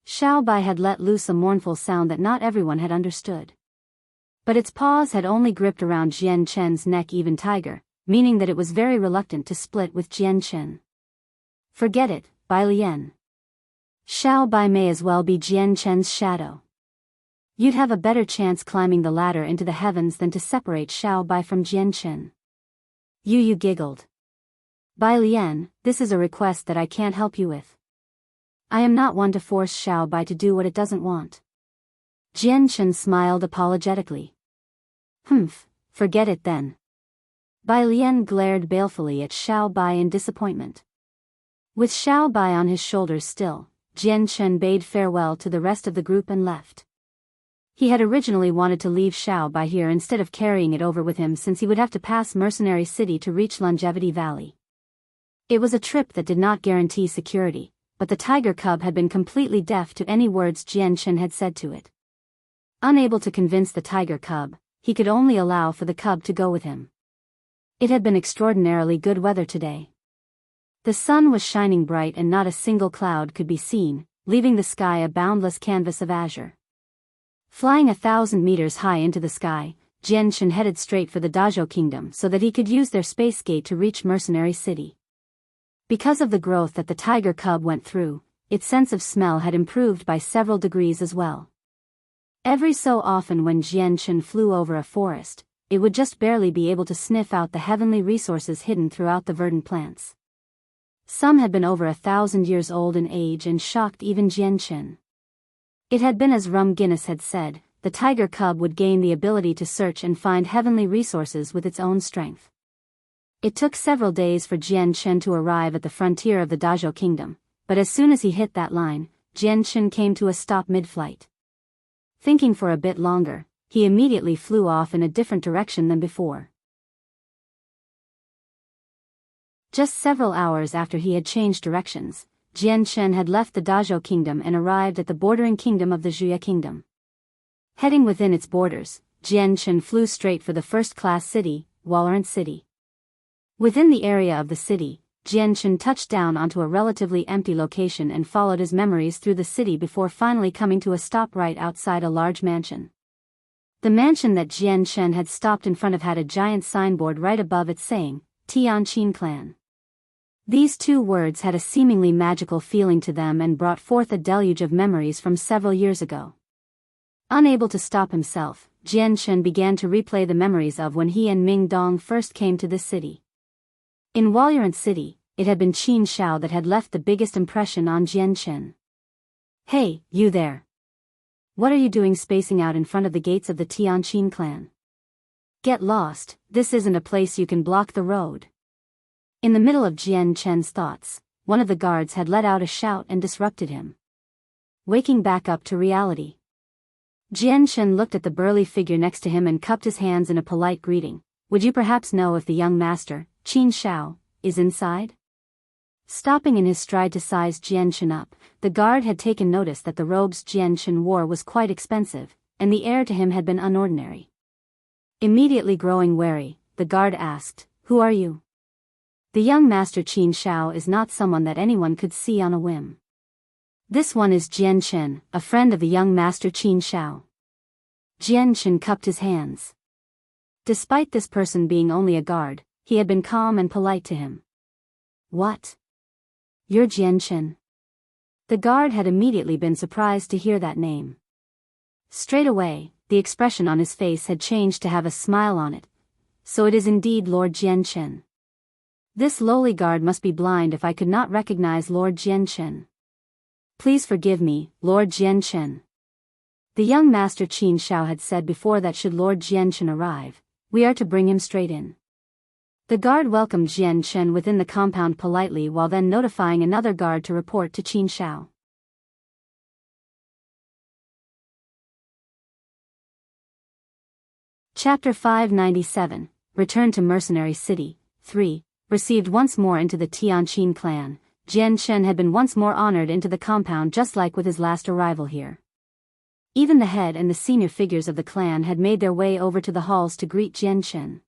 Xiao Bai had let loose a mournful sound that not everyone had understood. But its paws had only gripped around Jian neck even tiger, meaning that it was very reluctant to split with Jian. "Forget it, Bai Lian. Xiao Bai may as well be Jian shadow. You'd have a better chance climbing the ladder into the heavens than to separate Xiao Bai from Jian." Yu giggled. "Bai Lian, this is a request that I can't help you with. I am not one to force Xiao Bai to do what it doesn't want." Jian smiled apologetically. Forget it then." Bai Lian glared balefully at Xiao Bai in disappointment. With Xiao Bai on his shoulders still, Jian bade farewell to the rest of the group and left. He had originally wanted to leave Xiao Bai here instead of carrying it over with him, since he would have to pass Mercenary City to reach Longevity Valley. It was a trip that did not guarantee security, but the tiger cub had been completely deaf to any words Jian had said to it. Unable to convince the tiger cub, he could only allow for the cub to go with him. It had been extraordinarily good weather today. The sun was shining bright and not a single cloud could be seen, leaving the sky a boundless canvas of azure. Flying 1,000 meters high into the sky, Jian headed straight for the Dazhou Kingdom so that he could use their space gate to reach Mercenary City. Because of the growth that the tiger cub went through, its sense of smell had improved by several degrees as well. Every so often when Jian flew over a forest, it would just barely be able to sniff out the heavenly resources hidden throughout the verdant plants. Some had been over 1,000 years old in age and shocked even Jian. It had been as Rum Guinness had said, the tiger cub would gain the ability to search and find heavenly resources with its own strength. It took several days for Jian to arrive at the frontier of the Dazhou Kingdom, but as soon as he hit that line, Jian came to a stop mid-flight. Thinking for a bit longer, he immediately flew off in a different direction than before. Just several hours after he had changed directions, Jian had left the Dazhou Kingdom and arrived at the bordering kingdom of the Wuxia Kingdom. Heading within its borders, Jian flew straight for the first-class city, Wuxia City. Within the area of the city, Jian touched down onto a relatively empty location and followed his memories through the city before finally coming to a stop right outside a large mansion. The mansion that Jian had stopped in front of had a giant signboard right above it saying, Tianqin Clan. These two words had a seemingly magical feeling to them and brought forth a deluge of memories from several years ago. Unable to stop himself, Jian began to replay the memories of when he and Ming Dong first came to this city. In Wuxia City, it had been Qin Shao that had left the biggest impression on Jian. "Hey, you there. What are you doing spacing out in front of the gates of the Tianqin clan? Get lost, this isn't a place you can block the road." In the middle of Jian's thoughts, one of the guards had let out a shout and disrupted him. Waking back up to reality, Jian looked at the burly figure next to him and cupped his hands in a polite greeting. "Would you perhaps know if the young master, Qin Shao, is inside?" Stopping in his stride to size Jian up, the guard had taken notice that the robes Jian wore was quite expensive, and the air to him had been unordinary. Immediately growing wary, the guard asked, "Who are you? The young master Qin Shao is not someone that anyone could see on a whim. This one is Jian Chen, a friend of the young master Qin Shao. Jian Chen cupped his hands. Despite this person being only a guard, he had been calm and polite to him. What? You're Jian Chen? The guard had immediately been surprised to hear that name. Straight away, the expression on his face had changed to have a smile on it. So it is indeed Lord Jian Chen. This lowly guard must be blind if I could not recognize Lord Jian Chen. Please forgive me, Lord Jian Chen. The young master Qin Shao had said before that should Lord Jian Chen arrive, we are to bring him straight in. The guard welcomed Jian Chen within the compound politely while then notifying another guard to report to Qin Shao. Chapter 597, Return to Mercenary City, 3, received once more into the Tianqin clan. Jian Chen had been once more honored into the compound just like with his last arrival here. Even the head and the senior figures of the clan had made their way over to the halls to greet Jian Chen.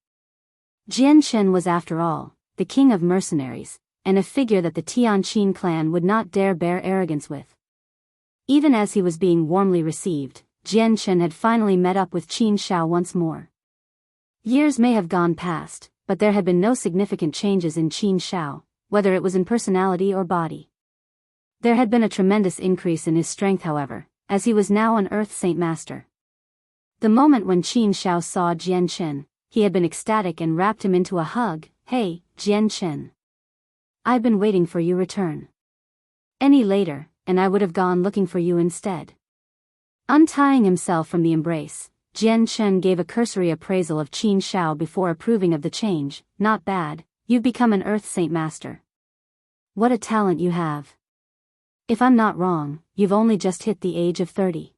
Jian Chen was after all, the king of mercenaries, and a figure that the Tianqin clan would not dare bear arrogance with. Even as he was being warmly received, Jian Chen had finally met up with Qin Shao once more. Years may have gone past, but there had been no significant changes in Qin Shao, whether it was in personality or body. There had been a tremendous increase in his strength however, as he was now an Earth Saint Master. The moment when Qin Shao saw Jian Chen, he had been ecstatic and wrapped him into a hug. Hey, Jian Chen. I've been waiting for you return. Any later, and I would have gone looking for you instead. Untying himself from the embrace, Jian Chen gave a cursory appraisal of Qin Shao before approving of the change. Not bad, you've become an Earth Saint Master. What a talent you have. If I'm not wrong, you've only just hit the age of 30.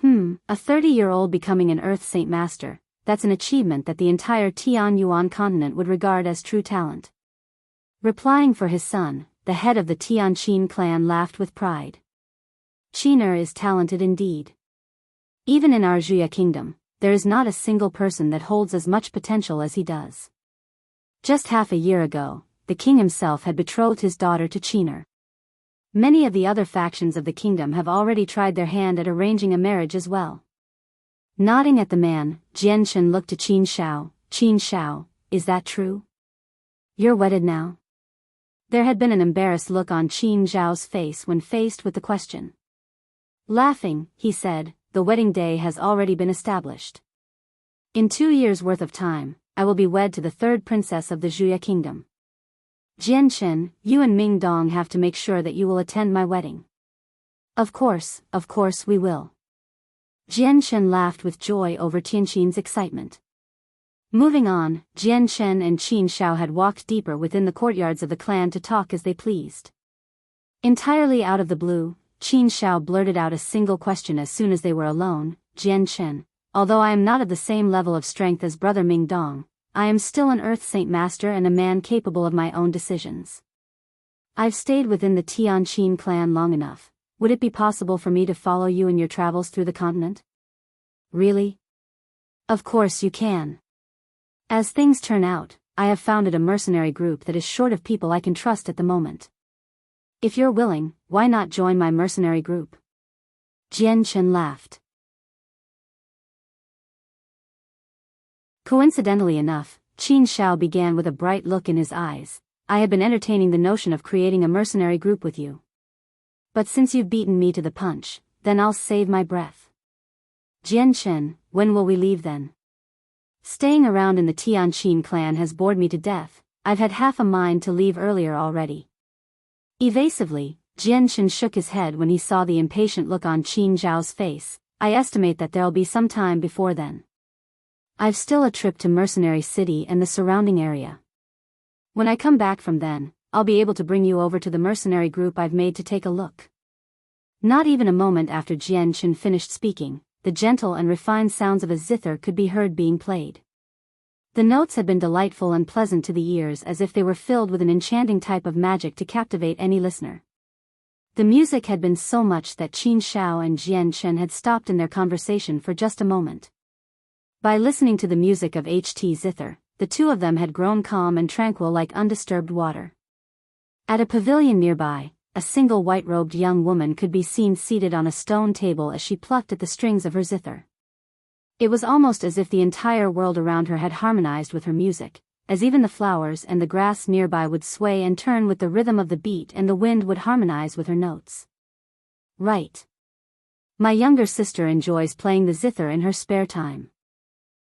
A 30-year-old becoming an Earth Saint Master, that's an achievement that the entire Tianyuan continent would regard as true talent. Replying for his son, the head of the Tianqin clan laughed with pride. Qiner is talented indeed. Even in our Wuxia kingdom, there is not a single person that holds as much potential as he does. Just half a year ago, the king himself had betrothed his daughter to Qiner. Many of the other factions of the kingdom have already tried their hand at arranging a marriage as well. Nodding at the man, Jian Chen looked to Qin Shao. Qin Shao, is that true? You're wedded now? There had been an embarrassed look on Qin Zhao's face when faced with the question. Laughing, he said, the wedding day has already been established. In 2 years' worth of time, I will be wed to the third princess of the Wuxia kingdom. Jian Chen, you and Ming Dong have to make sure that you will attend my wedding. Of course we will. Jian Chen laughed with joy over Tianqin's excitement. Moving on, Jian Chen and Qin Shao had walked deeper within the courtyards of the clan to talk as they pleased. Entirely out of the blue, Qin Shao blurted out a single question as soon as they were alone. Jian Chen, although I am not of the same level of strength as brother Ming Dong, I am still an Earth Saint Master and a man capable of my own decisions. I've stayed within the Tianqin clan long enough. Would it be possible for me to follow you in your travels through the continent? Really? Of course you can. As things turn out, I have founded a mercenary group that is short of people I can trust at the moment. If you're willing, why not join my mercenary group? Jian Chen laughed. Coincidentally enough, Qin Shao began with a bright look in his eyes. I have been entertaining the notion of creating a mercenary group with you. But since you've beaten me to the punch, then I'll save my breath. Jian Chen, when will we leave then? Staying around in the Tianqin clan has bored me to death. I've had half a mind to leave earlier already. Evasively, Jian Chen shook his head when he saw the impatient look on Qin Zhao's face. I estimate that there'll be some time before then. I've still a trip to Mercenary City and the surrounding area. When I come back from then, I'll be able to bring you over to the mercenary group I've made to take a look. Not even a moment after Jian Chen finished speaking, the gentle and refined sounds of a zither could be heard being played. The notes had been delightful and pleasant to the ears as if they were filled with an enchanting type of magic to captivate any listener. The music had been so much that Qin Shao and Jian Chen had stopped in their conversation for just a moment. By listening to the music of HT zither, the two of them had grown calm and tranquil like undisturbed water. At a pavilion nearby, a single white-robed young woman could be seen seated on a stone table as she plucked at the strings of her zither. It was almost as if the entire world around her had harmonized with her music, as even the flowers and the grass nearby would sway and turn with the rhythm of the beat and the wind would harmonize with her notes. Right. My younger sister enjoys playing the zither in her spare time.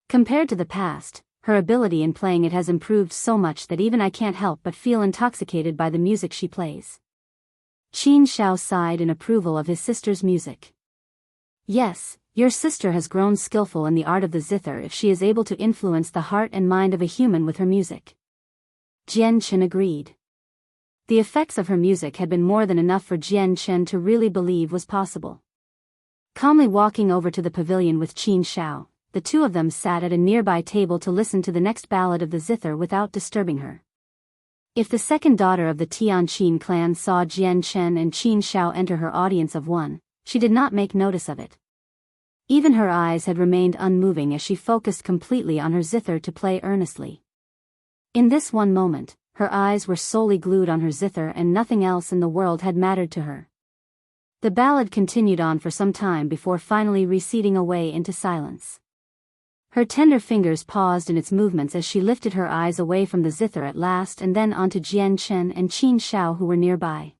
Compared to the past, her ability in playing it has improved so much that even I can't help but feel intoxicated by the music she plays. Qin Shao sighed in approval of his sister's music. Yes, your sister has grown skillful in the art of the zither if she is able to influence the heart and mind of a human with her music. Jian Chen agreed. The effects of her music had been more than enough for Jian Chen to really believe was possible. Calmly walking over to the pavilion with Qin Shao, the two of them sat at a nearby table to listen to the next ballad of the zither without disturbing her. If the second daughter of the Tianqin clan saw Jian Chen and Qin Shao enter her audience of one, she did not make notice of it. Even her eyes had remained unmoving as she focused completely on her zither to play earnestly. In this one moment, her eyes were solely glued on her zither and nothing else in the world had mattered to her. The ballad continued on for some time before finally receding away into silence. Her tender fingers paused in its movements as she lifted her eyes away from the zither at last and then onto Jian Chen and Qin Shao who were nearby.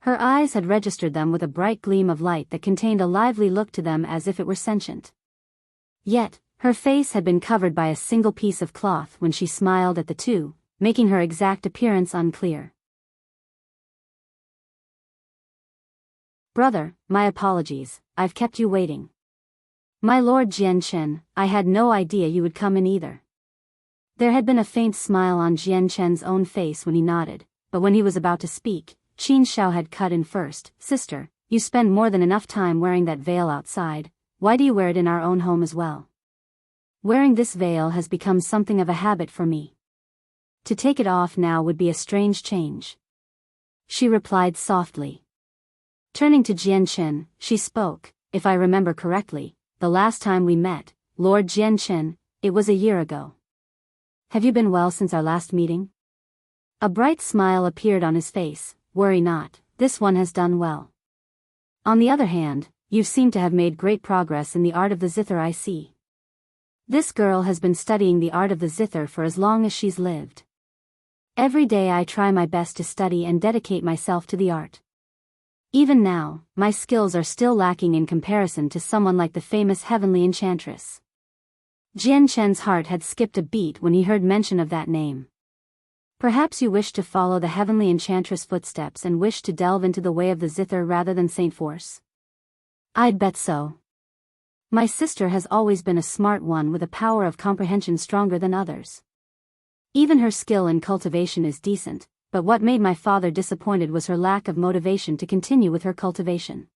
Her eyes had registered them with a bright gleam of light that contained a lively look to them as if it were sentient. Yet, her face had been covered by a single piece of cloth when she smiled at the two, making her exact appearance unclear. Brother, my apologies, I've kept you waiting. My lord Jian Chen, I had no idea you would come in either. There had been a faint smile on Jian Chen's own face when he nodded, but when he was about to speak, Qin Shao had cut in first. Sister, you spend more than enough time wearing that veil outside, why do you wear it in our own home as well? Wearing this veil has become something of a habit for me. To take it off now would be a strange change. She replied softly. Turning to Jian Chen, she spoke, if I remember correctly, the last time we met, Lord Jian Chen, it was a year ago. Have you been well since our last meeting? A bright smile appeared on his face. Worry not, this one has done well. On the other hand, you seem to have made great progress in the art of the zither I see. This girl has been studying the art of the zither for as long as she's lived. Every day I try my best to study and dedicate myself to the art. Even now, my skills are still lacking in comparison to someone like the famous heavenly enchantress. Jian Chen's heart had skipped a beat when he heard mention of that name. Perhaps you wish to follow the heavenly enchantress' footsteps and wish to delve into the way of the zither rather than Saint Force? I'd bet so. My sister has always been a smart one with a power of comprehension stronger than others. Even her skill in cultivation is decent, but what made my father disappointed was her lack of motivation to continue with her cultivation.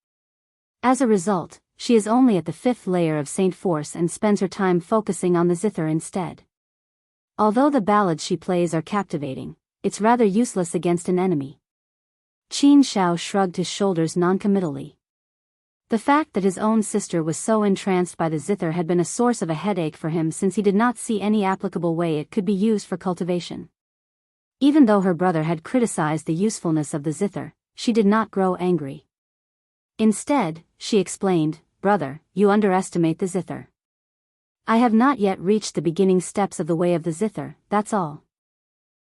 As a result, she is only at the 5th layer of Saint Force and spends her time focusing on the zither instead. Although the ballads she plays are captivating, it's rather useless against an enemy. Qin Shao shrugged his shoulders noncommittally. The fact that his own sister was so entranced by the zither had been a source of a headache for him since he did not see any applicable way it could be used for cultivation. Even though her brother had criticized the usefulness of the zither, she did not grow angry. Instead, she explained, Brother, you underestimate the zither. I have not yet reached the beginning steps of the way of the zither, that's all.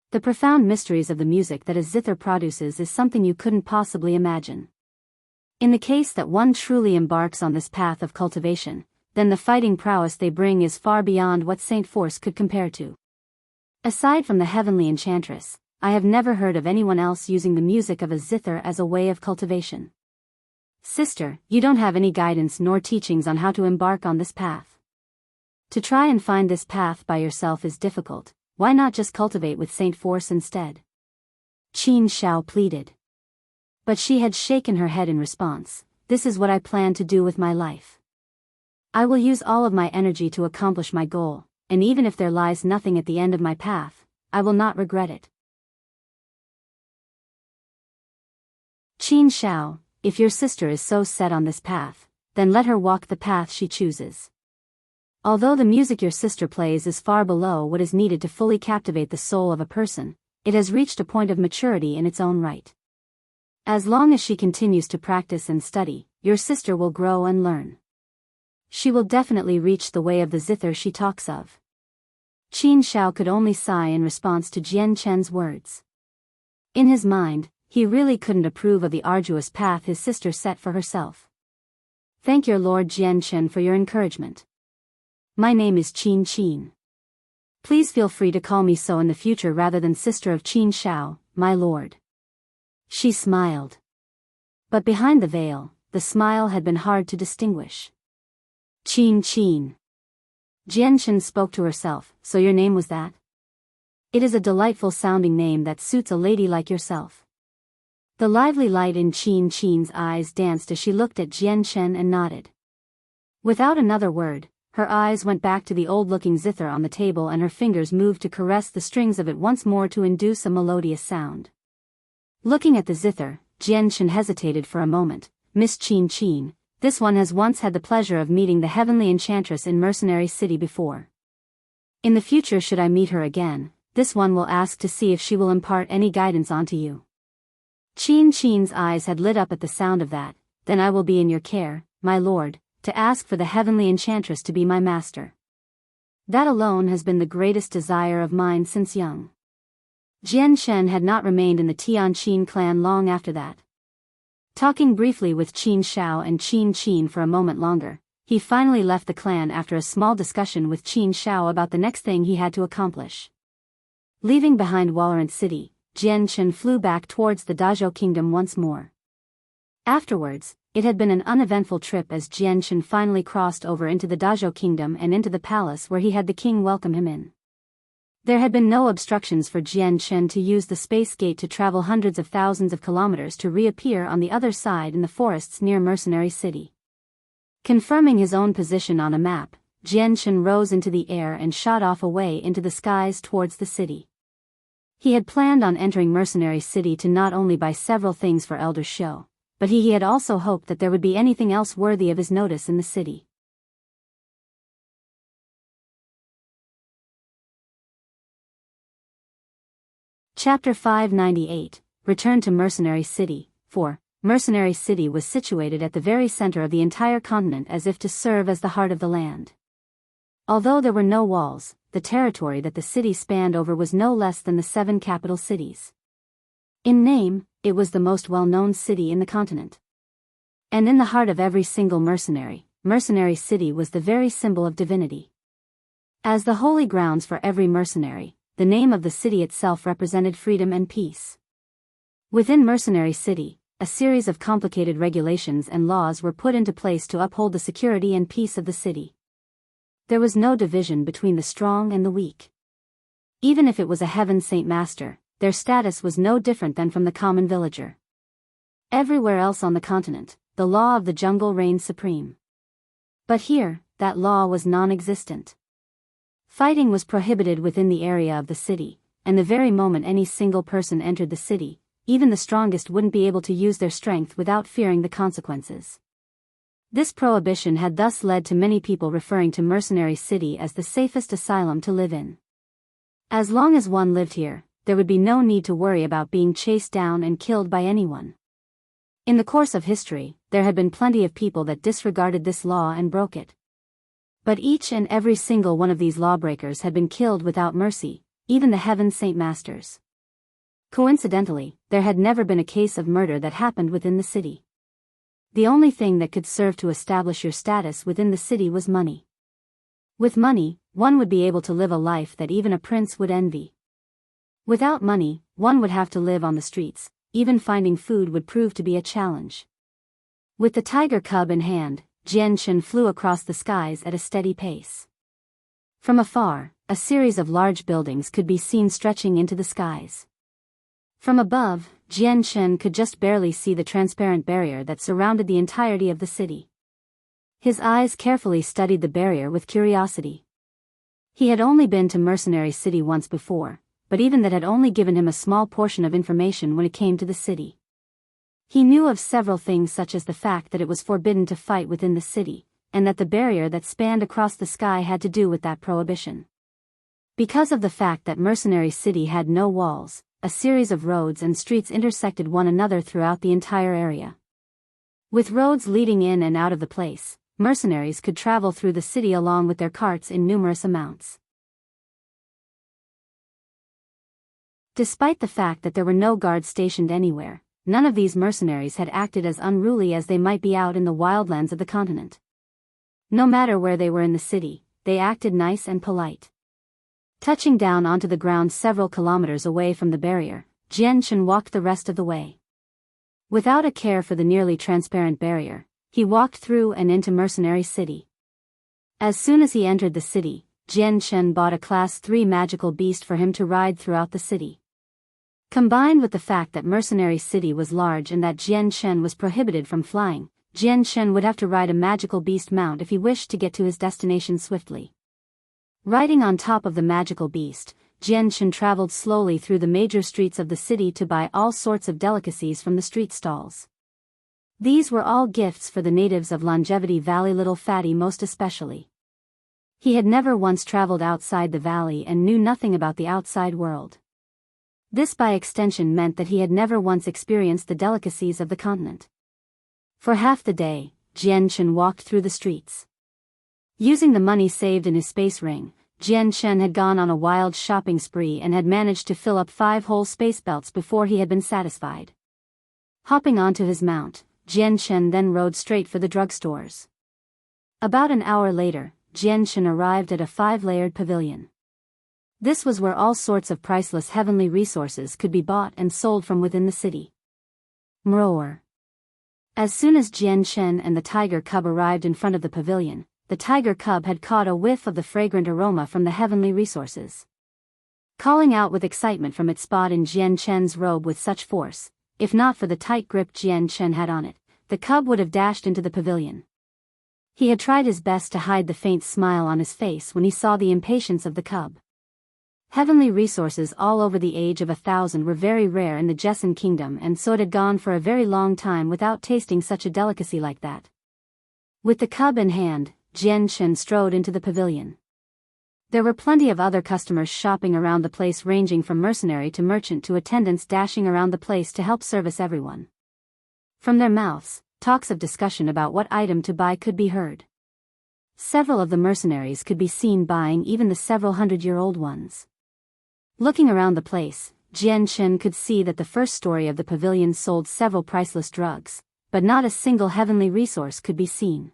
The profound mysteries of the music that a zither produces is something you couldn't possibly imagine. In the case that one truly embarks on this path of cultivation, then the fighting prowess they bring is far beyond what Saint Force could compare to. Aside from the heavenly enchantress, I have never heard of anyone else using the music of a zither as a way of cultivation. Sister, you don't have any guidance nor teachings on how to embark on this path. To try and find this path by yourself is difficult, why not just cultivate with Saint Force instead? Qin Shao pleaded. But she had shaken her head in response, this is what I plan to do with my life. I will use all of my energy to accomplish my goal, and even if there lies nothing at the end of my path, I will not regret it. Qin Shao, if your sister is so set on this path, then let her walk the path she chooses. Although the music your sister plays is far below what is needed to fully captivate the soul of a person, it has reached a point of maturity in its own right. As long as she continues to practice and study, your sister will grow and learn. She will definitely reach the way of the zither she talks of. Qin Shao could only sigh in response to Jian Chen's words. In his mind, he really couldn't approve of the arduous path his sister set for herself. Thank your Lord Jian Chen for your encouragement. My name is Qin. Please feel free to call me so in the future rather than sister of Qin Shao, my lord. She smiled. But behind the veil, the smile had been hard to distinguish. Qin. Jian Chen spoke to herself, so your name was that? It is a delightful sounding name that suits a lady like yourself. The lively light in Qin's eyes danced as she looked at Jian Chen and nodded. Without another word, her eyes went back to the old-looking zither on the table and her fingers moved to caress the strings of it once more to induce a melodious sound. Looking at the zither, Jian Chen hesitated for a moment. Miss Qin, this one has once had the pleasure of meeting the heavenly enchantress in Mercenary City before. In the future, should I meet her again, this one will ask to see if she will impart any guidance onto you. Qin's eyes had lit up at the sound of that. Then I will be in your care, my lord, to ask for the heavenly enchantress to be my master. That alone has been the greatest desire of mine since young. Jian Chen had not remained in the Tianqin clan long after that. Talking briefly with Qin Shao and Qin for a moment longer, he finally left the clan after a small discussion with Qin Shao about the next thing he had to accomplish. Leaving behind Walorant City, Jian Chen flew back towards the Dazhou Kingdom once more. Afterwards, it had been an uneventful trip as Jian Chen finally crossed over into the Dazhou Kingdom and into the palace where he had the king welcome him in. There had been no obstructions for Jian Chen to use the space gate to travel hundreds of thousands of kilometers to reappear on the other side in the forests near Mercenary City. Confirming his own position on a map, Jian Chen rose into the air and shot off away into the skies towards the city. He had planned on entering Mercenary City to not only buy several things for Elder Shou, but he had also hoped that there would be anything else worthy of his notice in the city. Chapter 598, Return to Mercenary City. 4. Mercenary City was situated at the very center of the entire continent as if to serve as the heart of the land. Although there were no walls, the territory that the city spanned over was no less than the 7 capital cities. In name, it was the most well-known city in the continent. And in the heart of every single mercenary, Mercenary City was the very symbol of divinity. As the holy grounds for every mercenary, the name of the city itself represented freedom and peace. Within Mercenary City, a series of complicated regulations and laws were put into place to uphold the security and peace of the city. There was no division between the strong and the weak. Even if it was a heaven saint master, their status was no different than from the common villager. Everywhere else on the continent, the law of the jungle reigned supreme. But here, that law was non-existent. Fighting was prohibited within the area of the city, and the very moment any single person entered the city, even the strongest wouldn't be able to use their strength without fearing the consequences. This prohibition had thus led to many people referring to Mercenary City as the safest asylum to live in. As long as one lived here, there would be no need to worry about being chased down and killed by anyone. In the course of history, there had been plenty of people that disregarded this law and broke it. But each and every single one of these lawbreakers had been killed without mercy, even the Heaven Saint Masters. Coincidentally, there had never been a case of murder that happened within the city. The only thing that could serve to establish your status within the city was money. With money, one would be able to live a life that even a prince would envy. Without money, one would have to live on the streets, even finding food would prove to be a challenge. With the tiger cub in hand, Jian Chen flew across the skies at a steady pace. From afar, a series of large buildings could be seen stretching into the skies. From above, Jian Chen could just barely see the transparent barrier that surrounded the entirety of the city. His eyes carefully studied the barrier with curiosity. He had only been to Mercenary City once before, but even that had only given him a small portion of information when it came to the city. He knew of several things such as the fact that it was forbidden to fight within the city, and that the barrier that spanned across the sky had to do with that prohibition. Because of the fact that Mercenary City had no walls, a series of roads and streets intersected one another throughout the entire area. With roads leading in and out of the place, mercenaries could travel through the city along with their carts in numerous amounts. Despite the fact that there were no guards stationed anywhere, none of these mercenaries had acted as unruly as they might be out in the wildlands of the continent. No matter where they were in the city, they acted nice and polite. Touching down onto the ground several kilometers away from the barrier, Jian walked the rest of the way. Without a care for the nearly transparent barrier, he walked through and into Mercenary City. As soon as he entered the city, Jian bought a Class 3 magical beast for him to ride throughout the city. Combined with the fact that Mercenary City was large and that Jian was prohibited from flying, Jian would have to ride a magical beast mount if he wished to get to his destination swiftly. Riding on top of the magical beast, Jian traveled slowly through the major streets of the city to buy all sorts of delicacies from the street stalls. These were all gifts for the natives of Longevity Valley, Little Fatty most especially. He had never once traveled outside the valley and knew nothing about the outside world. This by extension meant that he had never once experienced the delicacies of the continent. For half the day, Jian walked through the streets. Using the money saved in his space ring, Jian had gone on a wild shopping spree and had managed to fill up 5 whole space belts before he had been satisfied. Hopping onto his mount, Jian then rode straight for the drugstores. About an hour later, Jian arrived at a 5-layered pavilion. This was where all sorts of priceless heavenly resources could be bought and sold from within the city. Moreover, as soon as Jian and the tiger cub arrived in front of the pavilion, the tiger cub had caught a whiff of the fragrant aroma from the heavenly resources. Calling out with excitement from its spot in Jian's robe with such force, if not for the tight grip Jian had on it, the cub would have dashed into the pavilion. He had tried his best to hide the faint smile on his face when he saw the impatience of the cub. Heavenly resources all over the age of 1,000 were very rare in the Jessen kingdom, and so it had gone for a very long time without tasting such a delicacy like that. With the cub in hand, Jian strode into the pavilion. There were plenty of other customers shopping around the place, ranging from mercenary to merchant to attendants dashing around the place to help service everyone. From their mouths, talks of discussion about what item to buy could be heard. Several of the mercenaries could be seen buying even the several hundred-year-old ones. Looking around the place, Jian could see that the first story of the pavilion sold several priceless drugs, but not a single heavenly resource could be seen.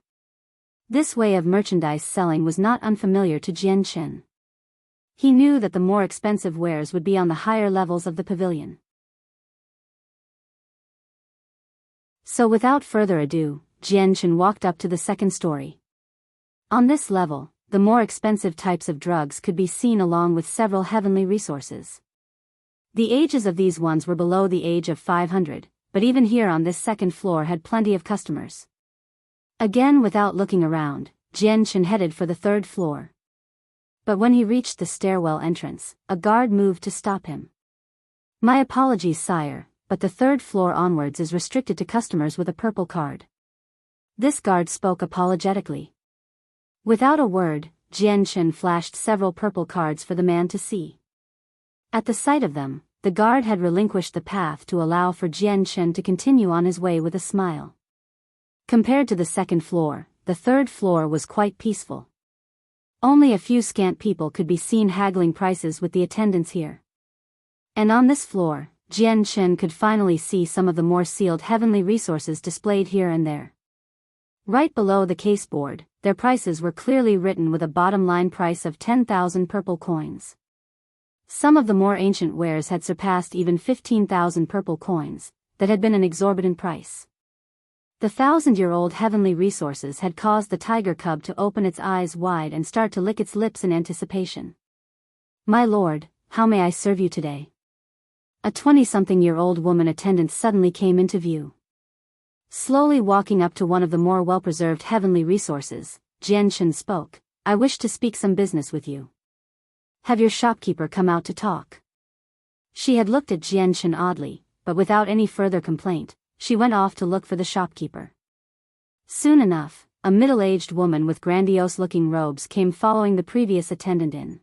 This way of merchandise selling was not unfamiliar to Jian. He knew that the more expensive wares would be on the higher levels of the pavilion. So without further ado, Jian walked up to the second story. On this level, the more expensive types of drugs could be seen along with several heavenly resources. The ages of these ones were below the age of 500, but even here on this second floor had plenty of customers. Again, without looking around, Jian headed for the 3rd floor. But when he reached the stairwell entrance, a guard moved to stop him. "My apologies, sire, but the 3rd floor onwards is restricted to customers with a purple card." This guard spoke apologetically. Without a word, Jian flashed several purple cards for the man to see. At the sight of them, the guard had relinquished the path to allow for Jian to continue on his way with a smile. Compared to the 2nd floor, the 3rd floor was quite peaceful. Only a few scant people could be seen haggling prices with the attendants here. And on this floor, Jian could finally see some of the more sealed heavenly resources displayed here and there. Right below the caseboard, their prices were clearly written with a bottom-line price of 10,000 purple coins. Some of the more ancient wares had surpassed even 15,000 purple coins, that had been an exorbitant price. The 1,000-year-old heavenly resources had caused the tiger cub to open its eyes wide and start to lick its lips in anticipation. "My lord, how may I serve you today?" A 20-something-year-old woman attendant suddenly came into view. Slowly walking up to one of the more well-preserved heavenly resources, Jian spoke, "I wish to speak some business with you. Have your shopkeeper come out to talk." She had looked at Jian oddly, but without any further complaint, she went off to look for the shopkeeper. Soon enough, a middle-aged woman with grandiose-looking robes came following the previous attendant in.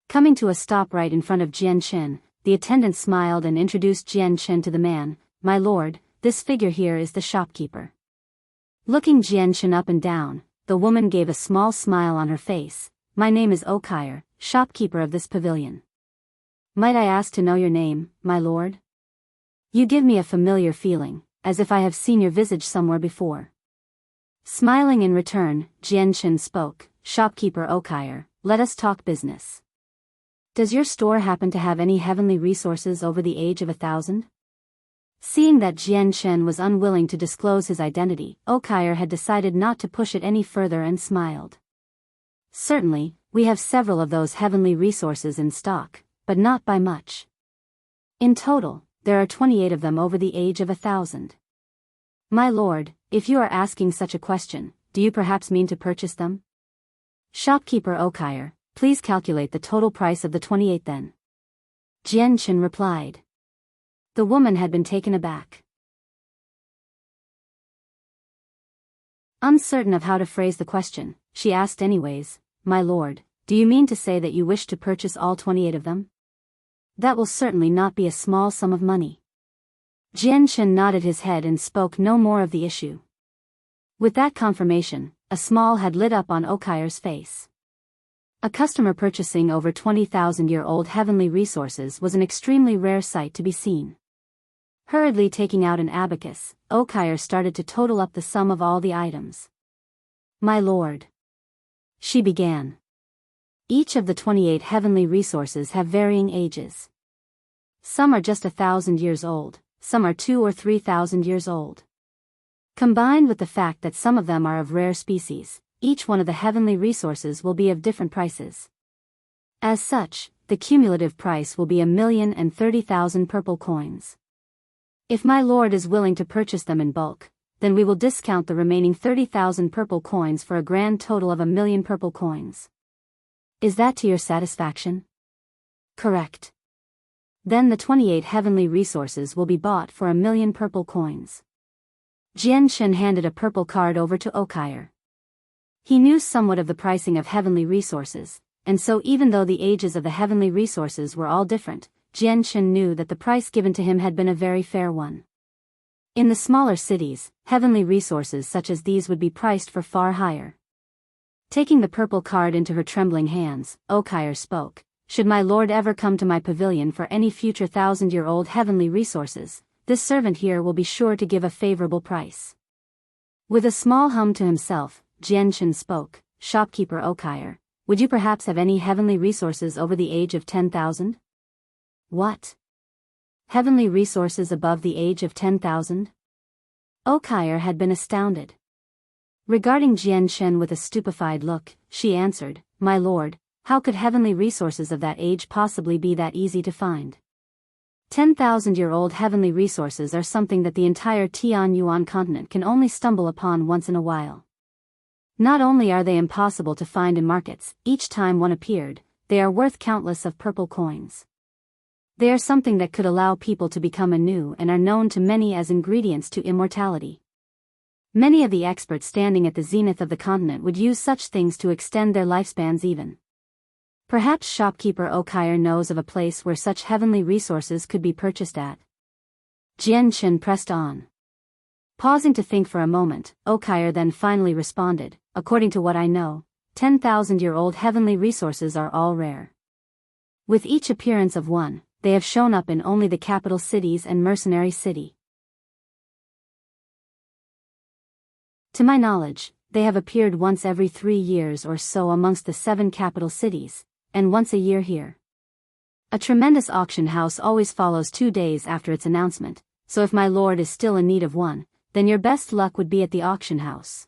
Coming to a stop right in front of Jian Chen, the attendant smiled and introduced Jian Chen to the man. "My lord, this figure here is the shopkeeper." Looking Jian Chen up and down, the woman gave a small smile on her face. "My name is Okire, shopkeeper of this pavilion. Might I ask to know your name, my lord? You give me a familiar feeling, as if I have seen your visage somewhere before." Smiling in return, Jian Chen spoke. "Shopkeeper Okire, let us talk business. Does your store happen to have any heavenly resources over the age of 1,000? Seeing that Jian Chen was unwilling to disclose his identity, Okire had decided not to push it any further and smiled. "Certainly, we have several of those heavenly resources in stock, but not by much. In total, there are 28 of them over the age of 1,000. My lord, if you are asking such a question, do you perhaps mean to purchase them?" "Shopkeeper Okire, please calculate the total price of the 28 then," Jian Chen replied. The woman had been taken aback. Uncertain of how to phrase the question, she asked anyways, "My lord, do you mean to say that you wish to purchase all 28 of them? That will certainly not be a small sum of money." Jian Chen nodded his head and spoke no more of the issue. With that confirmation, a smile had lit up on Okire's face. A customer purchasing over 20,000-year-old heavenly resources was an extremely rare sight to be seen. Hurriedly taking out an abacus, Okire started to total up the sum of all the items. "My lord," she began. "Each of the 28 heavenly resources have varying ages. Some are just 1,000 years old, some are 2,000 or 3,000 years old. Combined with the fact that some of them are of rare species, each one of the heavenly resources will be of different prices. As such, the cumulative price will be 1,030,000 purple coins. If my lord is willing to purchase them in bulk, then we will discount the remaining 30,000 purple coins for a grand total of 1,000,000 purple coins. Is that to your satisfaction?" "Correct. Then the 28 heavenly resources will be bought for 1,000,000 purple coins." Jian Chen handed a purple card over to Okire. He knew somewhat of the pricing of heavenly resources, and so even though the ages of the heavenly resources were all different, Jian Chen knew that the price given to him had been a very fair one. In the smaller cities, heavenly resources such as these would be priced for far higher. Taking the purple card into her trembling hands, Okire spoke. "Should my lord ever come to my pavilion for any future 1,000-year-old heavenly resources, this servant here will be sure to give a favorable price." With a small hum to himself, Jian Chen spoke. "Shopkeeper Okire, would you perhaps have any heavenly resources over the age of 10,000? "What? Heavenly resources above the age of 10,000? Okire had been astounded. Regarding Jian Chen with a stupefied look, she answered, "My lord, how could heavenly resources of that age possibly be that easy to find? 10,000-year-old heavenly resources are something that the entire Tianyuan continent can only stumble upon once in a while. Not only are they impossible to find in markets, each time one appeared, they are worth countless of purple coins. They are something that could allow people to become anew and are known to many as ingredients to immortality. Many of the experts standing at the zenith of the continent would use such things to extend their lifespans even. Perhaps shopkeeper Okire knows of a place where such heavenly resources could be purchased at." Jian Chen pressed on. Pausing to think for a moment, Okire then finally responded, "According to what I know, 10,000-year-old heavenly resources are all rare. With each appearance of one, they have shown up in only the capital cities and Mercenary City. To my knowledge, they have appeared once every 3 years or so amongst the 7 capital cities, and once a year here. A tremendous auction house always follows 2 days after its announcement, so if my lord is still in need of one, then your best luck would be at the auction house."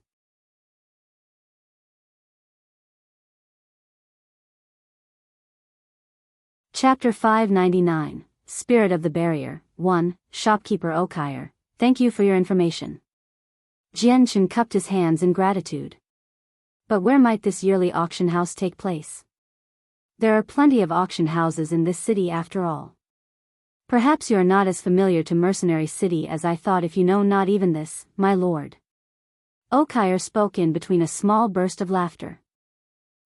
Chapter 599, Spirit of the Barrier, 1, Shopkeeper Okire, thank you for your information. Jian Chen cupped his hands in gratitude. But where might this yearly auction house take place? There are plenty of auction houses in this city after all. Perhaps you are not as familiar to Mercenary City as I thought if you know not even this, my lord. Okire spoke in between a small burst of laughter.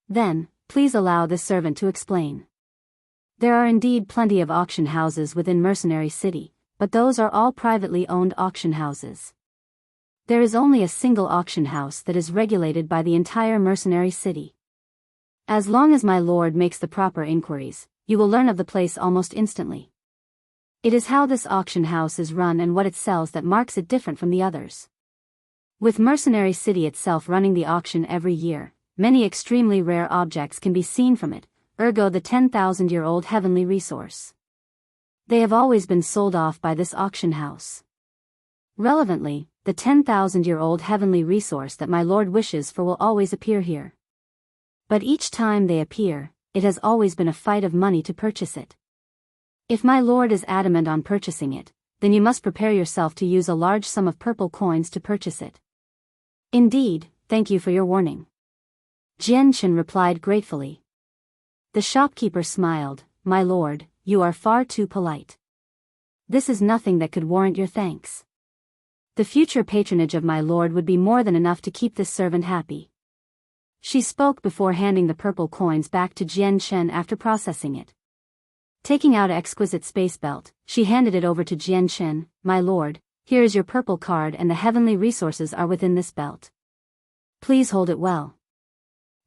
Then, please allow this servant to explain. There are indeed plenty of auction houses within Mercenary City, but those are all privately owned auction houses. There is only a single auction house that is regulated by the entire Mercenary City. As long as my lord makes the proper inquiries, you will learn of the place almost instantly. It is how this auction house is run and what it sells that marks it different from the others. With Mercenary City itself running the auction every year, many extremely rare objects can be seen from it, ergo the 10,000-year-old heavenly resource. They have always been sold off by this auction house. Relevantly, the 10,000-year-old heavenly resource that my lord wishes for will always appear here. But each time they appear, it has always been a fight of money to purchase it. If my lord is adamant on purchasing it, then you must prepare yourself to use a large sum of purple coins to purchase it. Indeed, thank you for your warning. Jian Chen replied gratefully. The shopkeeper smiled, my lord, you are far too polite. This is nothing that could warrant your thanks. The future patronage of my lord would be more than enough to keep this servant happy. She spoke before handing the purple coins back to Jian Chen after processing it. Taking out an exquisite space belt, she handed it over to Jian Chen, my lord, here is your purple card and the heavenly resources are within this belt. Please hold it well.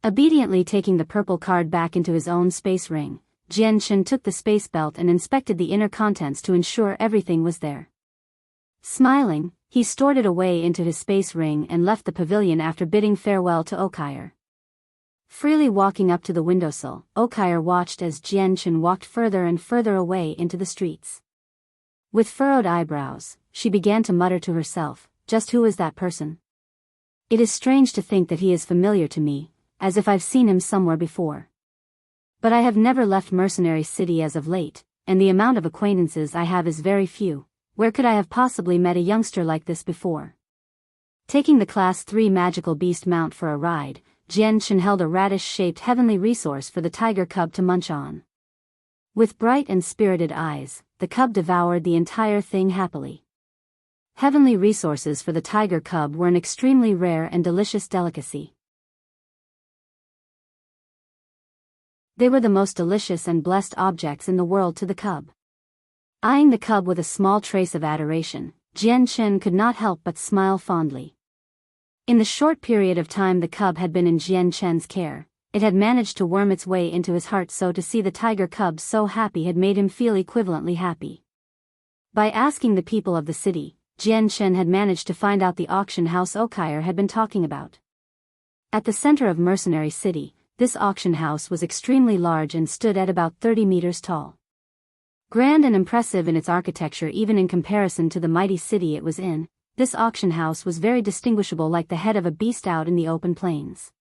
Obediently taking the purple card back into his own space ring, Jian Chen took the space belt and inspected the inner contents to ensure everything was there. Smiling, he stored it away into his space ring and left the pavilion after bidding farewell to Okire. Freely walking up to the windowsill, Okire watched as Jian Chen walked further and further away into the streets. With furrowed eyebrows, she began to mutter to herself, just who is that person? It is strange to think that he is familiar to me, as if I've seen him somewhere before. But I have never left Mercenary City as of late, and the amount of acquaintances I have is very few. Where could I have possibly met a youngster like this before? Taking the Class 3 magical beast mount for a ride, Jian Chen held a radish-shaped heavenly resource for the tiger cub to munch on. With bright and spirited eyes, the cub devoured the entire thing happily. Heavenly resources for the tiger cub were an extremely rare and delicious delicacy. They were the most delicious and blessed objects in the world to the cub. Eyeing the cub with a small trace of adoration, Jian Chen could not help but smile fondly. In the short period of time the cub had been in Jian Chen's care, it had managed to worm its way into his heart, so to see the tiger cub so happy had made him feel equivalently happy. By asking the people of the city, Jian Chen had managed to find out the auction house Okire had been talking about. At the center of Mercenary City, this auction house was extremely large and stood at about 30 meters tall. Grand and impressive in its architecture even in comparison to the mighty city it was in, this auction house was very distinguishable, like the head of a beast out in the open plains.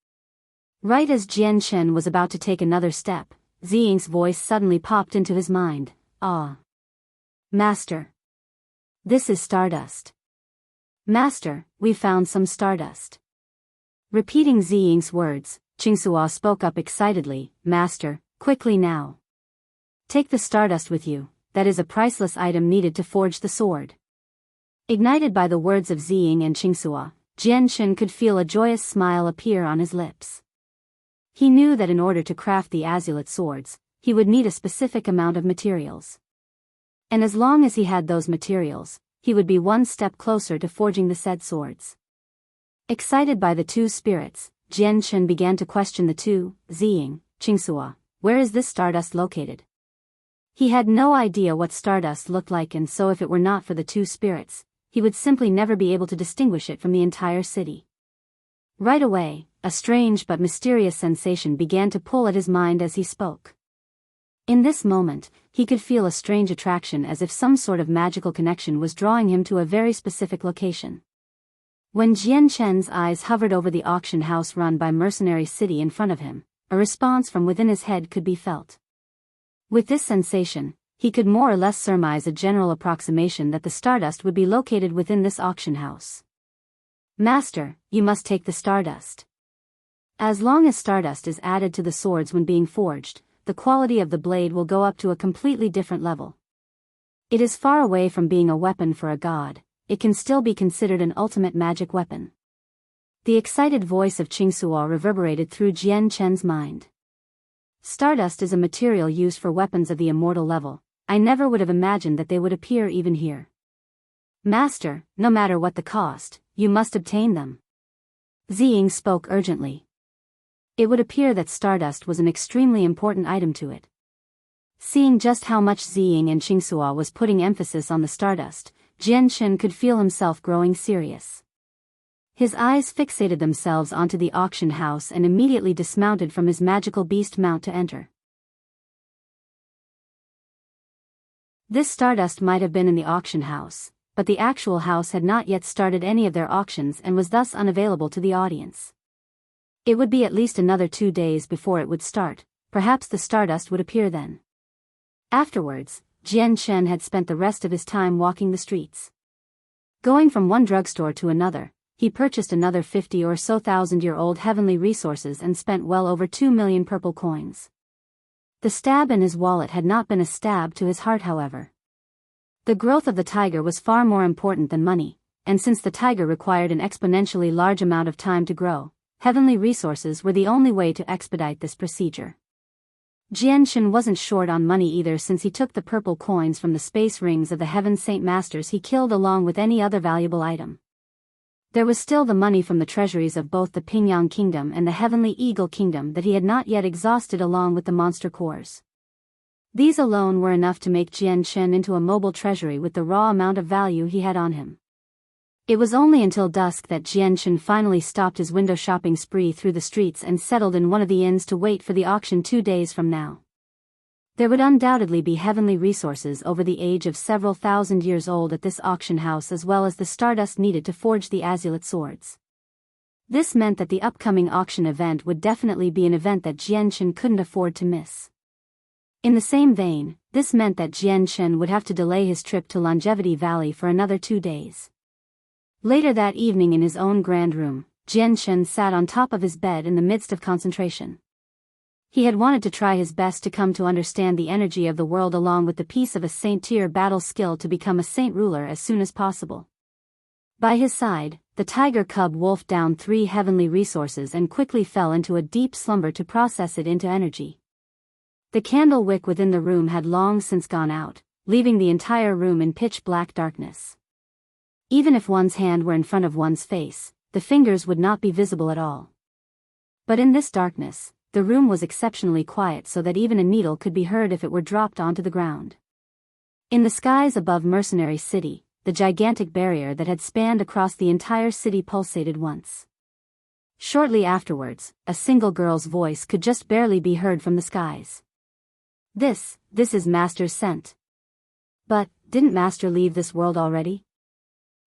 Right as Jian Chen was about to take another step, Ziying's voice suddenly popped into his mind. Ah! Master! This is stardust. Master, we found some stardust. Repeating Ziying's words, Qingsua spoke up excitedly, Master, quickly now. Take the stardust with you, that is a priceless item needed to forge the sword. Ignited by the words of Ziying and Qingsua, Jian Chen could feel a joyous smile appear on his lips. He knew that in order to craft the azulate swords, he would need a specific amount of materials. And as long as he had those materials, he would be one step closer to forging the said swords. Excited by the two spirits, Jian Chen began to question the two, Ziying, Qingsua, where is this stardust located? He had no idea what stardust looked like, and so if it were not for the two spirits, he would simply never be able to distinguish it from the entire city. Right away, a strange but mysterious sensation began to pull at his mind as he spoke. In this moment, he could feel a strange attraction, as if some sort of magical connection was drawing him to a very specific location. When Jian Chen's eyes hovered over the auction house run by Mercenary City in front of him, a response from within his head could be felt. With this sensation, he could more or less surmise a general approximation that the stardust would be located within this auction house. Master, you must take the stardust. As long as stardust is added to the swords when being forged, the quality of the blade will go up to a completely different level. It is far away from being a weapon for a god, it can still be considered an ultimate magic weapon. The excited voice of Qingsuo reverberated through Jian Chen's mind. Stardust is a material used for weapons of the immortal level. I never would have imagined that they would appear even here. Master, no matter what the cost, you must obtain them. Ziying spoke urgently. It would appear that stardust was an extremely important item to it. Seeing just how much Ziying and Qingsuo was putting emphasis on the stardust, Jian Chen could feel himself growing serious. His eyes fixated themselves onto the auction house and immediately dismounted from his magical beast mount to enter. This stardust might have been in the auction house, but the actual house had not yet started any of their auctions and was thus unavailable to the audience. It would be at least another 2 days before it would start, perhaps the stardust would appear then. Afterwards, Jian Chen had spent the rest of his time walking the streets. Going from one drugstore to another, he purchased another 50 or so thousand-year-old heavenly resources and spent well over 2 million purple coins. The stab in his wallet had not been a stab to his heart, however. The growth of the tiger was far more important than money, and since the tiger required an exponentially large amount of time to grow, heavenly resources were the only way to expedite this procedure. Jian Chen wasn't short on money either, since he took the purple coins from the space rings of the Heaven Saint Masters he killed along with any other valuable item. There was still the money from the treasuries of both the Pingyang Kingdom and the Heavenly Eagle Kingdom that he had not yet exhausted, along with the monster cores. These alone were enough to make Jian Chen into a mobile treasury with the raw amount of value he had on him. It was only until dusk that Jian Chen finally stopped his window shopping spree through the streets and settled in one of the inns to wait for the auction 2 days from now. There would undoubtedly be heavenly resources over the age of several thousand years old at this auction house, as well as the stardust needed to forge the azulate swords. This meant that the upcoming auction event would definitely be an event that Jian Chen couldn't afford to miss. In the same vein, this meant that Jian Chen would have to delay his trip to Longevity Valley for another 2 days. Later that evening in his own grand room, Jian Chen sat on top of his bed in the midst of concentration. He had wanted to try his best to come to understand the energy of the world along with the piece of a saint-tier battle skill to become a saint ruler as soon as possible. By his side, the tiger cub wolfed down 3 heavenly resources and quickly fell into a deep slumber to process it into energy. The candle wick within the room had long since gone out, leaving the entire room in pitch-black darkness. Even if one's hand were in front of one's face, the fingers would not be visible at all. But in this darkness, the room was exceptionally quiet, so that even a needle could be heard if it were dropped onto the ground. In the skies above Mercenary City, the gigantic barrier that had spanned across the entire city pulsated once. Shortly afterwards, a single girl's voice could just barely be heard from the skies. This is Master's scent. But, didn't Master leave this world already?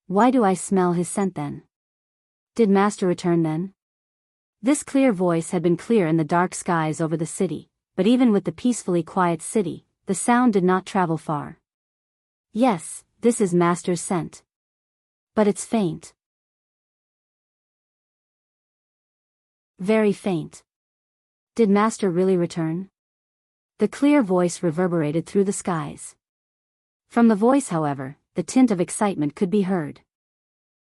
Why do I smell his scent then? Did Master return then? This clear voice had been clear in the dark skies over the city, but even with the peacefully quiet city, the sound did not travel far. Yes, this is Master's scent. But it's faint. Very faint. Did Master really return? The clear voice reverberated through the skies. From the voice, however, the tint of excitement could be heard.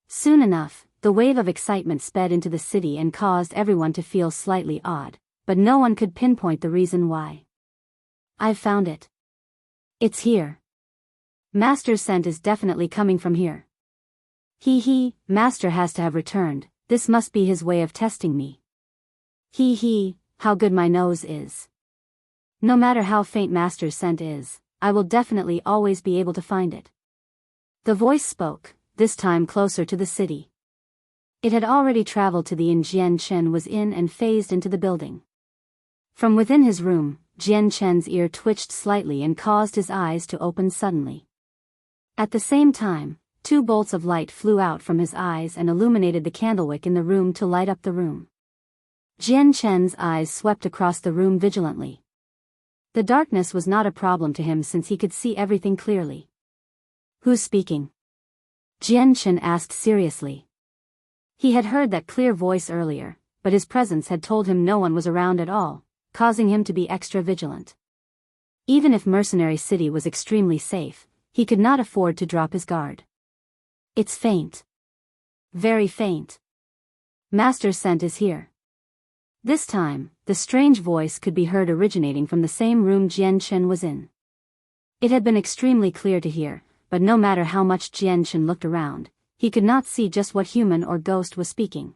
Soon enough, the wave of excitement sped into the city and caused everyone to feel slightly odd, but no one could pinpoint the reason why. I've found it. It's here. Master's scent is definitely coming from here. Master has to have returned. This must be his way of testing me. How good my nose is. No matter how faint Master's scent is, I will definitely always be able to find it. The voice spoke, this time closer to the city. It had already traveled to the inn Jian Chen was in and phased into the building. From within his room, Jian Chen's ear twitched slightly and caused his eyes to open suddenly. At the same time, 2 bolts of light flew out from his eyes and illuminated the candlewick in the room to light up the room. Jian Chen's eyes swept across the room vigilantly. The darkness was not a problem to him since he could see everything clearly. Who's speaking? Jian Chen asked seriously. He had heard that clear voice earlier, but his presence had told him no one was around at all, causing him to be extra vigilant. Even if Mercenary City was extremely safe, he could not afford to drop his guard. It's faint. Very faint. Master Scent is here. This time, the strange voice could be heard originating from the same room Jian Chen was in. It had been extremely clear to hear, but no matter how much Jian Chen looked around, he could not see just what human or ghost was speaking.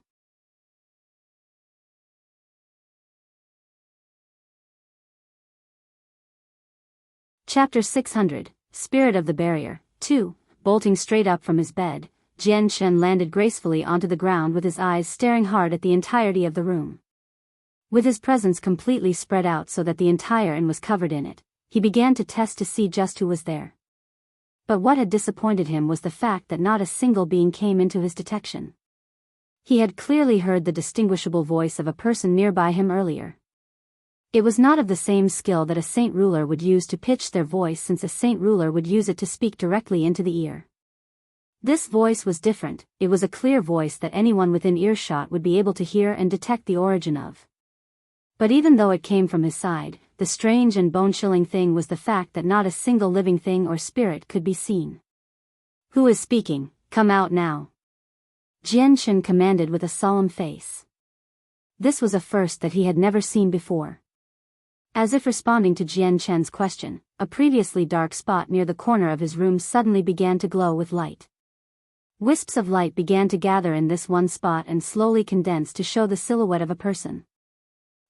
Chapter 600, Spirit of the Barrier, 2. Bolting straight up from his bed, Jian Chen landed gracefully onto the ground with his eyes staring hard at the entirety of the room. With his presence completely spread out so that the entire inn was covered in it, he began to test to see just who was there. But what had disappointed him was the fact that not a single being came into his detection. He had clearly heard the distinguishable voice of a person nearby him earlier. It was not of the same skill that a saint ruler would use to pitch their voice, since a saint ruler would use it to speak directly into the ear. This voice was different. It was a clear voice that anyone within earshot would be able to hear and detect the origin of. But even though it came from his side, the strange and bone-chilling thing was the fact that not a single living thing or spirit could be seen. "Who is speaking? Come out now," Jian Chen commanded with a solemn face. This was a first that he had never seen before. As if responding to Jian Chen's question, a previously dark spot near the corner of his room suddenly began to glow with light. Wisps of light began to gather in this one spot and slowly condensed to show the silhouette of a person.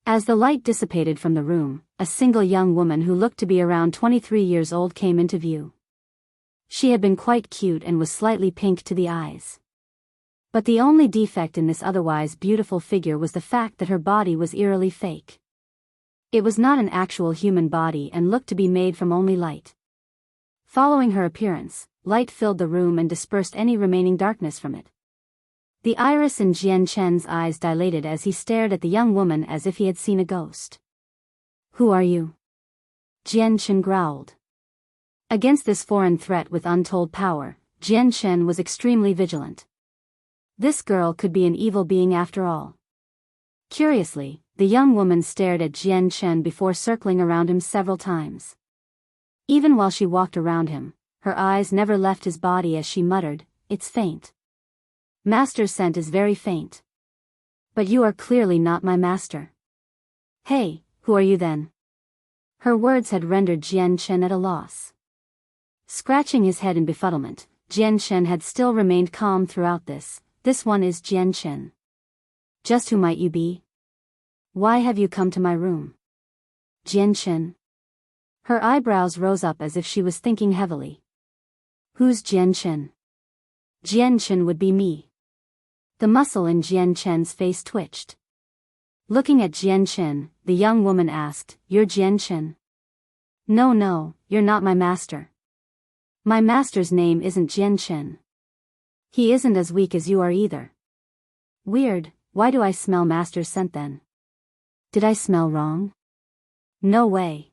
As the light dissipated from the room, a single young woman who looked to be around 23 years old came into view. She had been quite cute and was slightly pink to the eyes. But the only defect in this otherwise beautiful figure was the fact that her body was eerily fake. It was not an actual human body and looked to be made from only light. Following her appearance, light filled the room and dispersed any remaining darkness from it. The iris in Jian Chen's eyes dilated as he stared at the young woman as if he had seen a ghost. "Who are you?" Jian Chen growled. Against this foreign threat with untold power, Jian Chen was extremely vigilant. This girl could be an evil being after all. Curiously, the young woman stared at Jian Chen before circling around him several times. Even while she walked around him, her eyes never left his body as she muttered, "It's faint. Master's scent is very faint. But you are clearly not my master." "Hey, who are you then?" Her words had rendered Jian Chen at a loss. Scratching his head in befuddlement, Jian Chen had still remained calm throughout this. "This one is Jian Chen." "Just who might you be? Why have you come to my room?" "Jian Chen." Her eyebrows rose up as if she was thinking heavily. "Who's Jian Chen?" "Jian Chen would be me." The muscle in Jian Chen's face twitched. Looking at Jian Chen, the young woman asked, "You're Jian Chen?" No, you're not my master. My master's name isn't Jian Chen. He isn't as weak as you are either." "Weird, why do I smell master's scent then? Did I smell wrong?" "No way.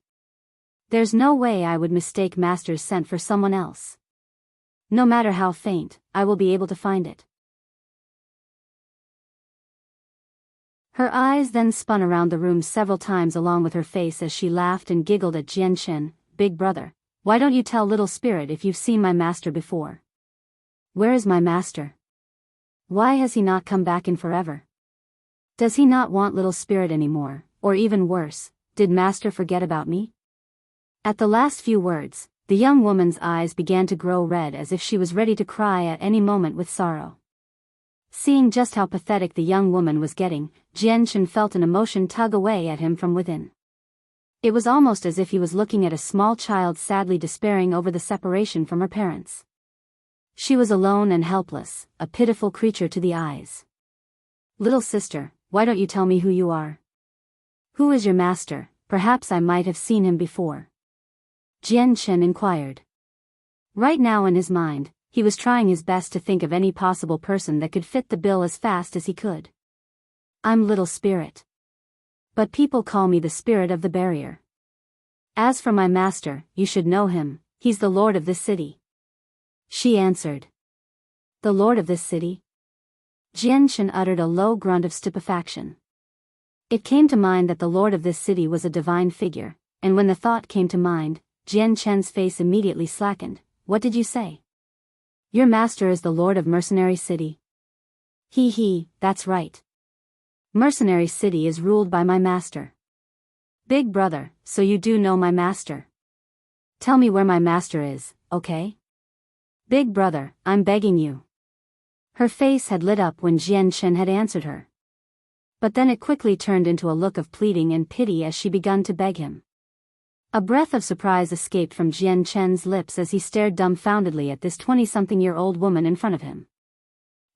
There's no way I would mistake master's scent for someone else. No matter how faint, I will be able to find it." Her eyes then spun around the room several times along with her face as she laughed and giggled at Jian Chen. "Big brother, why don't you tell little spirit if you've seen my master before? Where is my master? Why has he not come back in forever? Does he not want little spirit anymore, or even worse, did master forget about me?" At the last few words, the young woman's eyes began to grow red as if she was ready to cry at any moment with sorrow. Seeing just how pathetic the young woman was getting, Jian Chen felt an emotion tug away at him from within. It was almost as if he was looking at a small child sadly despairing over the separation from her parents. She was alone and helpless, a pitiful creature to the eyes. "Little sister, why don't you tell me who you are? Who is your master? Perhaps I might have seen him before." Jian Chen inquired. Right now in his mind, he was trying his best to think of any possible person that could fit the bill as fast as he could. "I'm Little Spirit. But people call me the Spirit of the Barrier. As for my master, you should know him, he's the lord of this city." She answered. "The lord of this city?" Jian Chen uttered a low grunt of stupefaction. It came to mind that the lord of this city was a divine figure, and when the thought came to mind, Jian Chen's face immediately slackened. "What did you say? Your master is the lord of Mercenary City?" That's right. Mercenary City is ruled by my master. Big brother, so you do know my master. Tell me where my master is, okay? Big brother, I'm begging you. Her face had lit up when Jian Chen had answered her. But then it quickly turned into a look of pleading and pity as she began to beg him. A breath of surprise escaped from Jian Chen's lips as he stared dumbfoundedly at this 20-something-year-old woman in front of him.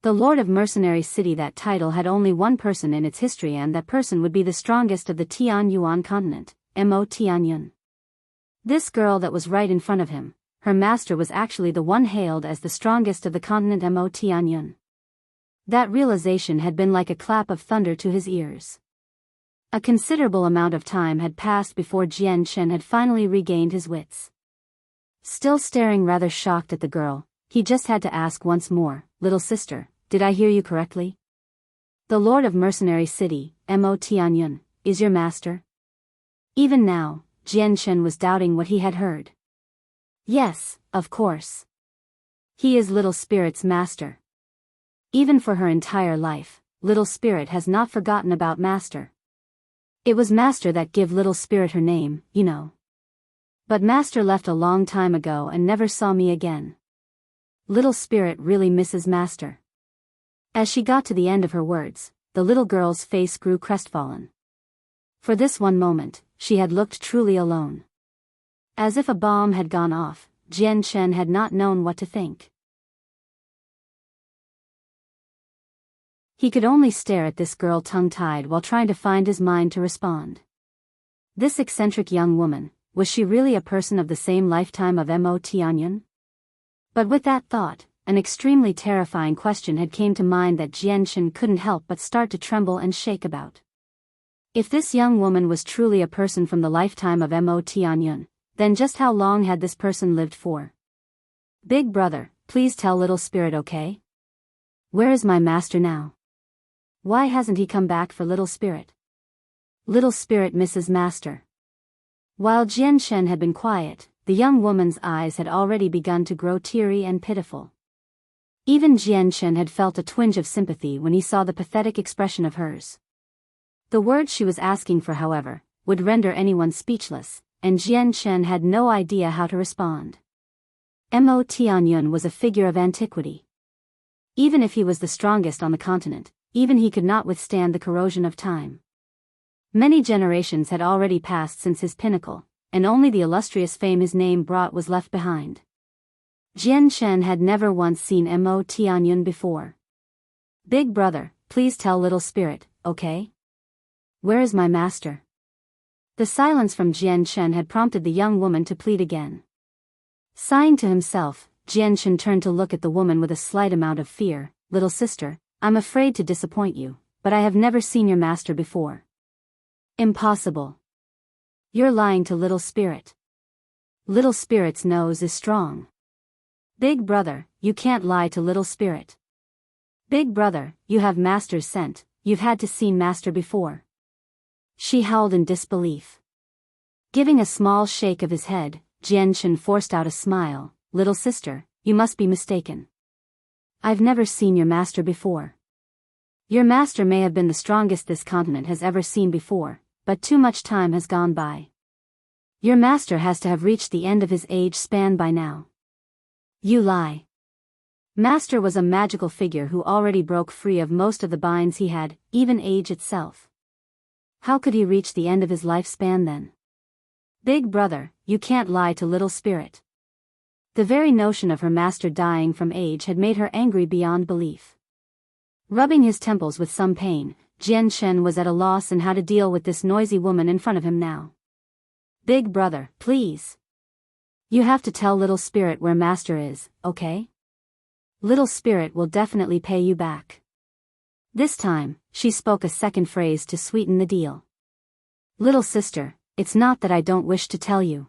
The Lord of Mercenary City, that title had only one person in its history, and that person would be the strongest of the Tian Yuan continent, Mo Tianyun. This girl that was right in front of him, her master, was actually the one hailed as the strongest of the continent, Mo Tianyun. That realization had been like a clap of thunder to his ears. A considerable amount of time had passed before Jian Chen had finally regained his wits. Still staring rather shocked at the girl, he just had to ask once more, "Little sister, did I hear you correctly? The Lord of Mercenary City, Mo Tianyun, is your master?" Even now, Jian Chen was doubting what he had heard. Yes, of course. He is Little Spirit's master. Even for her entire life, Little Spirit has not forgotten about master. It was master that give Little Spirit her name, you know. But master left a long time ago and never saw me again. Little Spirit really misses master. As she got to the end of her words, the little girl's face grew crestfallen. For this one moment, she had looked truly alone. As if a bomb had gone off, Jian Chen had not known what to think. He could only stare at this girl tongue-tied while trying to find his mind to respond. This eccentric young woman, was she really a person of the same lifetime of Mo Tianyun? But with that thought, an extremely terrifying question had came to mind that Jian Chen couldn't help but start to tremble and shake about. If this young woman was truly a person from the lifetime of Mo Tianyun, then just how long had this person lived for? Big brother, please tell Little Spirit, okay? Where is my master now? Why hasn't he come back for Little Spirit? Little Spirit misses master. While Jian Chen had been quiet, the young woman's eyes had already begun to grow teary and pitiful. Even Jian Chen had felt a twinge of sympathy when he saw the pathetic expression of hers. The words she was asking for, however, would render anyone speechless, and Jian Chen had no idea how to respond. Mo Tianyun was a figure of antiquity. Even if he was the strongest on the continent, even he could not withstand the corrosion of time. Many generations had already passed since his pinnacle, and only the illustrious fame his name brought was left behind. Jian Chen had never once seen Mo Tianyun before. Big brother, please tell Little Spirit, okay? Where is my master? The silence from Jian Chen had prompted the young woman to plead again. Sighing to himself, Jian Chen turned to look at the woman with a slight amount of fear. Little sister, I'm afraid to disappoint you, but I have never seen your master before. Impossible. You're lying to Little Spirit. Little Spirit's nose is strong. Big brother, you can't lie to Little Spirit. Big brother, you have master's scent, you've had to see master before. She howled in disbelief. Giving a small shake of his head, Jian Chen forced out a smile. Little sister, you must be mistaken. I've never seen your master before. Your master may have been the strongest this continent has ever seen before, but too much time has gone by. Your master has to have reached the end of his age span by now. You lie. Master was a magical figure who already broke free of most of the binds he had, even age itself. How could he reach the end of his lifespan then? Big brother, you can't lie to Little Spirit. The very notion of her master dying from age had made her angry beyond belief. Rubbing his temples with some pain, Jian Chen was at a loss in how to deal with this noisy woman in front of him now. Big brother, please. You have to tell Little Spirit where master is, okay? Little Spirit will definitely pay you back. This time, she spoke a second phrase to sweeten the deal. Little sister, it's not that I don't wish to tell you.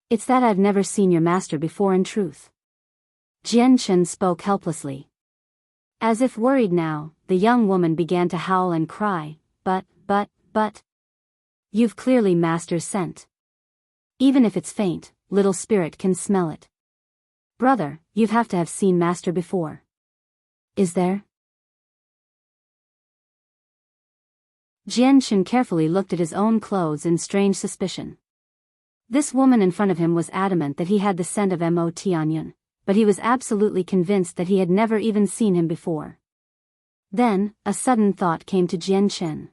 It's that I've never seen your master before in truth. Jian Chen spoke helplessly. As if worried now, the young woman began to howl and cry, but. You've clearly master's scent. Even if it's faint, Little Spirit can smell it. Brother, you've have to have seen master before. Is there? Jianshan carefully looked at his own clothes in strange suspicion. This woman in front of him was adamant that he had the scent of Mo Tianyun, but he was absolutely convinced that he had never even seen him before. Then, a sudden thought came to Jianshan.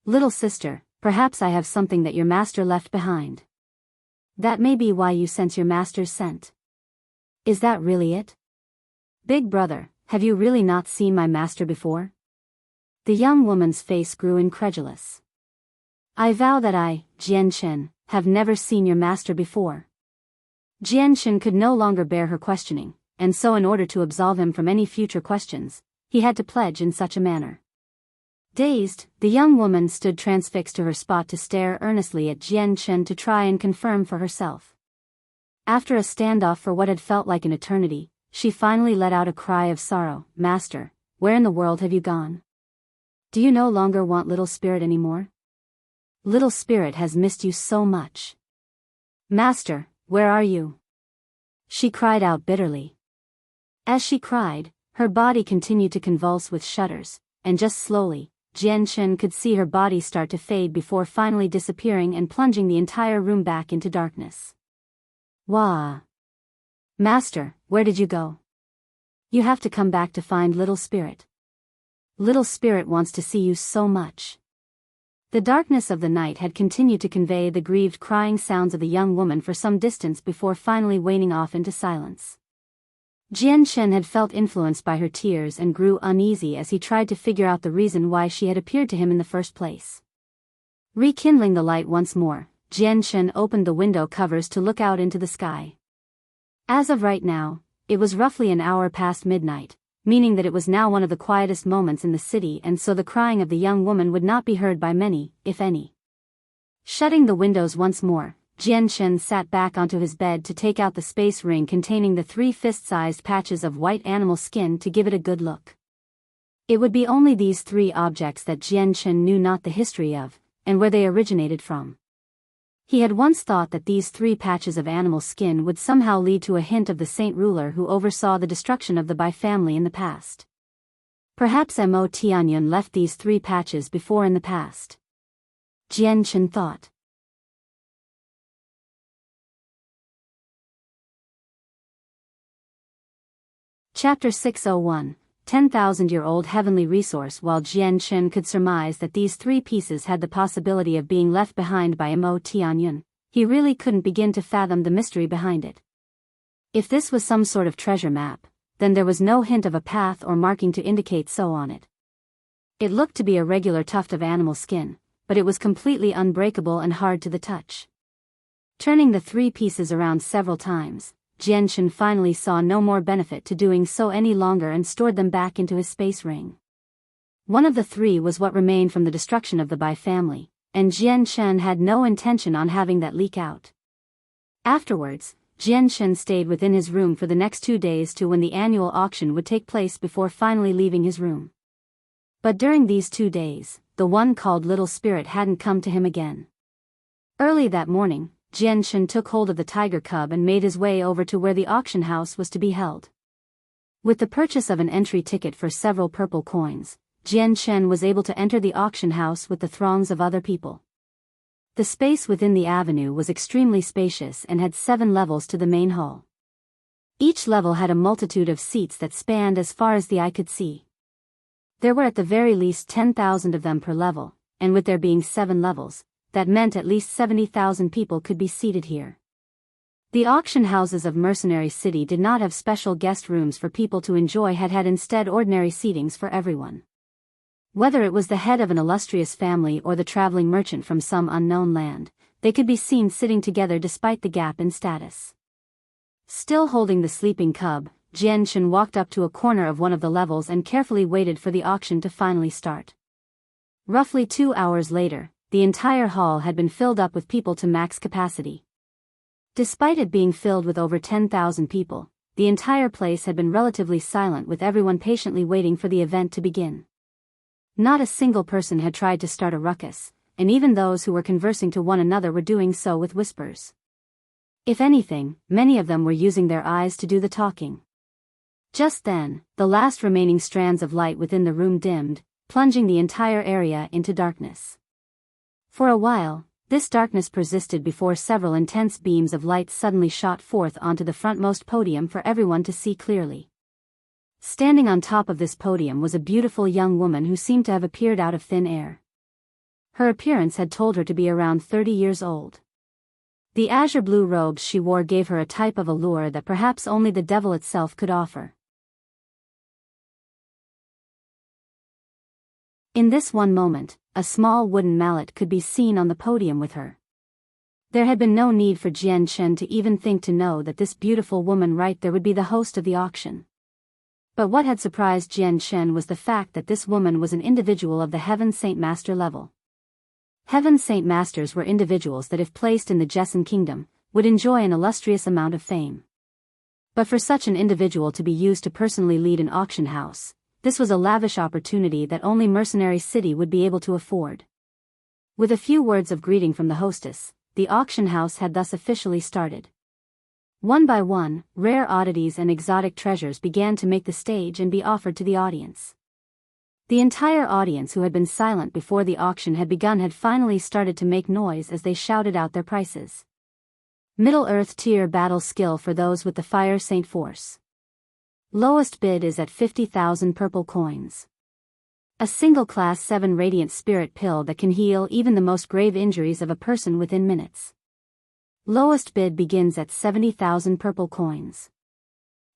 Little sister, perhaps I have something that your master left behind. That may be why you sense your master's scent. Is that really it? Big brother, have you really not seen my master before? The young woman's face grew incredulous. I vow that I, Jianshan, have never seen your master before. Jianshan could no longer bear her questioning, and so in order to absolve him from any future questions, he had to pledge in such a manner. Dazed, the young woman stood transfixed to her spot to stare earnestly at Jianshan to try and confirm for herself. After a standoff for what had felt like an eternity, she finally let out a cry of sorrow. Master, where in the world have you gone? Do you no longer want Little Spirit anymore? Little Spirit has missed you so much. Master, where are you? She cried out bitterly. As she cried, her body continued to convulse with shudders, and just slowly, Jianshan could see her body start to fade before finally disappearing and plunging the entire room back into darkness. Wah! Master, where did you go? You have to come back to find Little Spirit. Little Spirit wants to see you so much. The darkness of the night had continued to convey the grieved crying sounds of the young woman for some distance before finally waning off into silence. Jianshan had felt influenced by her tears and grew uneasy as he tried to figure out the reason why she had appeared to him in the first place. Rekindling the light once more, Jianshan opened the window covers to look out into the sky. As of right now, it was roughly an hour past midnight, meaning that it was now one of the quietest moments in the city, and so the crying of the young woman would not be heard by many, if any. Shutting the windows once more, Jianshan sat back onto his bed to take out the space ring containing the 3 fist-sized patches of white animal skin to give it a good look. It would be only these 3 objects that Jianshan knew not the history of, and where they originated from. He had once thought that these 3 patches of animal skin would somehow lead to a hint of the saint ruler who oversaw the destruction of the Bai family in the past. Perhaps Mo Tianyun left these 3 patches before in the past. Jianshan thought. Chapter 601, 10,000-year-old heavenly resource. While Jianshan could surmise that these 3 pieces had the possibility of being left behind by Mo Tianyun, he really couldn't begin to fathom the mystery behind it. If this was some sort of treasure map, then there was no hint of a path or marking to indicate so on it. It looked to be a regular tuft of animal skin, but it was completely unbreakable and hard to the touch. Turning the 3 pieces around several times, Jianshan finally saw no more benefit to doing so any longer and stored them back into his space ring. One of the 3 was what remained from the destruction of the Bai family, and Jianshan had no intention on having that leak out. Afterwards, Jianshan stayed within his room for the next 2 days to when the annual auction would take place before finally leaving his room. But during these 2 days, the one called Little Spirit hadn't come to him again. Early that morning, Jianshan took hold of the tiger cub and made his way over to where the auction house was to be held. With the purchase of an entry ticket for several purple coins, Jianshan was able to enter the auction house with the throngs of other people. The space within the avenue was extremely spacious and had 7 levels to the main hall. Each level had a multitude of seats that spanned as far as the eye could see. There were at the very least 10,000 of them per level, and with there being 7 levels, that meant at least 70,000 people could be seated here. The auction houses of Mercenary City did not have special guest rooms for people to enjoy, had instead ordinary seatings for everyone. Whether it was the head of an illustrious family or the traveling merchant from some unknown land, they could be seen sitting together despite the gap in status. Still holding the sleeping cub, Jianshan walked up to a corner of one of the levels and carefully waited for the auction to finally start. Roughly 2 hours later, the entire hall had been filled up with people to max capacity. Despite it being filled with over 10,000 people, the entire place had been relatively silent, with everyone patiently waiting for the event to begin. Not a single person had tried to start a ruckus, and even those who were conversing to one another were doing so with whispers. If anything, many of them were using their eyes to do the talking. Just then, the last remaining strands of light within the room dimmed, plunging the entire area into darkness. For a while, this darkness persisted before several intense beams of light suddenly shot forth onto the frontmost podium for everyone to see clearly. Standing on top of this podium was a beautiful young woman who seemed to have appeared out of thin air. Her appearance had told her to be around 30 years old. The azure-blue robes she wore gave her a type of allure that perhaps only the devil itself could offer. In this one moment, a small wooden mallet could be seen on the podium with her. There had been no need for Jian Chen to even think to know that this beautiful woman right there would be the host of the auction. But what had surprised Jian Chen was the fact that this woman was an individual of the Heaven Saint Master level. Heaven Saint Masters were individuals that if placed in the Jessen Kingdom, would enjoy an illustrious amount of fame. But for such an individual to be used to personally lead an auction house, this was a lavish opportunity that only Mercenary City would be able to afford. With a few words of greeting from the hostess, the auction house had thus officially started. One by one, rare oddities and exotic treasures began to make the stage and be offered to the audience. The entire audience who had been silent before the auction had begun had finally started to make noise as they shouted out their prices. Middle-Earth tier battle skill for those with the Fire Saint Force. Lowest bid is at 50,000 purple coins. A single Class 7 Radiant Spirit pill that can heal even the most grave injuries of a person within minutes. Lowest bid begins at 70,000 purple coins.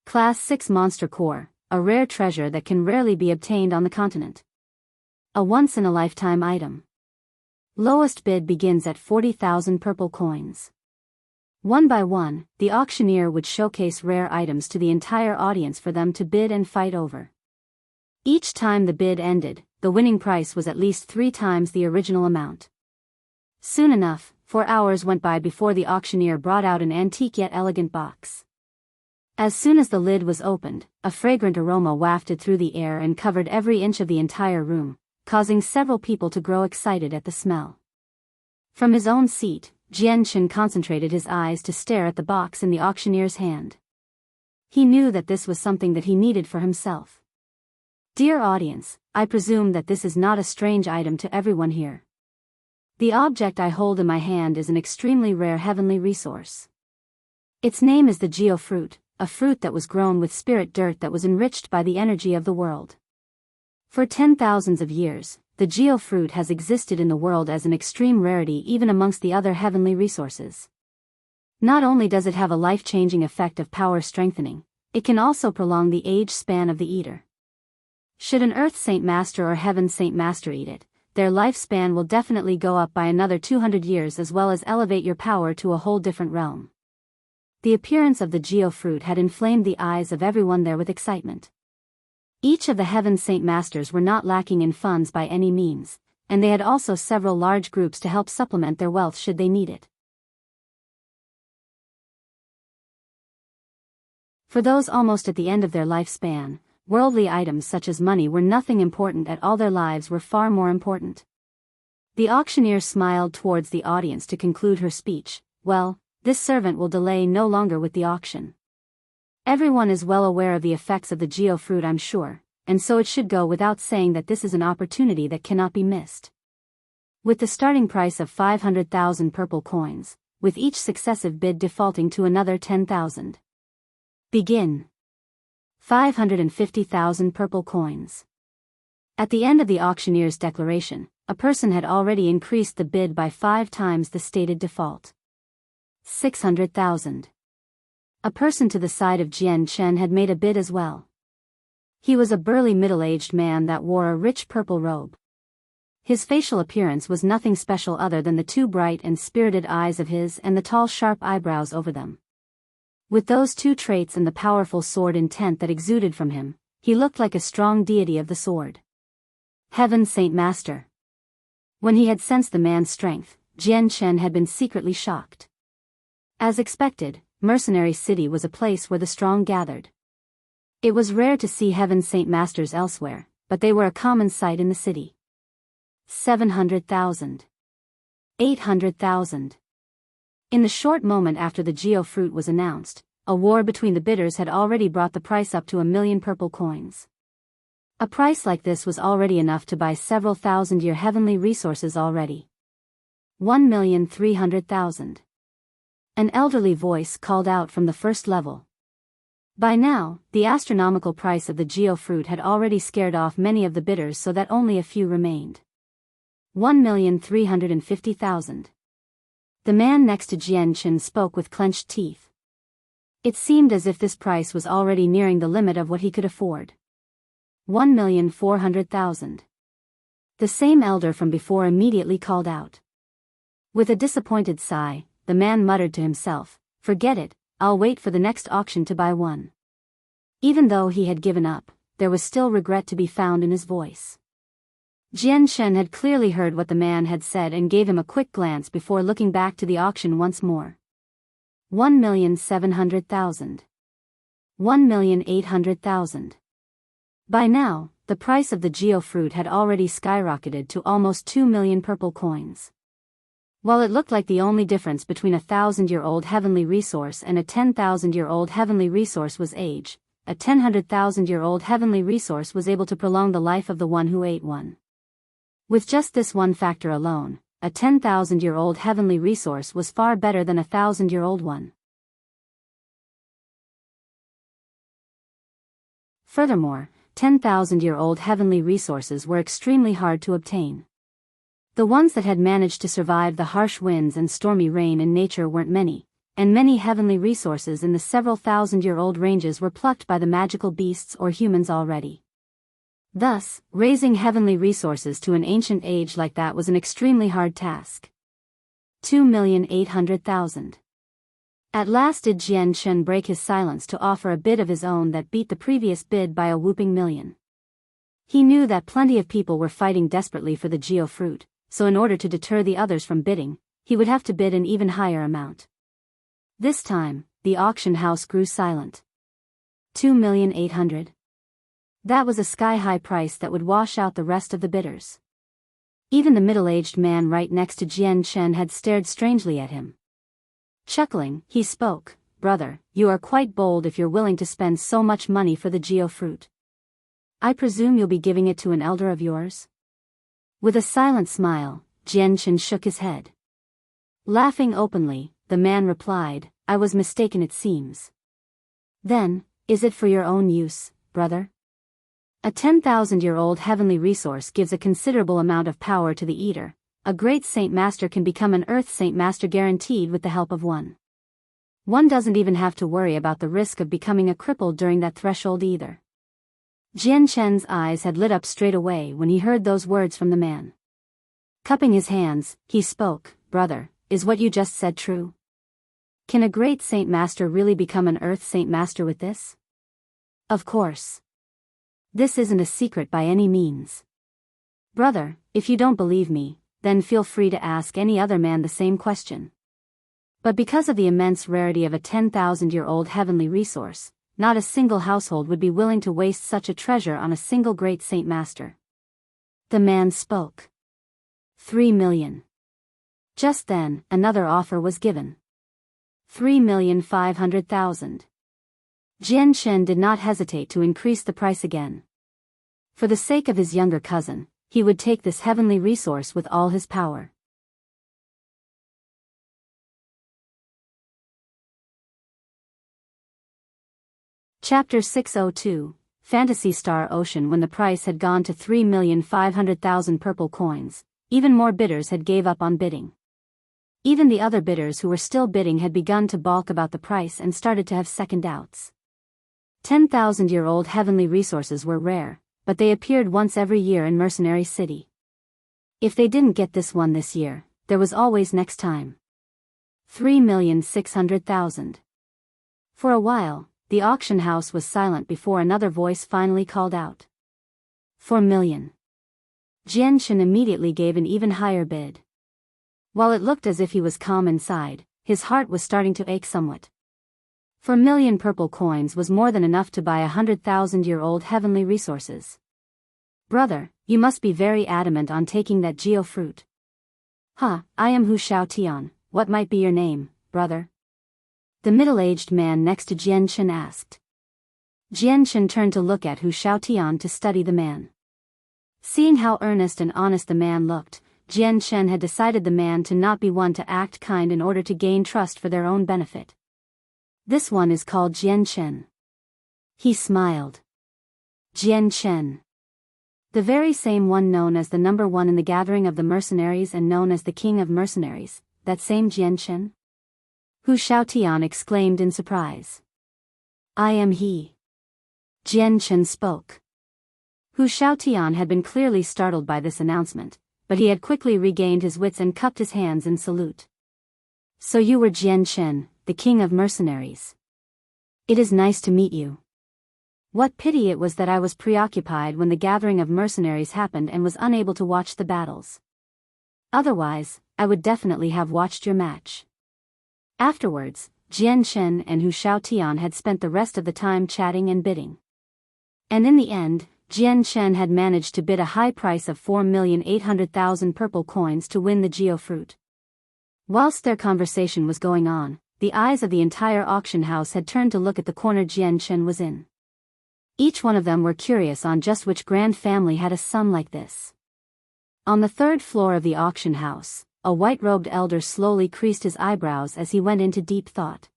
Class 6 Monster Core, a rare treasure that can rarely be obtained on the continent. A once-in-a-lifetime item. Lowest bid begins at 40,000 purple coins. One by one, the auctioneer would showcase rare items to the entire audience for them to bid and fight over. Each time the bid ended, the winning price was at least 3 times the original amount. Soon enough, 4 hours went by before the auctioneer brought out an antique yet elegant box. As soon as the lid was opened, a fragrant aroma wafted through the air and covered every inch of the entire room, causing several people to grow excited at the smell. From his own seat, Jian Chen concentrated his eyes to stare at the box in the auctioneer's hand. He knew that this was something that he needed for himself. Dear audience, I presume that this is not a strange item to everyone here. The object I hold in my hand is an extremely rare heavenly resource. Its name is the Geo fruit, a fruit that was grown with spirit dirt that was enriched by the energy of the world. For 10,000s of years, the Geo fruit has existed in the world as an extreme rarity even amongst the other heavenly resources. Not only does it have a life-changing effect of power strengthening, it can also prolong the age span of the eater. Should an Earth Saint Master or Heaven Saint Master eat it, their lifespan will definitely go up by another 200 years as well as elevate your power to a whole different realm. The appearance of the Geo fruit had inflamed the eyes of everyone there with excitement. Each of the Heaven Saint Masters were not lacking in funds by any means, and they had also several large groups to help supplement their wealth should they need it. For those almost at the end of their lifespan, worldly items such as money were nothing important at all. Their lives were far more important. The auctioneer smiled towards the audience to conclude her speech. Well, this servant will delay no longer with the auction. Everyone is well aware of the effects of the Geo fruit, I'm sure, and so it should go without saying that this is an opportunity that cannot be missed. With the starting price of 500,000 purple coins, with each successive bid defaulting to another 10,000. Begin. 550,000 purple coins. At the end of the auctioneer's declaration, a person had already increased the bid by 5 times the stated default. 600,000. A person to the side of Jian Chen had made a bid as well. He was a burly middle-aged man that wore a rich purple robe. His facial appearance was nothing special other than the 2 bright and spirited eyes of his and the tall sharp eyebrows over them. With those 2 traits and the powerful sword intent that exuded from him, he looked like a strong deity of the sword. Heaven Saint Master. When he had sensed the man's strength, Jian Chen had been secretly shocked. As expected, Mercenary City was a place where the strong gathered. It was rare to see Heaven Saint Masters elsewhere, but they were a common sight in the city. 700,000. 800,000. In the short moment after the Geo fruit was announced, a war between the bidders had already brought the price up to 1,000,000 purple coins. A price like this was already enough to buy several thousand-year heavenly resources already. 1,300,000. An elderly voice called out from the first level. By now, the astronomical price of the Biyao fruit had already scared off many of the bidders so that only a few remained. 1,350,000. The man next to Jian Chen spoke with clenched teeth. It seemed as if this price was already nearing the limit of what he could afford. 1,400,000. The same elder from before immediately called out. With a disappointed sigh, the man muttered to himself, "Forget it, I'll wait for the next auction to buy one." Even though he had given up, there was still regret to be found in his voice. Jian Chen had clearly heard what the man had said and gave him a quick glance before looking back to the auction once more. 1,700,000. 1,800,000. By now, the price of the Biyao fruit had already skyrocketed to almost 2 million purple coins. While it looked like the only difference between a 1,000-year-old heavenly resource and a 10,000-year-old heavenly resource was age, a 100,000-year-old heavenly resource was able to prolong the life of the one who ate one. With just this one factor alone, a 10,000-year-old heavenly resource was far better than a 1,000-year-old one. Furthermore, 10,000-year-old heavenly resources were extremely hard to obtain. The ones that had managed to survive the harsh winds and stormy rain in nature weren't many, and many heavenly resources in the several thousand-year-old ranges were plucked by the magical beasts or humans already. Thus, raising heavenly resources to an ancient age like that was an extremely hard task. 2,800,000. At last did Jian Chen break his silence to offer a bid of his own that beat the previous bid by a whooping million. He knew that plenty of people were fighting desperately for the Biyao fruit, so in order to deter the others from bidding, he would have to bid an even higher amount. This time, the auction house grew silent. 2,800,000. That was a sky-high price that would wash out the rest of the bidders. Even the middle-aged man right next to Jian Chen had stared strangely at him. Chuckling, he spoke, "Brother, you are quite bold if you're willing to spend so much money for the Biyao fruit. I presume you'll be giving it to an elder of yours?" With a silent smile, Jian Chen shook his head. Laughing openly, the man replied, "I was mistaken it seems." "Then, is it for your own use, brother?" A 10,000-year-old heavenly resource gives a considerable amount of power to the eater. A great Saint Master can become an Earth Saint Master guaranteed with the help of one. One doesn't even have to worry about the risk of becoming a cripple during that threshold either. Jian Chen's eyes had lit up straight away when he heard those words from the man. Cupping his hands, he spoke, "Brother, is what you just said true? Can a great Saint Master really become an Earth Saint Master with this?" "Of course. This isn't a secret by any means. Brother, if you don't believe me, then feel free to ask any other man the same question. But because of the immense rarity of a 10,000-year-old heavenly resource, not a single household would be willing to waste such a treasure on a single great Saint Master." The man spoke. 3 million. Just then, another offer was given. 3,500,000. Jian Chen did not hesitate to increase the price again. For the sake of his younger cousin, he would take this heavenly resource with all his power. Chapter 602, Fantasy Star Ocean. When the price had gone to 3,500,000 purple coins, even more bidders had gave up on bidding. Even the other bidders who were still bidding had begun to balk about the price and started to have second doubts. 10,000-year-old heavenly resources were rare, but they appeared once every year in Mercenary City. If they didn't get this one this year, there was always next time. 3,600,000. For a while, the auction house was silent before another voice finally called out. 4 million. Jian Chen immediately gave an even higher bid. While it looked as if he was calm inside, his heart was starting to ache somewhat. 4 million purple coins was more than enough to buy 100,000-year-old heavenly resources. "Brother, you must be very adamant on taking that Biyao fruit." "Huh, I am Hu Xiao Tian, what might be your name, brother?" The middle-aged man next to Jian Chen asked. Jian turned to look at Hu Shaotian to study the man. Seeing how earnest and honest the man looked, Jian had decided the man to not be one to act kind in order to gain trust for their own benefit. This one is called Jian. He smiled. Jian. The very same one known as the number one in the gathering of the mercenaries and known as the king of mercenaries, that same Jian? Hu Shaotian exclaimed in surprise. I am he. Jian spoke. Hu Shaotian had been clearly startled by this announcement, but he had quickly regained his wits and cupped his hands in salute. So you were Jian, the king of mercenaries. It is nice to meet you. What pity it was that I was preoccupied when the gathering of mercenaries happened and was unable to watch the battles. Otherwise, I would definitely have watched your match. Afterwards, Jian and Hu Shaotian had spent the rest of the time chatting and bidding. And in the end, Jian had managed to bid a high price of 4,800,000 purple coins to win the Geo fruit. Whilst their conversation was going on, the eyes of the entire auction house had turned to look at the corner Jian was in. Each one of them were curious on just which grand family had a son like this. On the third floor of the auction house, a white-robed elder slowly creased his eyebrows as he went into deep thought.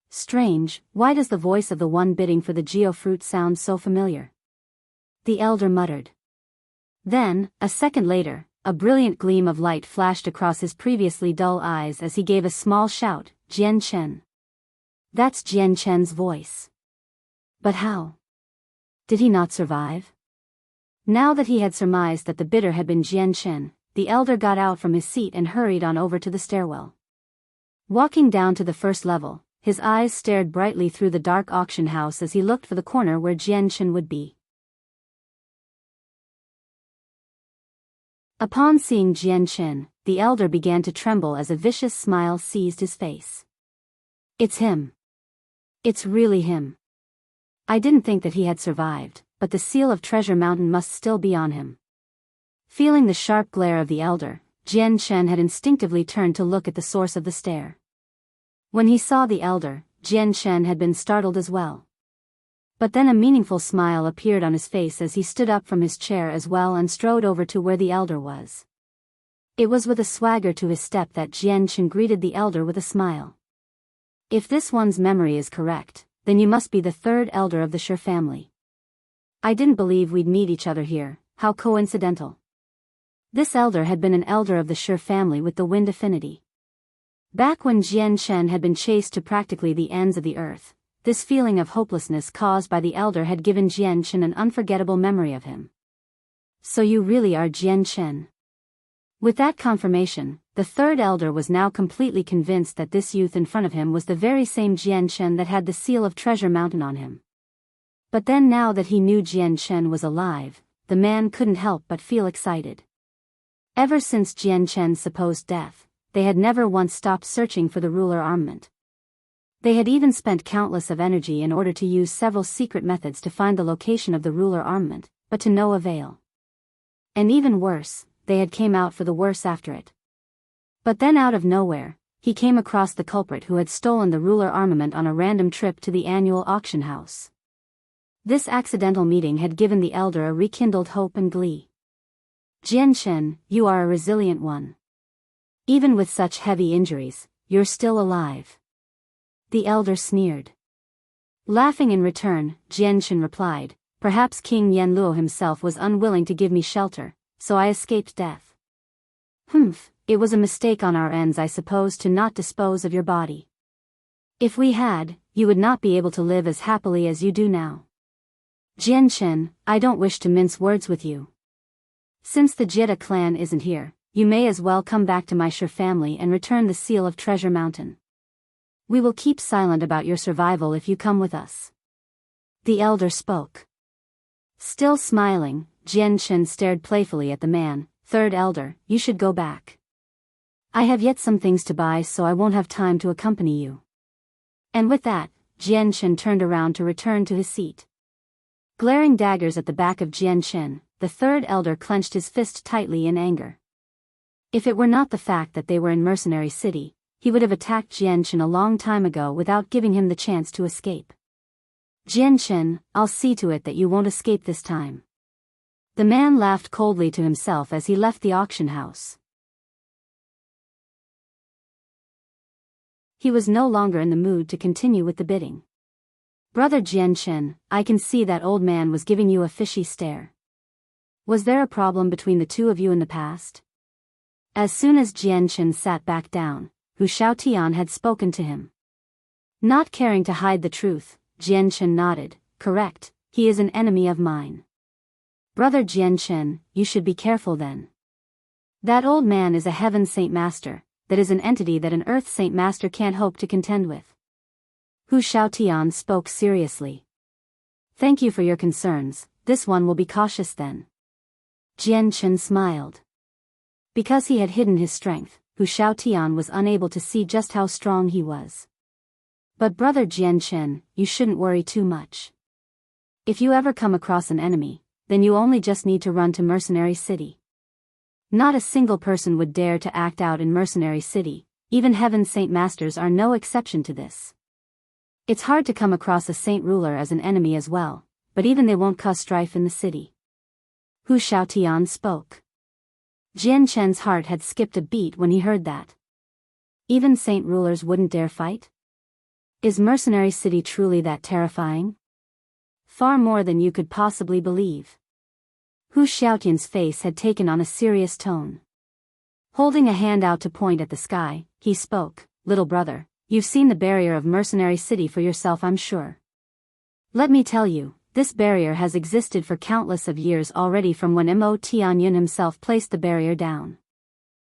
Strange, why does the voice of the one bidding for the Geo fruit sound so familiar? The elder muttered. Then, a second later, a brilliant gleam of light flashed across his previously dull eyes as he gave a small shout, Jian. That's Jian's voice. But how? Did he not survive? Now that he had surmised that the bidder had been Jian, the elder got out from his seat and hurried on over to the stairwell. Walking down to the first level, his eyes stared brightly through the dark auction house as he looked for the corner where Jian would be. Upon seeing Jian, the elder began to tremble as a vicious smile seized his face. It's him. It's really him. I didn't think that he had survived, but the seal of Treasure Mountain must still be on him. Feeling the sharp glare of the elder, Jian had instinctively turned to look at the source of the stare. When he saw the elder, Jian had been startled as well. But then a meaningful smile appeared on his face as he stood up from his chair as well and strode over to where the elder was. It was with a swagger to his step that Jian greeted the elder with a smile. If this one's memory is correct, then you must be the third elder of the Shi family. I didn't believe we'd meet each other here, how coincidental. This elder had been an elder of the Shi family with the wind affinity. Back when Jian had been chased to practically the ends of the earth, this feeling of hopelessness caused by the elder had given Jian an unforgettable memory of him. So you really are Jian. With that confirmation, the third elder was now completely convinced that this youth in front of him was the very same Jian that had the seal of Treasure Mountain on him. But then now that he knew Jian was alive, the man couldn't help but feel excited. Ever since Jian's supposed death, they had never once stopped searching for the ruler armament. They had even spent countless of energy in order to use several secret methods to find the location of the ruler armament, but to no avail. And even worse, they had came out for the worse after it. But then out of nowhere, he came across the culprit who had stolen the ruler armament on a random trip to the annual auction house. This accidental meeting had given the elder a rekindled hope and glee. Jian, you are a resilient one. Even with such heavy injuries, you're still alive. The elder sneered. Laughing in return, Jian replied, perhaps King Yanluo himself was unwilling to give me shelter, so I escaped death. It was a mistake on our ends, I suppose, to not dispose of your body. If we had, you would not be able to live as happily as you do now. Jian, I don't wish to mince words with you. Since the Jita clan isn't here, you may as well come back to my Shi family and return the seal of Treasure Mountain. We will keep silent about your survival if you come with us. The elder spoke. Still smiling, Jian stared playfully at the man. Third elder, you should go back. I have yet some things to buy, so I won't have time to accompany you. And with that, Jian turned around to return to his seat. Glaring daggers at the back of Jian, the third elder clenched his fist tightly in anger. If it were not the fact that they were in Mercenary City, he would have attacked Jian a long time ago without giving him the chance to escape. Jianchen, I'll see to it that you won't escape this time. The man laughed coldly to himself as he left the auction house. He was no longer in the mood to continue with the bidding. Brother Jianchen, I can see that old man was giving you a fishy stare. Was there a problem between the two of you in the past? As soon as Jianchen sat back down, Hu Xiaotian had spoken to him. Not caring to hide the truth, Jianchen nodded. Correct, he is an enemy of mine. Brother Jianchen, you should be careful then. That old man is a heaven saint master, that is an entity that an earth saint master can't hope to contend with. Hu Xiaotian spoke seriously. Thank you for your concerns, this one will be cautious then. Jianchen smiled. Because he had hidden his strength, Hu Xiaotian was unable to see just how strong he was. But brother Jianchen, you shouldn't worry too much. If you ever come across an enemy, then you only just need to run to Mercenary City. Not a single person would dare to act out in Mercenary City, even Heaven Saint Masters are no exception to this. It's hard to come across a saint ruler as an enemy as well, but even they won't cause strife in the city. Hu Xiaotian spoke. Jianchen's heart had skipped a beat when he heard that. Even saint rulers wouldn't dare fight? Is Mercenary City truly that terrifying? Far more than you could possibly believe. Hu Xiaotian's face had taken on a serious tone. Holding a hand out to point at the sky, he spoke, Little brother, you've seen the barrier of Mercenary City for yourself, I'm sure. Let me tell you, this barrier has existed for countless of years already, from when Mo Tianyun himself placed the barrier down.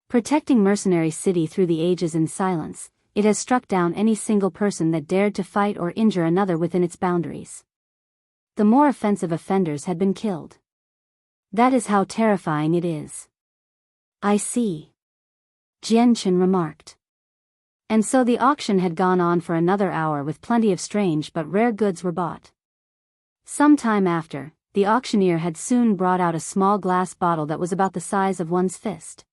Protecting Mercenary City through the ages in silence, it has struck down any single person that dared to fight or injure another within its boundaries. The more offensive offenders had been killed. That is how terrifying it is. I see. Jianchen remarked. And so the auction had gone on for another hour with plenty of strange but rare goods were bought. Some time after, the auctioneer had soon brought out a small glass bottle that was about the size of one's fist.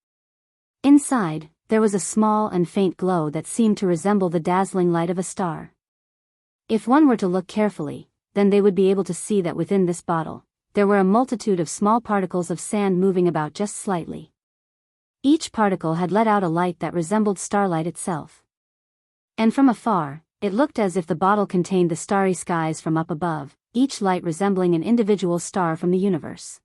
Inside, there was a small and faint glow that seemed to resemble the dazzling light of a star. If one were to look carefully, then they would be able to see that within this bottle, there were a multitude of small particles of sand moving about just slightly. Each particle had let out a light that resembled starlight itself. And from afar, it looked as if the bottle contained the starry skies from up above, each light resembling an individual star from the universe.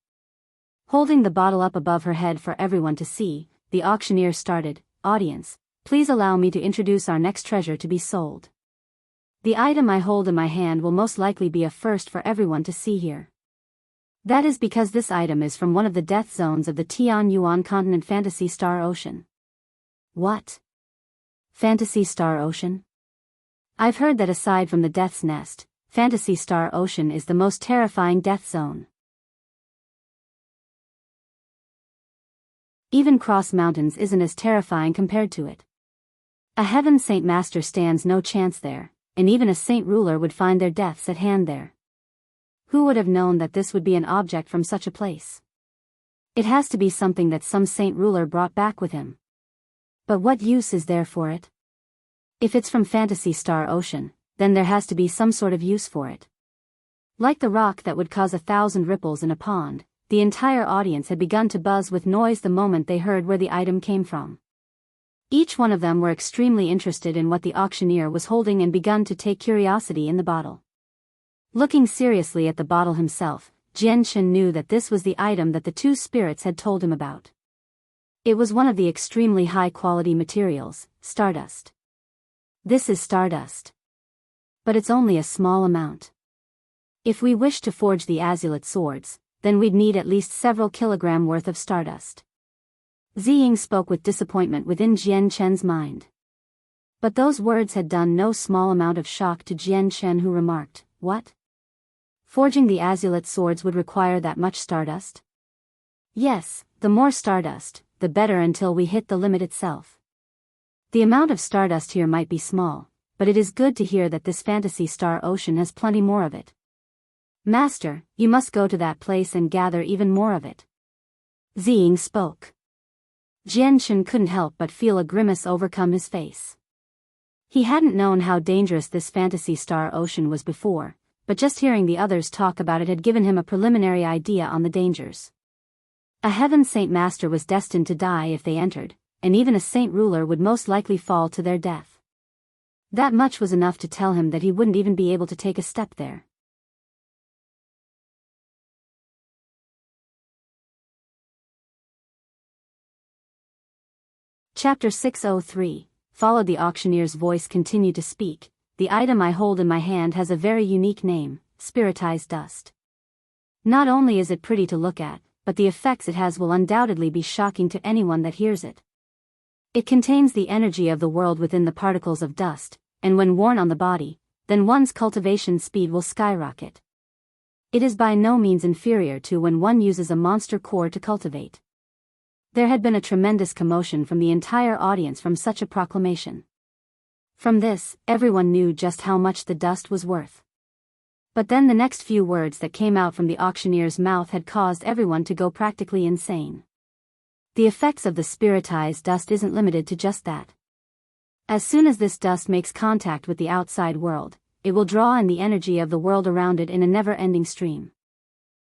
Holding the bottle up above her head for everyone to see, the auctioneer started, Audience, please allow me to introduce our next treasure to be sold. The item I hold in my hand will most likely be a first for everyone to see here. That is because this item is from one of the death zones of the Tian Yuan continent, Fantasy Star Ocean. What? Fantasy Star Ocean? I've heard that aside from the Death's Nest, Fantasy Star Ocean is the most terrifying death zone. Even Cross Mountains isn't as terrifying compared to it. A Heaven Saint Master stands no chance there, and even a saint ruler would find their deaths at hand there. Who would have known that this would be an object from such a place? It has to be something that some saint ruler brought back with him. But what use is there for it? If it's from Fantasy Star Ocean, then there has to be some sort of use for it. Like the rock that would cause 1,000 ripples in a pond, the entire audience had begun to buzz with noise the moment they heard where the item came from. Each one of them were extremely interested in what the auctioneer was holding and begun to take curiosity in the bottle. Looking seriously at the bottle himself, Jianchen knew that this was the item that the two spirits had told him about. It was one of the extremely high-quality materials, stardust. This is stardust. But it's only a small amount. If we wish to forge the azulate swords, then we'd need at least several kilogram worth of stardust. Ziying spoke with disappointment within Jianchen's mind. But those words had done no small amount of shock to Jianchen, who remarked, What? Forging the azulate swords would require that much stardust? Yes, the more stardust, the better until we hit the limit itself. The amount of stardust here might be small, but it is good to hear that this Fantasy Star Ocean has plenty more of it. Master, you must go to that place and gather even more of it. Ziying spoke. Jianchen couldn't help but feel a grimace overcome his face. He hadn't known how dangerous this Fantasy Star Ocean was before, but just hearing the others talk about it had given him a preliminary idea on the dangers. A heaven saint master was destined to die if they entered, and even a saint ruler would most likely fall to their death. That much was enough to tell him that he wouldn't even be able to take a step there. Chapter 603. Followed. The auctioneer's voice continued to speak. The item I hold in my hand has a very unique name, spiritized dust. Not only is it pretty to look at, but the effects it has will undoubtedly be shocking to anyone that hears it. It contains the energy of the world within the particles of dust, and when worn on the body, then one's cultivation speed will skyrocket. It is by no means inferior to when one uses a monster core to cultivate. There had been a tremendous commotion from the entire audience from such a proclamation. From this, everyone knew just how much the dust was worth. But then the next few words that came out from the auctioneer's mouth had caused everyone to go practically insane. The effects of the spiritized dust isn't limited to just that. As soon as this dust makes contact with the outside world, it will draw in the energy of the world around it in a never-ending stream.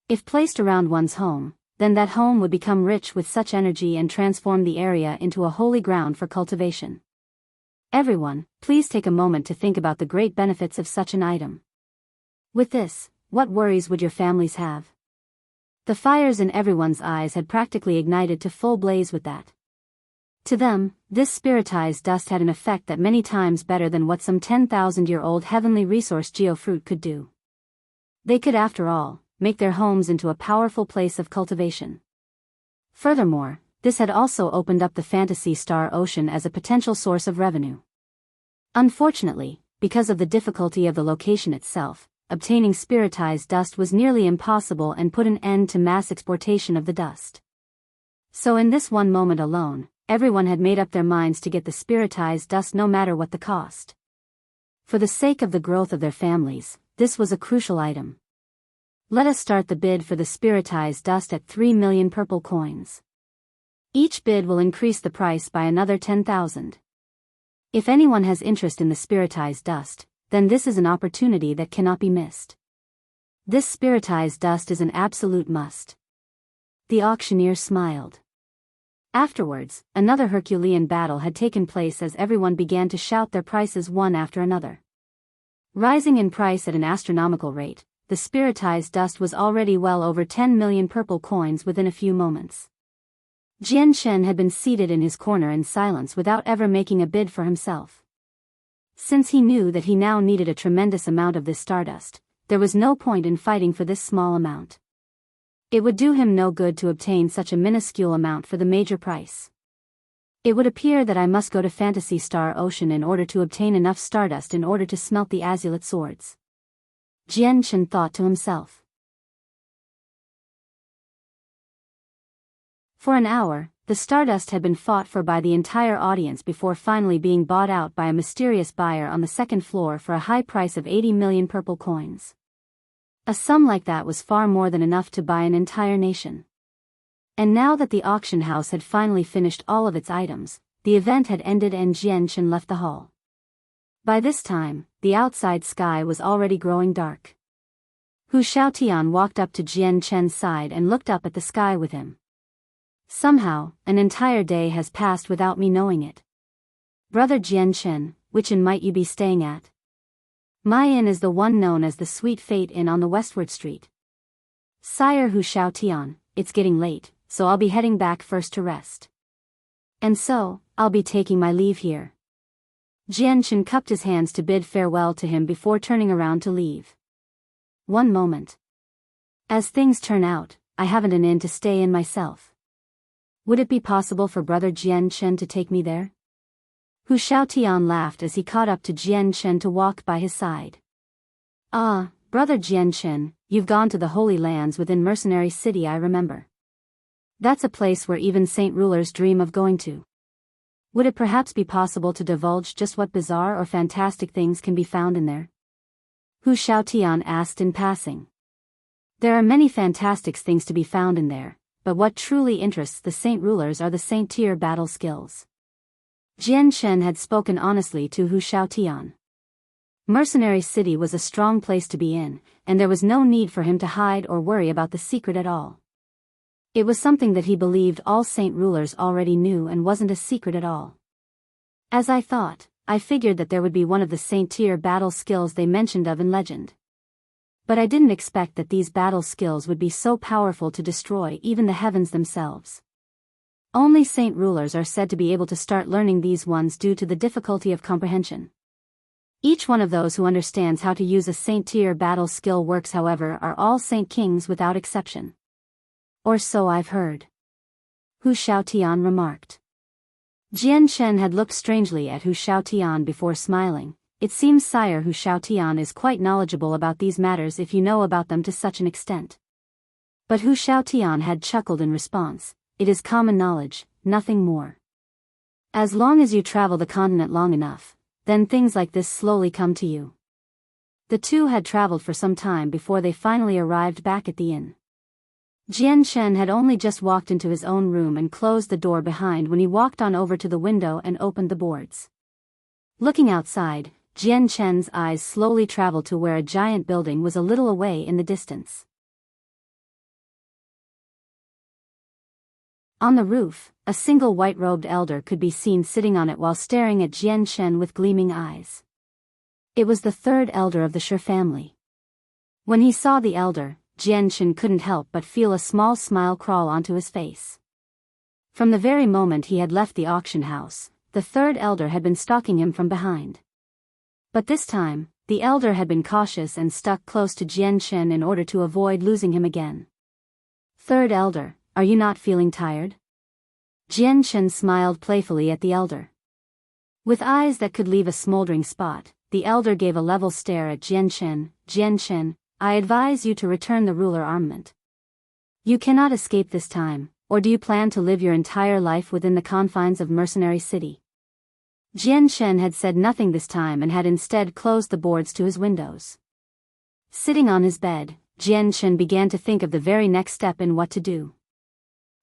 If placed around one's home, then that home would become rich with such energy and transform the area into a holy ground for cultivation. Everyone, please take a moment to think about the great benefits of such an item. With this, what worries would your families have? The fires in everyone's eyes had practically ignited to full blaze with that. To them, this spiritized dust had an effect that many times better than what some 10,000-year-old heavenly resource geofruit could do. They could, after all, make their homes into a powerful place of cultivation. Furthermore, this had also opened up the Fantasy Star Ocean as a potential source of revenue. Unfortunately, because of the difficulty of the location itself, obtaining spiritized dust was nearly impossible and put an end to mass exportation of the dust. So in this one moment alone, everyone had made up their minds to get the spiritized dust no matter what the cost. For the sake of the growth of their families, this was a crucial item. Let us start the bid for the spiritized dust at 3 million purple coins. Each bid will increase the price by another 10,000. If anyone has interest in the spiritized dust, then this is an opportunity that cannot be missed. This spiritized dust is an absolute must. The auctioneer smiled. Afterwards, another Herculean battle had taken place as everyone began to shout their prices one after another. Rising in price at an astronomical rate, the spiritized dust was already well over 10 million purple coins within a few moments. Jian Shen had been seated in his corner in silence without ever making a bid for himself. Since he knew that he now needed a tremendous amount of this stardust, there was no point in fighting for this small amount. It would do him no good to obtain such a minuscule amount for the major price. It would appear that I must go to Fantasy Star Ocean in order to obtain enough stardust in order to smelt the azulate swords. Jian Shen thought to himself. For an hour, the stardust had been fought for by the entire audience before finally being bought out by a mysterious buyer on the second floor for a high price of 80 million purple coins. A sum like that was far more than enough to buy an entire nation. And now that the auction house had finally finished all of its items, the event had ended and Jian Shen left the hall. By this time, the outside sky was already growing dark. Hu Xiaotian walked up to Jian Shen's side and looked up at the sky with him. Somehow, an entire day has passed without me knowing it. Brother Jian Shen, which inn might you be staying at? My inn is the one known as the Sweet Fate Inn on the Westward Street. Sire Hu Xiaotian, it's getting late, so I'll be heading back first to rest. And so, I'll be taking my leave here. Jian Shen cupped his hands to bid farewell to him before turning around to leave. One moment. As things turn out, I haven't an inn to stay in myself. Would it be possible for Brother Jian Shen to take me there? Hu Xiaotian laughed as he caught up to Jian Shen to walk by his side. Ah, Brother Jian Shen, you've gone to the Holy Lands within Mercenary City, I remember. That's a place where even saint rulers dream of going to. Would it perhaps be possible to divulge just what bizarre or fantastic things can be found in there? Hu Xiaotian asked in passing. There are many fantastic things to be found in there, but what truly interests the saint rulers are the saint-tier battle skills. Jian Shen had spoken honestly to Hu Xiaotian. Mercenary City was a strong place to be in, and there was no need for him to hide or worry about the secret at all. It was something that he believed all saint rulers already knew and wasn't a secret at all. As I thought, I figured that there would be one of the saint-tier battle skills they mentioned of in legend. But I didn't expect that these battle skills would be so powerful to destroy even the heavens themselves. Only saint rulers are said to be able to start learning these ones due to the difficulty of comprehension. Each one of those who understands how to use a saint-tier battle skill works, however, are all saint kings without exception. Or so I've heard. Hu Xiaotian remarked. Jian Shen had looked strangely at Hu Xiaotian before smiling. It seems Sire Hu Xiaotian is quite knowledgeable about these matters if you know about them to such an extent. But Hu Xiaotian had chuckled in response. It is common knowledge, nothing more. As long as you travel the continent long enough, then things like this slowly come to you. The two had traveled for some time before they finally arrived back at the inn. Jian Shen had only just walked into his own room and closed the door behind when he walked on over to the window and opened the boards. Looking outside, Jian Shen's eyes slowly traveled to where a giant building was a little away in the distance. On the roof, a single white-robed elder could be seen sitting on it while staring at Jian Shen with gleaming eyes. It was the third elder of the Shi family. When he saw the elder, Jian Shen couldn't help but feel a small smile crawl onto his face. From the very moment he had left the auction house, the third elder had been stalking him from behind. But this time, the elder had been cautious and stuck close to Jian Shen in order to avoid losing him again. Third elder, are you not feeling tired? Jian Shen smiled playfully at the elder. With eyes that could leave a smoldering spot, the elder gave a level stare at Jian Shen. Jian Shen, I advise you to return the ruler armament. You cannot escape this time, or do you plan to live your entire life within the confines of Mercenary City? Jian Shen had said nothing this time and had instead closed the boards to his windows. Sitting on his bed, Jian Shen began to think of the very next step in what to do.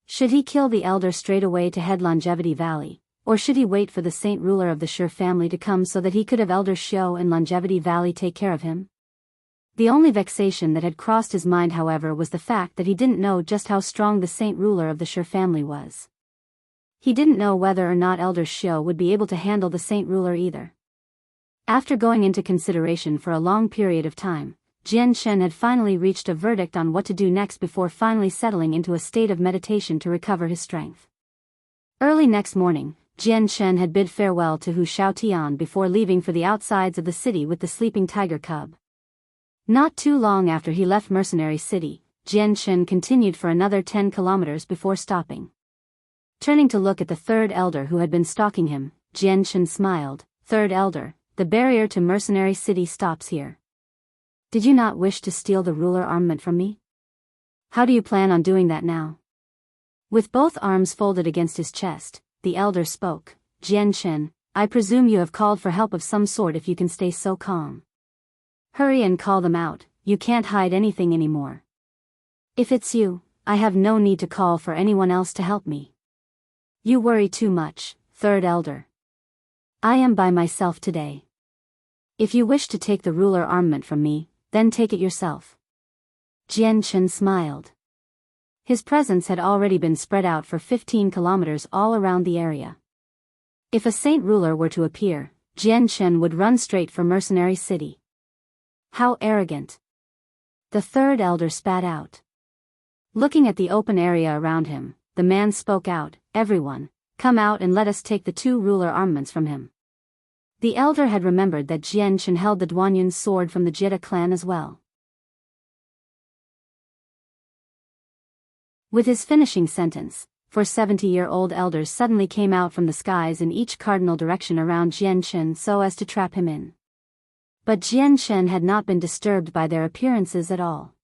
Should he kill the elder straight away to head Longevity Valley, or should he wait for the saint ruler of the Shi family to come so that he could have Elder Xiao in Longevity Valley take care of him? The only vexation that had crossed his mind, however, was the fact that he didn't know just how strong the saint ruler of the Shi family was. He didn't know whether or not Elder Xiao would be able to handle the saint ruler either. After going into consideration for a long period of time, Jian Shen had finally reached a verdict on what to do next before finally settling into a state of meditation to recover his strength. Early next morning, Jian Shen had bid farewell to Hu Xiaotian before leaving for the outsides of the city with the sleeping tiger cub. Not too long after he left Mercenary City, Jian Shen continued for another 10 kilometers before stopping. Turning to look at the third elder who had been stalking him, Jian Shen smiled. Third elder, the barrier to Mercenary City stops here. Did you not wish to steal the ruler armament from me? How do you plan on doing that now? With both arms folded against his chest, the elder spoke. Jian Shen, I presume you have called for help of some sort if you can stay so calm. Hurry and call them out, you can't hide anything anymore. If it's you, I have no need to call for anyone else to help me. You worry too much, third elder. I am by myself today. If you wish to take the ruler armament from me, then take it yourself. Jian Shen smiled. His presence had already been spread out for 15 kilometers all around the area. If a saint ruler were to appear, Jian Shen would run straight for Mercenary City. How arrogant! The third elder spat out. Looking at the open area around him, the man spoke out, everyone, come out and let us take the 2 ruler armaments from him. The elder had remembered that Jian Shen held the Duanyun's sword from the Jita clan as well. With his finishing sentence, 4 70-year-old elders suddenly came out from the skies in each cardinal direction around Jian Shen so as to trap him in. But Jian Shen had not been disturbed by their appearances at all.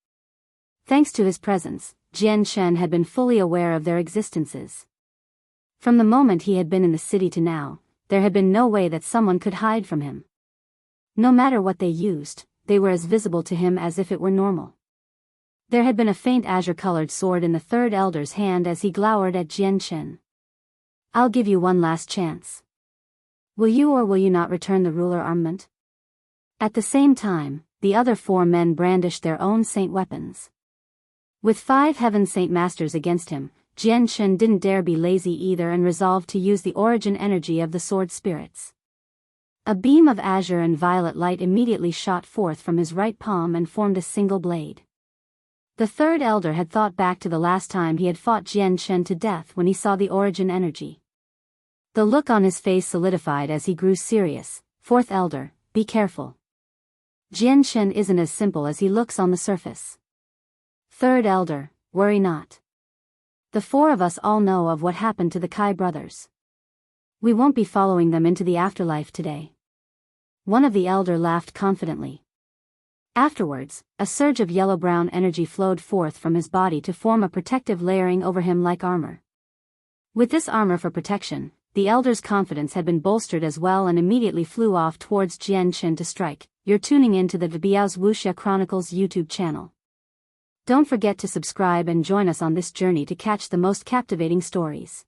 Thanks to his presence, Jian Shen had been fully aware of their existences. From the moment he had been in the city to now, there had been no way that someone could hide from him. No matter what they used, they were as visible to him as if it were normal. There had been a faint azure-colored sword in the third elder's hand as he glowered at Jian Shen. I'll give you one last chance. Will you or will you not return the ruler armament? At the same time, the other 4 men brandished their own saint weapons. With 5 Heaven Saint Masters against him, Jian Shen didn't dare be lazy either and resolved to use the origin energy of the sword spirits. A beam of azure and violet light immediately shot forth from his right palm and formed a single blade. The 3rd elder had thought back to the last time he had fought Jian Shen to death when he saw the origin energy. The look on his face solidified as he grew serious. 4th elder, be careful. Jian Shen isn't as simple as he looks on the surface. 3rd elder, worry not. The 4 of us all know of what happened to the Kai brothers. We won't be following them into the afterlife today. One of the elder laughed confidently. Afterwards, a surge of yellow-brown energy flowed forth from his body to form a protective layering over him like armor. With this armor for protection, the elder's confidence had been bolstered as well and immediately flew off towards Jian Shen to strike. You're tuning in to the Biyao's Wuxia Chronicles YouTube channel. Don't forget to subscribe and join us on this journey to catch the most captivating stories.